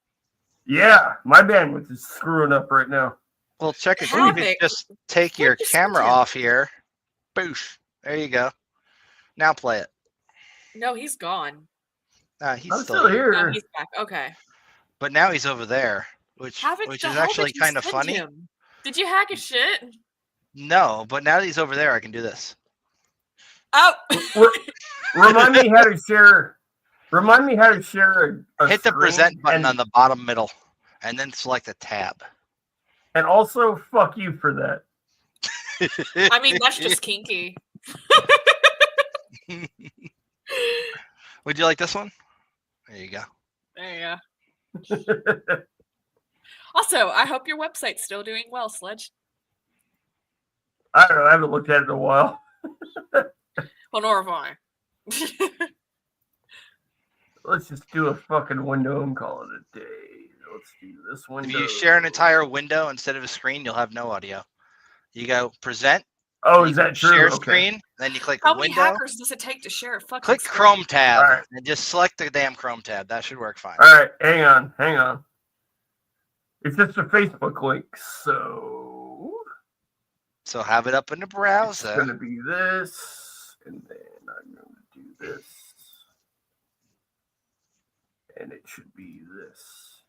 Yeah, my bandwidth is screwing up right now. Well, check it. Havoc. You can just take your camera off here. Boosh. There you go. Now play it. No, he's gone. He's I'm still here. Oh, he's back. Okay. But now he's over there, which is actually kind of funny. Him? Did you hack his shit? No, but now that he's over there, I can do this. Oh. Remind me how to share. Remind me how to share a Hit the screen present button on the bottom middle, and then select a tab. And also, fuck you for that. I mean, that's just kinky. Would you like this one? There you go. There you go. Also, I hope your website's still doing well, Sledge. I don't know. I haven't looked at it in a while. Well, nor have I. Let's just do a fucking window and call it a day. Let's do this window. If you share an entire window instead of a screen, you'll have no audio. You go present. Oh, is that true? Share screen. Then you click How window. many hackers does it take to share a fucking Click screen? Chrome tab Right. and just select the damn Chrome tab. That should work fine. All right, hang on. It's just a Facebook link, so have it up in the browser. It's gonna be this, and then I'm going to do this, and it should be this.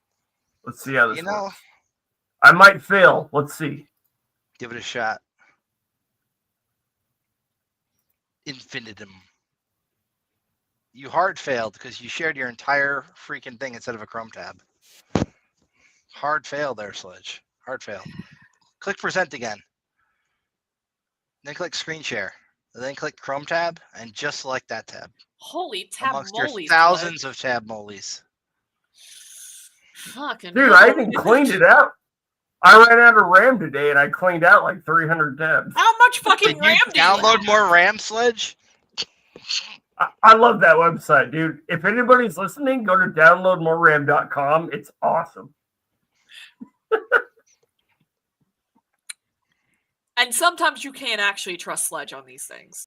Let's see how this works. I might fail. Let's see. Give it a shot. Infinitum. You hard failed because you shared your entire freaking thing instead of a Chrome tab. Hard fail there, Sledge. Hard fail. Click present again. Then click screen share. Then click Chrome tab and just select that tab. Holy tab Amongst your molies, thousands of tab molies. Fucking Dude, I even cleaned it out. I ran out of RAM today, and I cleaned out like 300 tabs. How much fucking Did RAM you do you download have? more RAM, Sledge? I love that website, dude. If anybody's listening, go to downloadmoreram.com. It's awesome. And sometimes you can't actually trust Sledge on these things.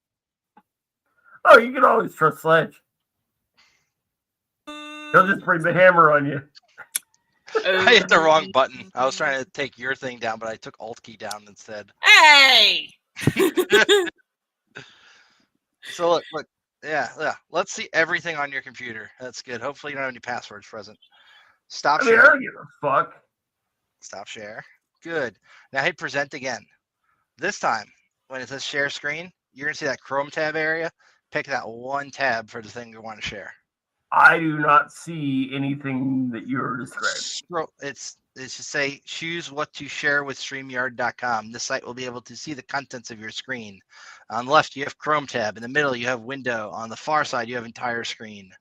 Oh, you can always trust Sledge. He'll just bring the hammer on you. I hit the wrong button. I was trying to take your thing down, but I took Alt key down instead. Hey! So look. Yeah. Let's see everything on your computer. That's good. Hopefully you don't have any passwords present. Stop I mean, I share. don't give a fuck. Stop share. Good. Now hit present again. This time, when it says share screen, you're gonna see that Chrome tab area. Pick that one tab for the thing you want to share. I do not see anything that you're describing. Scroll. It's should say choose what to share with StreamYard.com. This site will be able to see the contents of your screen. On the left, you have Chrome tab. In the middle, you have window. On the far side, you have entire screen.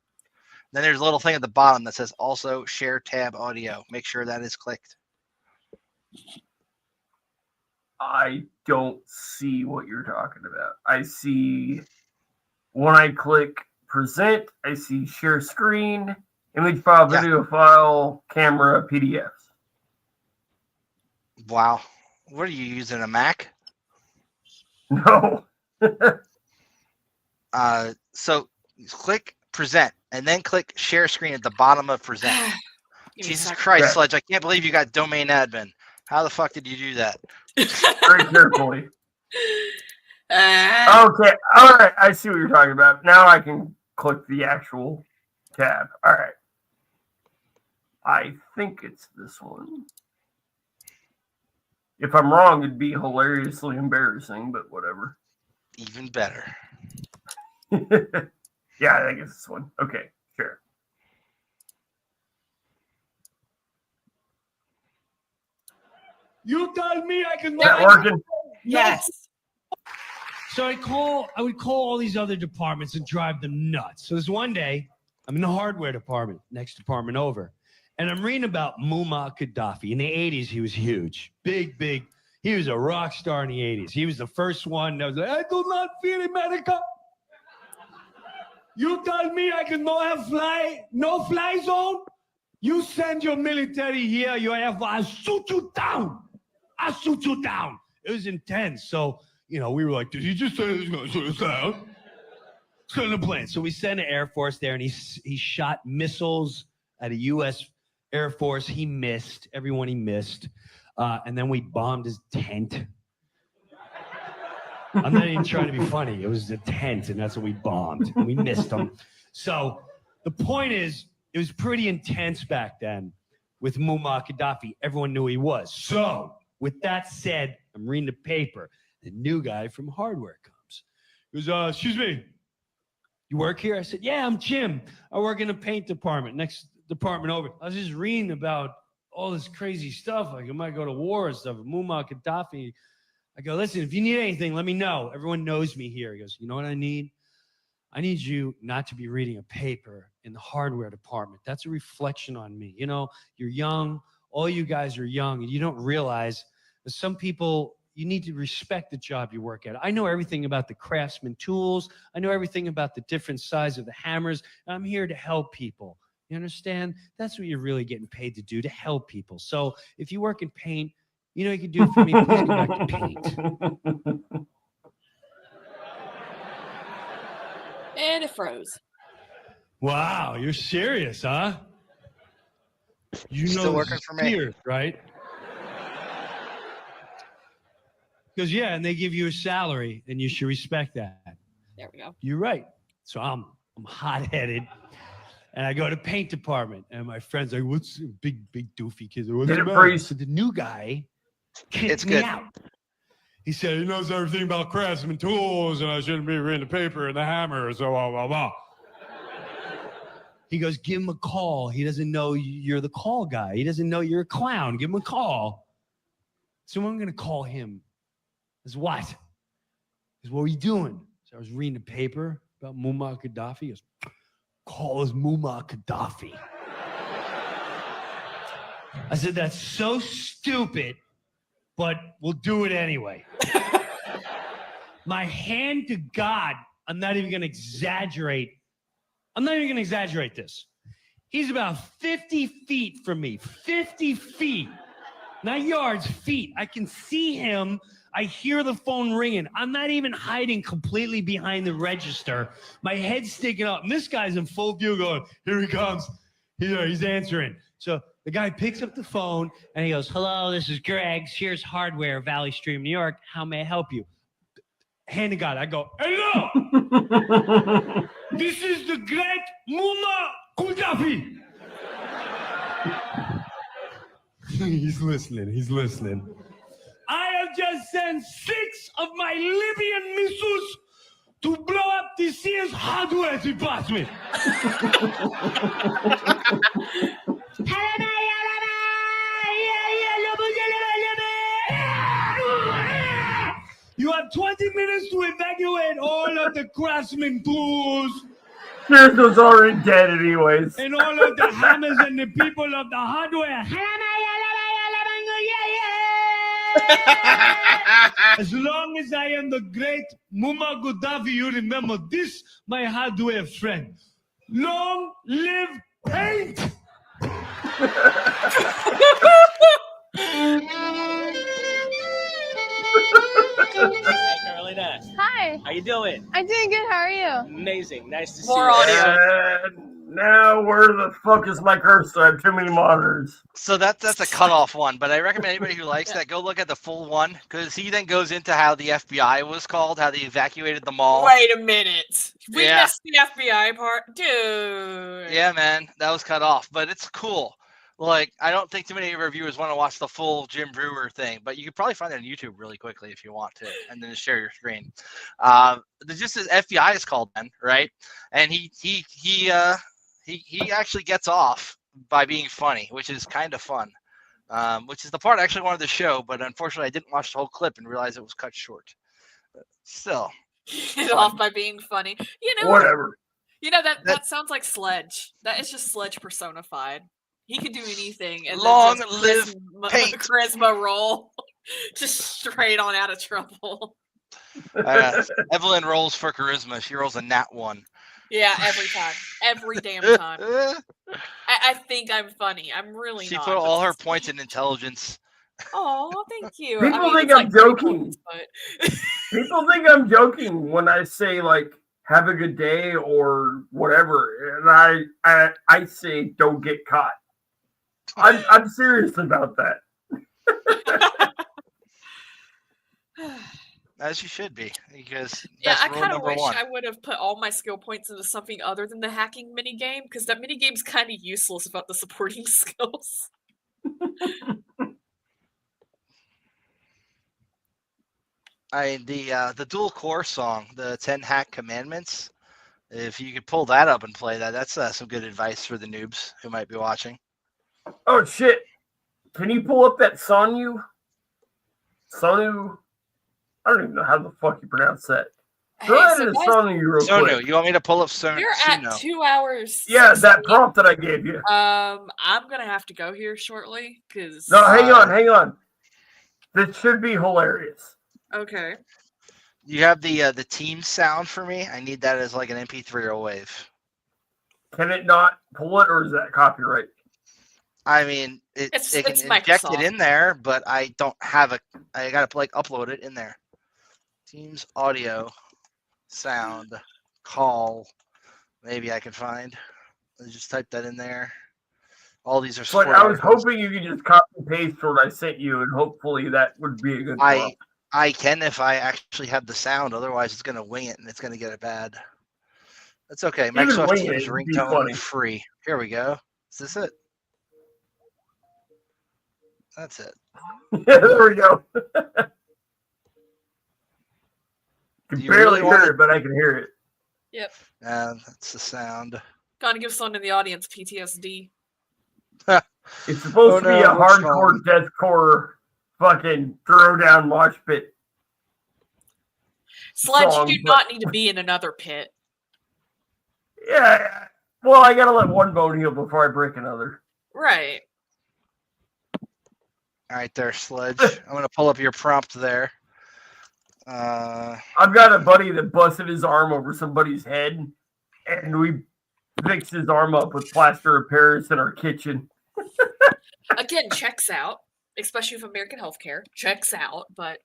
Then there's a little thing at the bottom that says also share tab audio. Make sure that is clicked. I don't see what you're talking about. I see when I click present, I see share screen, image file, video file, camera, PDFs. Wow. What are you using, a Mac? No. So click present and then click share screen at the bottom of present. Jesus Christ, Sledge, I can't believe you got domain admin. How the fuck did you do that? Very carefully. Okay. All right. I see what you're talking about. Now I can click the actual tab. All right. I think it's this one. If I'm wrong, it'd be hilariously embarrassing, but whatever. Even better. Yeah, I think it's this one. Okay, sure. You tell me I can. Is that working? Yes. So I would call all these other departments and drive them nuts. So this one day, I'm in the hardware department, next department over, and I'm reading about Muammar Gaddafi. In the 80s, he was huge. Big. He was a rock star in the 80s. He was the first one that was like, I do not fear America. You tell me I can no fly zone? You send your military here, you have, I'll shoot you down. I'll shoot you down. It was intense. So, we were like, did he just say he's going to shoot us down? Send a plane. So we sent an Air Force there, and he shot missiles at a U.S. Air Force. He missed. Everyone he missed. And then we bombed his tent. I'm not even trying to be funny. It was a tent, and that's what we bombed. And we missed him. So the point is, it was pretty intense back then with Muammar Gaddafi. Everyone knew who he was. So with that said, I'm reading the paper. The new guy from hardware comes. He goes, excuse me, you work here? I said, yeah, I'm Jim. I work in the paint department, next department over. I was just reading about all this crazy stuff. Like, I might go to war and stuff. Muammar Gaddafi. I go, listen, if you need anything, let me know. Everyone knows me here. He goes, you know what I need? I need you not to be reading a paper in the hardware department. That's a reflection on me. You're young. All you guys are young, and you don't realize that some people, you need to respect the job you work at. I know everything about the craftsman tools. I know everything about the different size of the hammers. And I'm here to help people. You understand? That's what you're really getting paid to do, to help people. So if you work in paint, you can do it for me. Please go back to paint. And it froze. Wow, you're serious, huh? You know, Still working for me, right? Because and they give you a salary, and you should respect that. There we go. You're right. So I'm hot-headed, and I go to paint department, and my friend's like, "What's big doofy kids? What's the matter?" So the new guy kicked me out. He said he knows everything about craftsman tools, and I shouldn't be reading the paper and the hammer, so blah blah blah. He goes, give him a call. He doesn't know you're the call guy. He doesn't know you're a clown. Give him a call. So I'm going to call him. I said, what? He goes, what are you doing? So I was reading the paper about Muammar Gaddafi. He goes, call us Muammar Gaddafi. I said, that's so stupid, but we'll do it anyway. My hand to God, I'm not even going to exaggerate. I'm not even going to exaggerate this. He's about 50 feet from me. 50 feet. Not yards, feet. I can see him. I hear the phone ringing. I'm not even hiding completely behind the register. My head's sticking up. And this guy's in full view going, here he comes. He's answering. So the guy picks up the phone and he goes, hello, this is Greg. Sears Hardware, Valley Stream, New York. How may I help you? Hand to God. I go, hello. This is the great Muammar Gaddafi. He's listening. I have just sent 6 of my Libyan missiles to blow up the Sears hardware department. You have 20 minutes to evacuate all of the craftsman tools Scherz was already dead anyways. And all of the hammers and the people of the hardware. As long as I am the great Muammar Gaddafi, you remember this, my hardware friend. Long live paint! Hey, Carolina. Hi. How you doing? I'm doing good. How are you? Amazing. Nice to see More you. audio. And now where the fuck is my cursor? I have too many monitors. So that's a cutoff one, but I recommend anybody who likes that go look at the full one because he then goes into how the FBI was called, how they evacuated the mall. Wait a minute. We Yeah. missed the FBI part, dude. Yeah, man, that was cut off, but it's cool. Like, I don't think too many of our viewers want to watch the full Jim Brewer thing, but you could probably find it on YouTube really quickly if you want to, and then just share your screen. Just as FBI is called then, right? And he actually gets off by being funny, which is kind of fun. Which is the part I actually wanted to show, but unfortunately I didn't watch the whole clip and realize it was cut short. But still, Get off by being funny. You know, Whatever. You know that sounds like Sledge. That is just Sledge personified. He can do anything. And Long then just live paint. charisma roll, just straight on out of trouble. Evelyn rolls for charisma. She rolls a nat 1. Yeah, every time, every damn time. I think I'm funny. I'm really. She not, put but all her just- points in intelligence. Oh, thank you. People think it's I'm like 3 joking. points, but- People think I'm joking when I say like "have a good day" or whatever, and I say "don't get caught." I'm serious about that. As you should be, because Yeah, that's I rule kind of number wish 1. I would have put all my skill points into something other than the hacking minigame, because that minigame's kind of useless about the supporting skills. The dual core song, the 10 hack commandments. If you could pull that up and play that, that's some good advice for the noobs who might be watching. Oh shit! Can you pull up that Sonu? Sonu? I don't even know how the fuck you pronounce that. Go ahead and Sonu real Sonu, quick. you want me to pull up Sonu? You're at 2 hours. Yeah, that 16. prompt that I gave you. I'm gonna have to go here shortly because. No, hang on. This should be hilarious. Okay. You have the team sound for me. I need that as like an MP3 or wave. Can it not pull it, or is that copyright? I mean, it It's can inject Microsoft. it in there, but I don't have it. I gotta like upload it in there. Teams audio, sound, call. Maybe I can find. Let's just type that in there. All these are. It's like I was hoping you could just copy and paste what I sent you, and hopefully that would be a good prompt. I can if I actually have the sound. Otherwise, it's gonna wing it and it's gonna get it bad. That's okay. Even Microsoft wing Teams it would be funny. ringtone free. Here we go. Is this it? That's it. Yeah, there we go. Can You barely really want hear it? it, but I can hear it. Yep. That's the sound. Gotta give someone in the audience PTSD. It's supposed to be a what's hardcore wrong? deathcore fucking throw down mosh pit. Sledge, Song, you do but- not need to be in another pit. Yeah. Well, I gotta let one bone heal before I break another. Right. All right, there, Sledge. I'm gonna pull up your prompt there. I've got a buddy that busted his arm over somebody's head, and we fixed his arm up with plaster of Paris in our kitchen. Again, checks out, especially with American healthcare. Checks out, but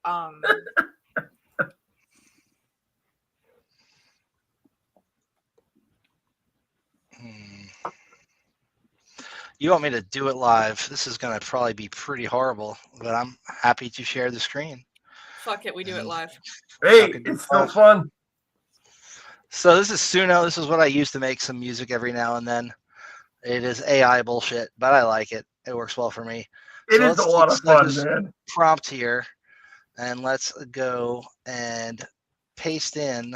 You want me to do it live? This is gonna probably be pretty horrible, but I'm happy to share the screen. fuck it, we do it live. Hey, Fucking it's still fun. fun. So this is Suno. This is what I use to make some music every now and then. It is AI bullshit, but I like it. It works well for me. It So is a let's lot take of fun, Sledge's man. prompt here, and let's go and paste in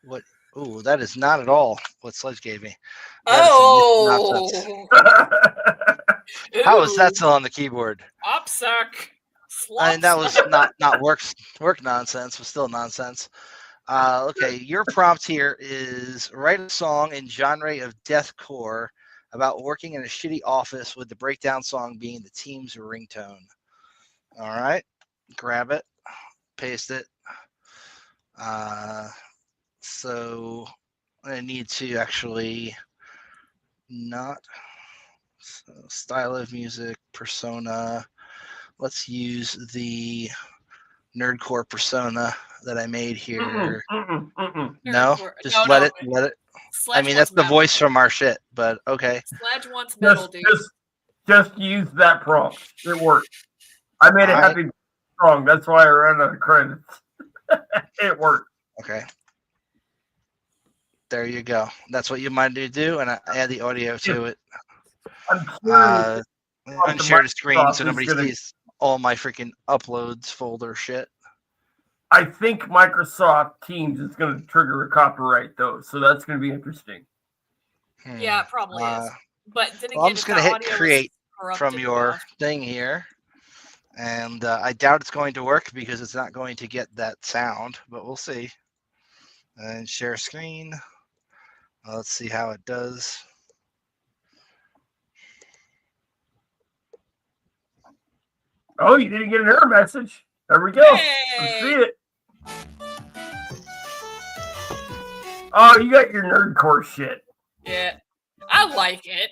what. Ooh, that is not at all what Sledge gave me. That is some nonsense. How is that still on the keyboard? Opsuck. And that was not work nonsense, but still nonsense. Okay, your prompt here is write a song in genre of deathcore about working in a shitty office with the breakdown song being the team's ringtone. All right, grab it, paste it. So I need to actually not style of music, persona. Let's use the nerdcore persona that I made here. No, just let it. Sledge I mean, that's the voice from our shit, but okay. Sledge wants metal, dude. Just use that prompt. It worked. I made it happy strong. That's why I ran out of credits. It worked. Okay. There you go. That's what you might do, and I add the audio to it. Unshare the screen so nobody sees all my freaking uploads folder shit. I think Microsoft Teams is going to trigger a copyright, though, so that's going to be interesting. Yeah, it probably is. But then again, I'm just going to hit create from your thing here. And I doubt it's going to work because it's not going to get that sound, but we'll see. And share screen. Let's see how it does. Oh, you didn't get an error message. There we go. Let's see it. Oh, you got your nerdcore shit. Yeah, I like it.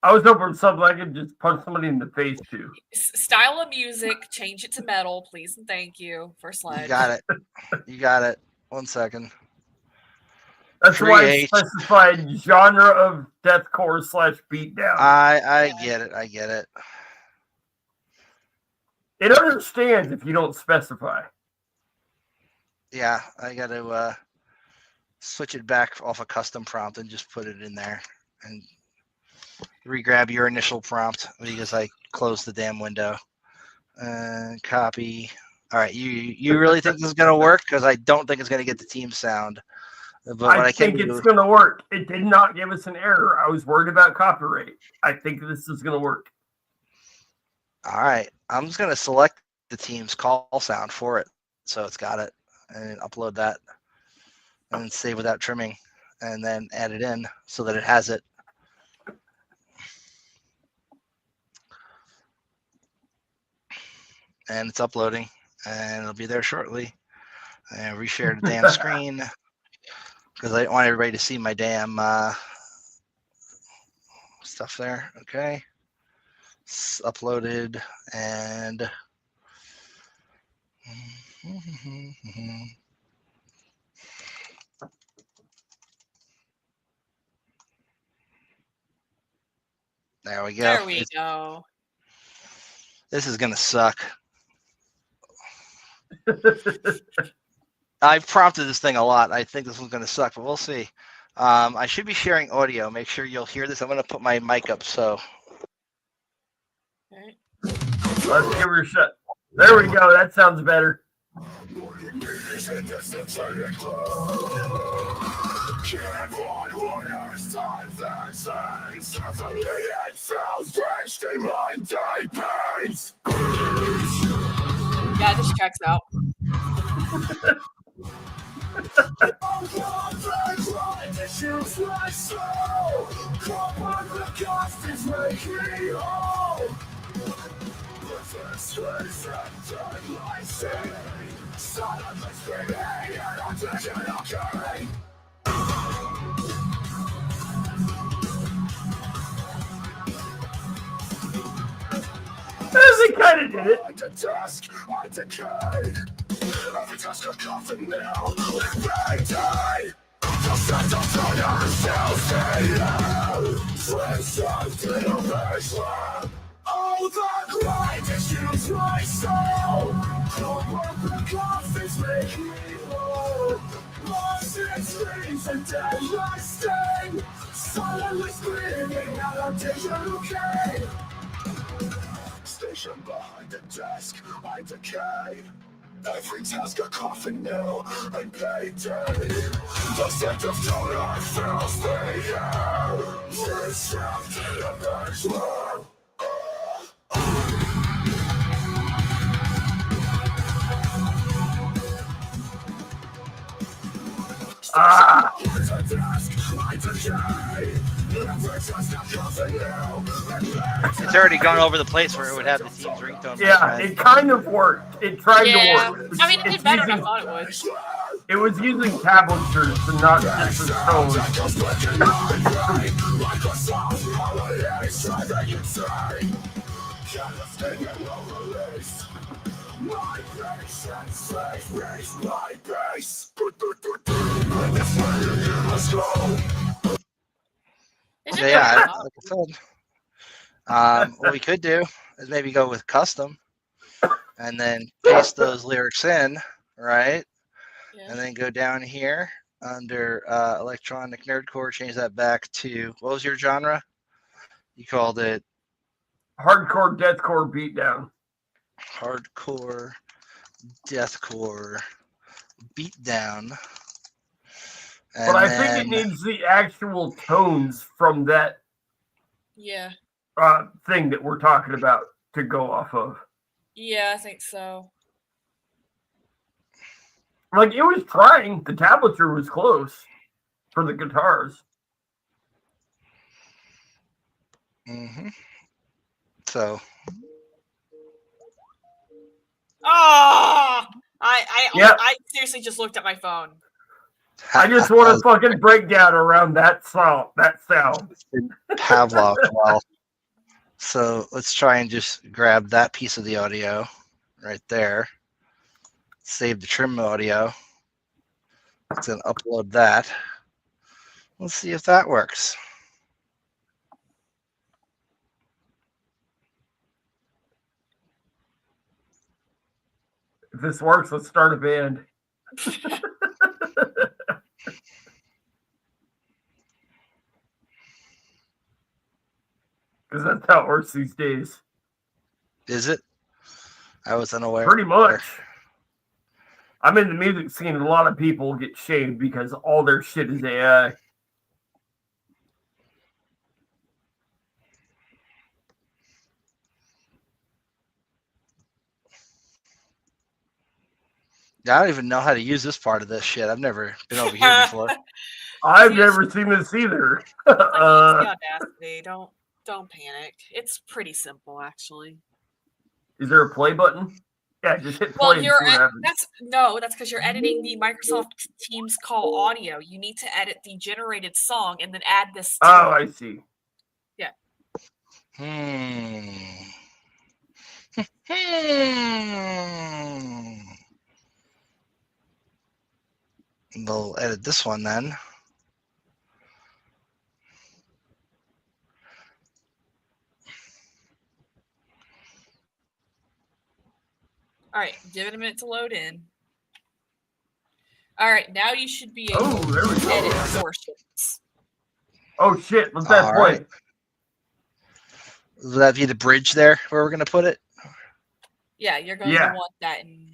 I was hoping something I could just punch somebody in the face to. Style of music, change it to metal, please and thank you for Sledge. You got it. You got it. 1 second. That's why I specified genre of deathcore / beatdown. I get it. I get it. It understands if you don't specify. Yeah, I got to switch it back off a custom prompt and just put it in there and re-grab your initial prompt because I closed the damn window. Copy. All right, you really think this is going to work? Because I don't think it's going to get the team sound. But I think it's going to work. It did not give us an error. I was worried about copyright. I think this is going to work. All right, I'm just going to select the team's call sound for it. So it's got it and upload that and save without trimming and then add it in so that it has it. And it's uploading and it'll be there shortly. And reshare the damn screen because I don't want everybody to see my damn stuff there. Okay. It's uploaded and there we go. There we go. This is gonna suck. I've prompted this thing a lot. I think this one's gonna suck, but we'll see. I should be sharing audio. Make sure you'll hear this. I'm gonna put my mic up so. Okay. Let's give her a shot. There we go. That sounds better. Yeah, this checks out. They kind of did it. Oh, the grind issues my soul. Don't work the coffins make me whole. Lost in screams and dead like stain. Silently screaming out of digital cane. Station behind the desk, I decay. Every task a coffin nail and payday. The scent of donor fills the air. We're trapped in a bench. Ah. It's already gone over the place where it would have the team's ringtone. my Yeah, friend. it kind of worked. It tried Yeah. to work. I mean, it did better than I using- thought it would. It was using tablatures and not just the tone. It did So better yeah, than I thought. like I said, what we could do is maybe go with custom, and then paste those lyrics in, right? Yeah. And then go down here under electronic nerdcore, change that back to, what was your genre? You called it Hardcore, deathcore beatdown. hardcore, deathcore, beatdown. But I think it needs the actual tones from that Yeah. thing that we're talking about to go off of. Yeah, I think so. Like, it was trying. The tablature was close for the guitars. Mm-hmm. So. Oh! Yep. I seriously just looked at my phone. I just want a fucking breakdown around that sound. Pavlov. Well, so let's try and just grab that piece of the audio right there. Save the trim audio. Let's then upload that. Let's see if that works. If this works, let's start a band. Because that's how it works these days. Is it? I was unaware. Pretty much. I'm in the music scene, and a lot of people get shamed because all their shit is AI. I don't even know how to use this part of this shit. I've never been over here before. I've never seen this either. Use the Audacity. Don't panic. It's pretty simple, actually. Is there a play button? Yeah, just hit play. Well, and see what happens. that's because you're editing the Microsoft Teams call audio. You need to edit the generated song and then add this. Oh, I see. Yeah. We'll edit this one then. All right, give it a minute to load in. All right, now you should be able there we to go. edit portions. Oh shit! Let's that All play. right. Will that be the bridge there where we're going to put it? Yeah, you're going Yeah. to want that in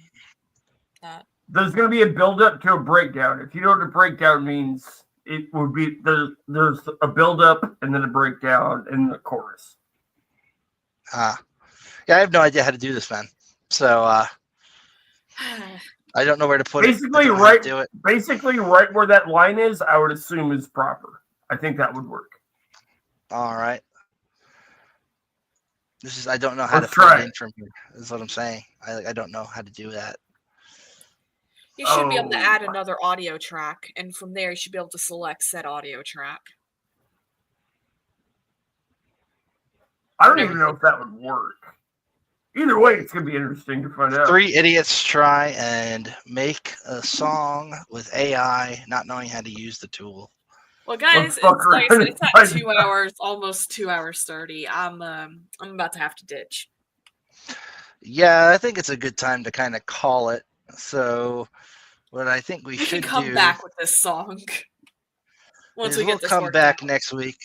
that. There's going to be a build up to a breakdown. If you know what a breakdown means, it would be there's a build up and then a breakdown and the chorus. Yeah, I have no idea how to do this, man. So I don't know where to put Basically, it. I don't know how to right. do it. Basically, right where that line is, I would assume is proper. I think that would work. All right. I don't know how Let's to put try it in from here. Is what I'm saying. I don't know how to do that. You should be able to Oh. add another audio track, and from there you should be able to select said audio track. I don't even know if that would work. Either way, it's going to be interesting to find out. 3 idiots try and make a song with AI, not knowing how to use the tool. Well, guys, it's, fuck like I said, around it's and at find 2 hours, almost 2 hours 30. I'm about to have to ditch. Yeah, I think it's a good time to kind of call it. So, what I think we We should can come do back with this song once is we we'll get this come worked back out. next week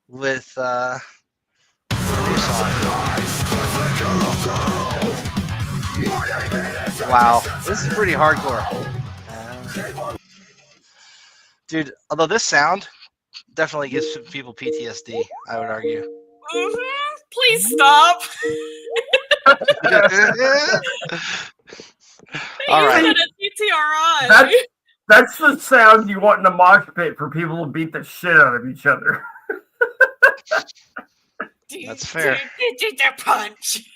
with a new song. Wow, this is pretty hardcore. Dude, although this sound definitely gives people PTSD, I would argue. Please stop. All right. Use it as PTRI. That's the sound you want in a mosh pit for people to beat the shit out of each other. That's fair. Punch.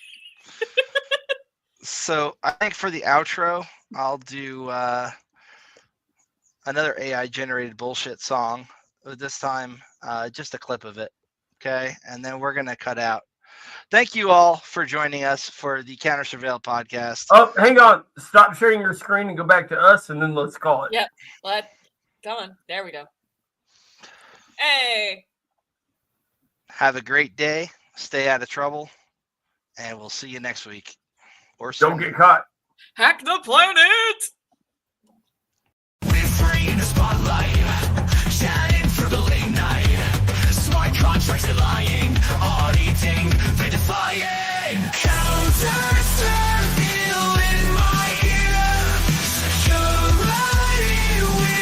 So I think for the outro, I'll do another AI generated bullshit song. This time, just a clip of it. Okay. And then we're going to cut out. Thank you all for joining us for the CounterSurveil podcast. Oh, hang on. Stop sharing your screen and go back to us, and then let's call it. Yep. Come on. There we go. Hey. Have a great day. Stay out of trouble. And we'll see you next week. Or soon. Don't get caught. Hack the planet. We're free in the spotlight, chatting through the late night. Smart contracts are lying, auditing, verifying. CounterSurveil in my ear. Security we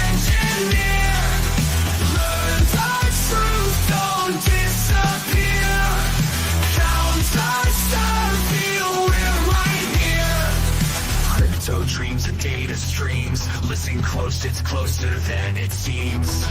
engineer. Learn the truth, don't disappear. CounterSurveil, we're right here. Crypto dreams and data streams. Listen close, it's closer than it seems.